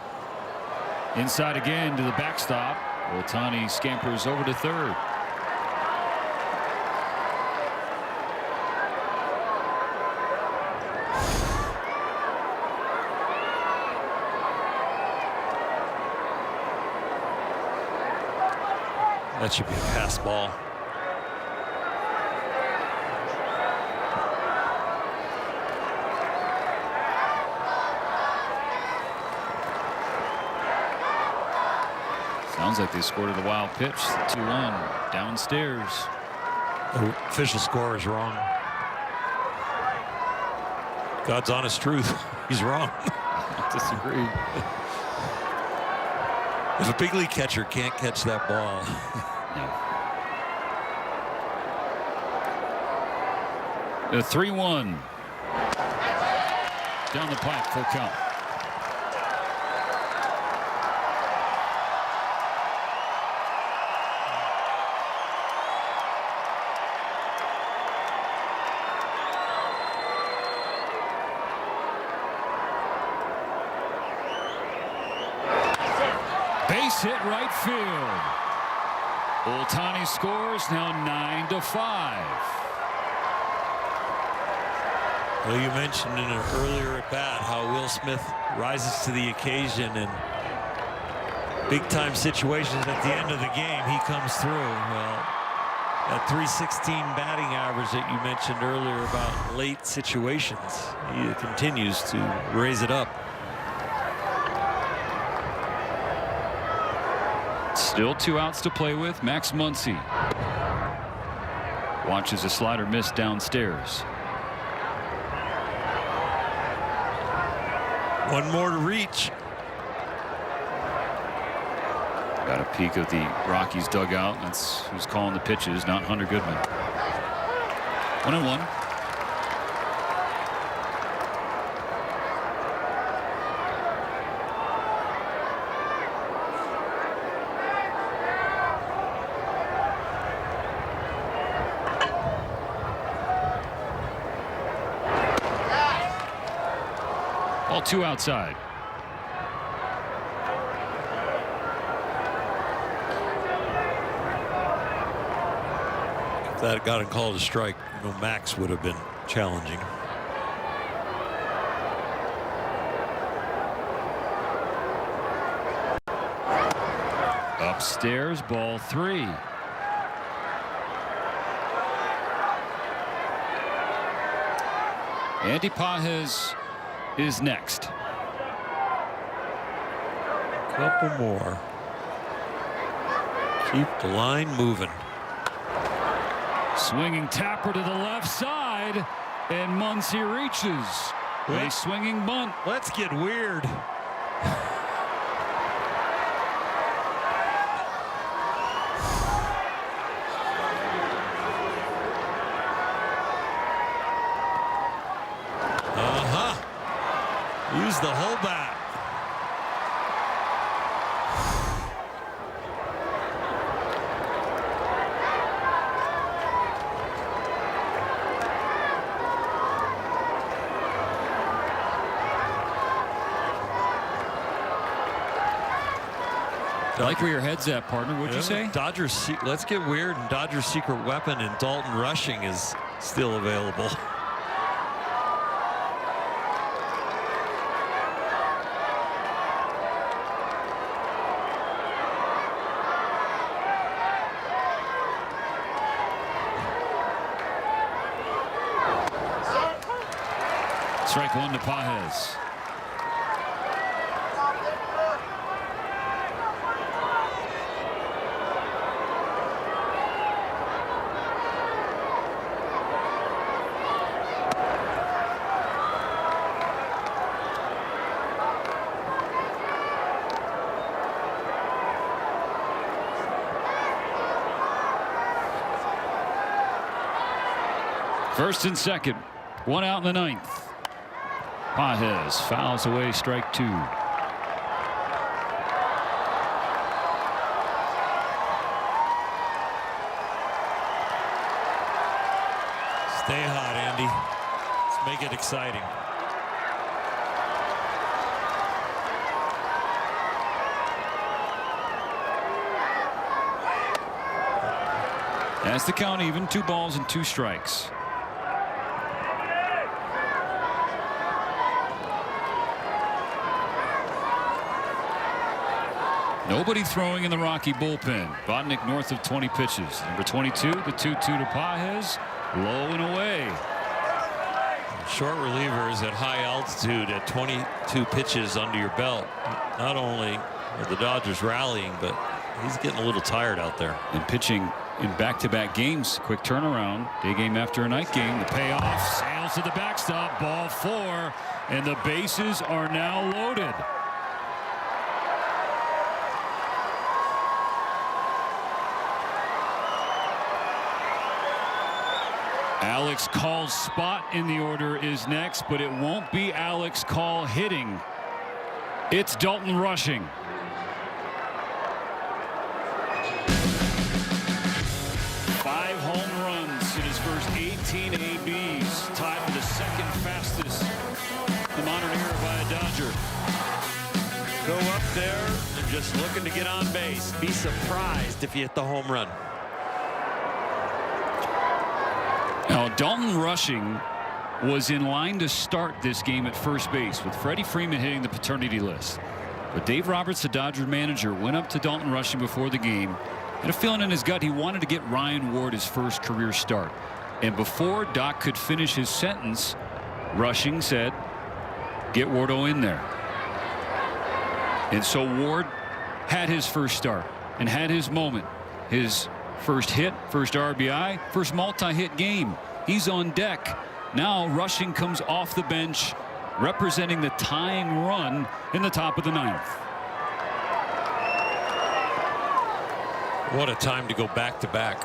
Inside again to the backstop. Ohtani scampers over to third. That should be a pass ball. Sounds like they scored at a wild pitch. 2-1 downstairs. The official score is wrong. God's honest truth. He's wrong. I disagree. If a big league catcher can't catch that ball. The 3-1. Down the pipe, full count. Base hit right field. Ohtani scores, now 9-5. Well, you mentioned in an earlier at bat how Will Smith rises to the occasion, and big time situations at the end of the game he comes through. Well, that 316 batting average that you mentioned earlier about late situations, he continues to raise it up. Still 2 outs to play with. Max Muncy watches a slider miss downstairs. One more to reach. Got a peek of the Rockies dugout. That's who's calling the pitches, not Hunter Goodman. 1-1. All 2 outside. If that had gotten called a strike, you know, Max would have been challenging. Upstairs, ball 3. Andy Pages is next. Couple more. Keep the line moving. Swinging tapper to the left side, and Muncy reaches. A swinging bunt. Let's get weird. Use the whole bat. I like where your head's at, partner. What'd you say? Dodgers. Let's get weird. And Dodgers' secret weapon in Dalton Rushing is still available. Strike 1 to Pages. First and second. 1 out in the 9th. Pages fouls away strike 2. Stay hot, Andy. Let's make it exciting. That's the count even. 2 balls and 2 strikes. Nobody throwing in the Rocky bullpen. Vodnik north of 20 pitches. Number 22, the 2-2 to Pages. Low and away. Short relievers at high altitude at 22 pitches under your belt. Not only are the Dodgers rallying, but he's getting a little tired out there. And pitching in back-to-back games. Quick turnaround. Day game after a night game. The payoff sails to the backstop. Ball 4. And the bases are now loaded. Alex Call's spot in the order is next, but it won't be Alex Call hitting. It's Dalton Rushing. Home runs in his first 18 ABs, tied for the second fastest in the modern era by a Dodger. Go up there and just looking to get on base. Be surprised if you hit the home run. Now, Dalton Rushing was in line to start this game at first base with Freddie Freeman hitting the paternity list. But Dave Roberts, the Dodgers manager, went up to Dalton Rushing before the game. Had a feeling in his gut he wanted to get Ryan Ward his first career start. And before Doc could finish his sentence, Rushing said, get Wardo in there. And so Ward had his first start and had his moment. His first hit, first RBI, first multi-hit game. He's on deck. Now Rushing comes off the bench representing the tying run in the top of the 9th. What a time to go back-to-back.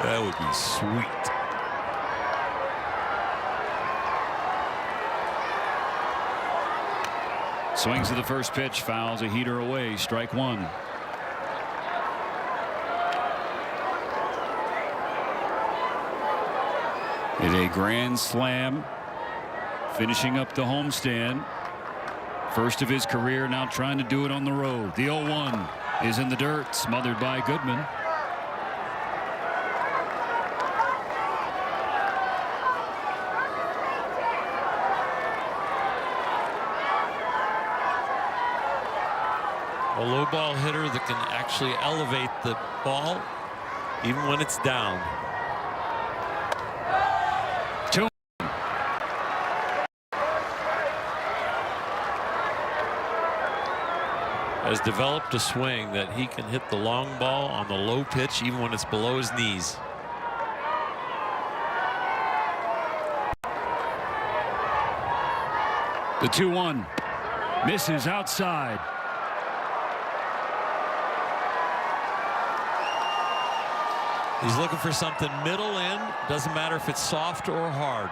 That would be sweet. Swings to the first pitch, fouls a heater away, strike 1. Hit a grand slam, finishing up the homestand. First of his career, now trying to do it on the road. The 0-1 is in the dirt, smothered by Goodman. A low ball hitter that can actually elevate the ball even when it's down. Has developed a swing that he can hit the long ball on the low pitch even when it's below his knees. The 2-1 misses outside. He's looking for something middle in. Doesn't matter if it's soft or hard.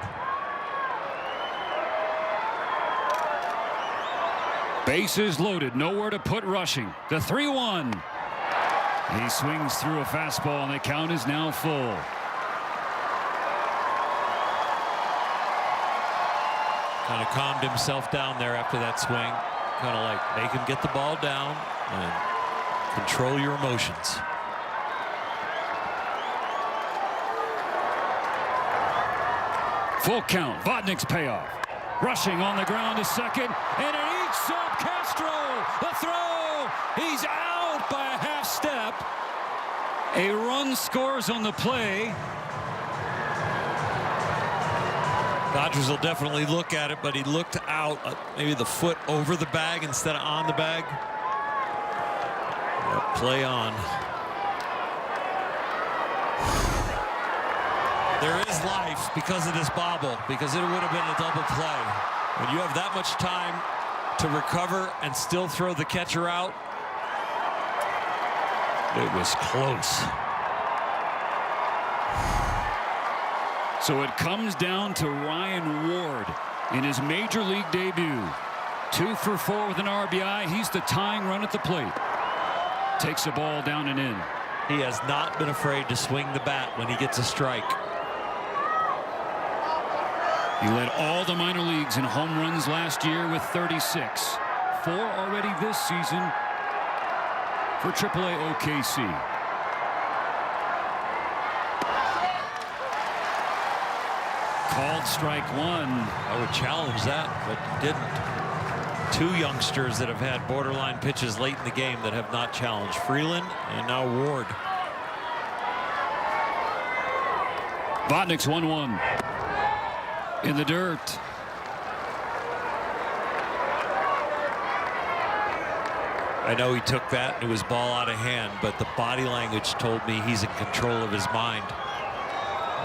Bases loaded, nowhere to put Rushing. The 3-1. He swings through a fastball, and the count is now full. Kind of calmed himself down there after that swing. Kind of like make him get the ball down and control your emotions. Full count. Vodnik's payoff. Rushing on the ground to second, and it eats up Castro. The throw. He's out by a half step. A run scores on the play. Dodgers will definitely look at it, but he looked out, maybe the foot over the bag instead of on the bag. Play on. There is life because of this bobble, because it would have been a double play. When you have that much time to recover and still throw the catcher out, it was close. So it comes down to Ryan Ward in his major league debut. 2 for 4 with an RBI. He's the tying run at the plate. Takes the ball down and in. He has not been afraid to swing the bat when he gets a strike. He led all the minor leagues in home runs last year with 36. 4 already this season for AAA OKC. Called strike 1. I would challenge that, but didn't. 2 youngsters that have had borderline pitches late in the game that have not challenged. Freeland and now Ward. Botnick's 1-1. In the dirt. I know he took that. It was ball out of hand, but the body language told me he's in control of his mind.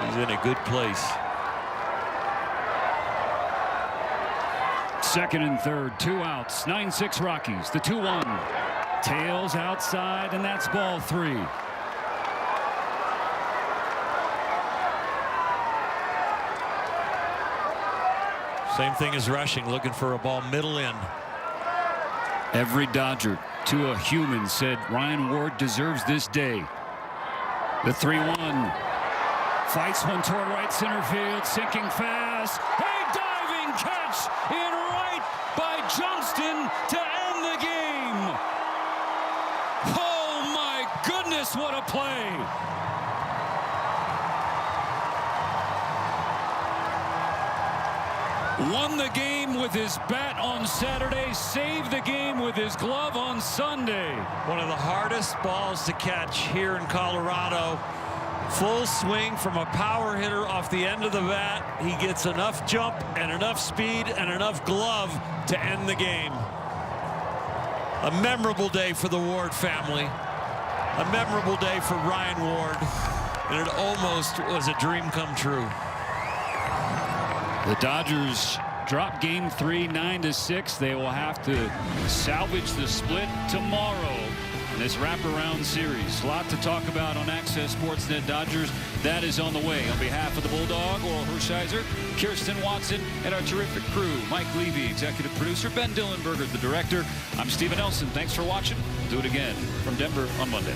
He's in a good place. Second and third, 2 outs, 9-6 Rockies. The 2-1. Tails outside, and that's ball 3. Same thing as rushing, looking for a ball middle in. Every Dodger to a human said Ryan Ward deserves this day. The 3-1. Fights one toward right center field, sinking fast. A diving catch in right by Johnston to end the game. Oh my goodness, what a play. Won the game with his bat on Saturday, saved the game with his glove on Sunday. One of the hardest balls to catch here in Colorado. Full swing from a power hitter off the end of the bat. He gets enough jump and enough speed and enough glove to end the game. A memorable day for the Ward family. A memorable day for Ryan Ward. And it almost was a dream come true. The Dodgers drop game 3, 9-6. They will have to salvage the split tomorrow in this wraparound series. A lot to talk about on Access Sportsnet Dodgers. That is on the way. On behalf of the Bulldog, Oral Hershiser, Kirsten Watson, and our terrific crew, Mike Levy, executive producer, Ben Dillenberger, the director. I'm Stephen Nelson. Thanks for watching. We'll do it again from Denver on Monday.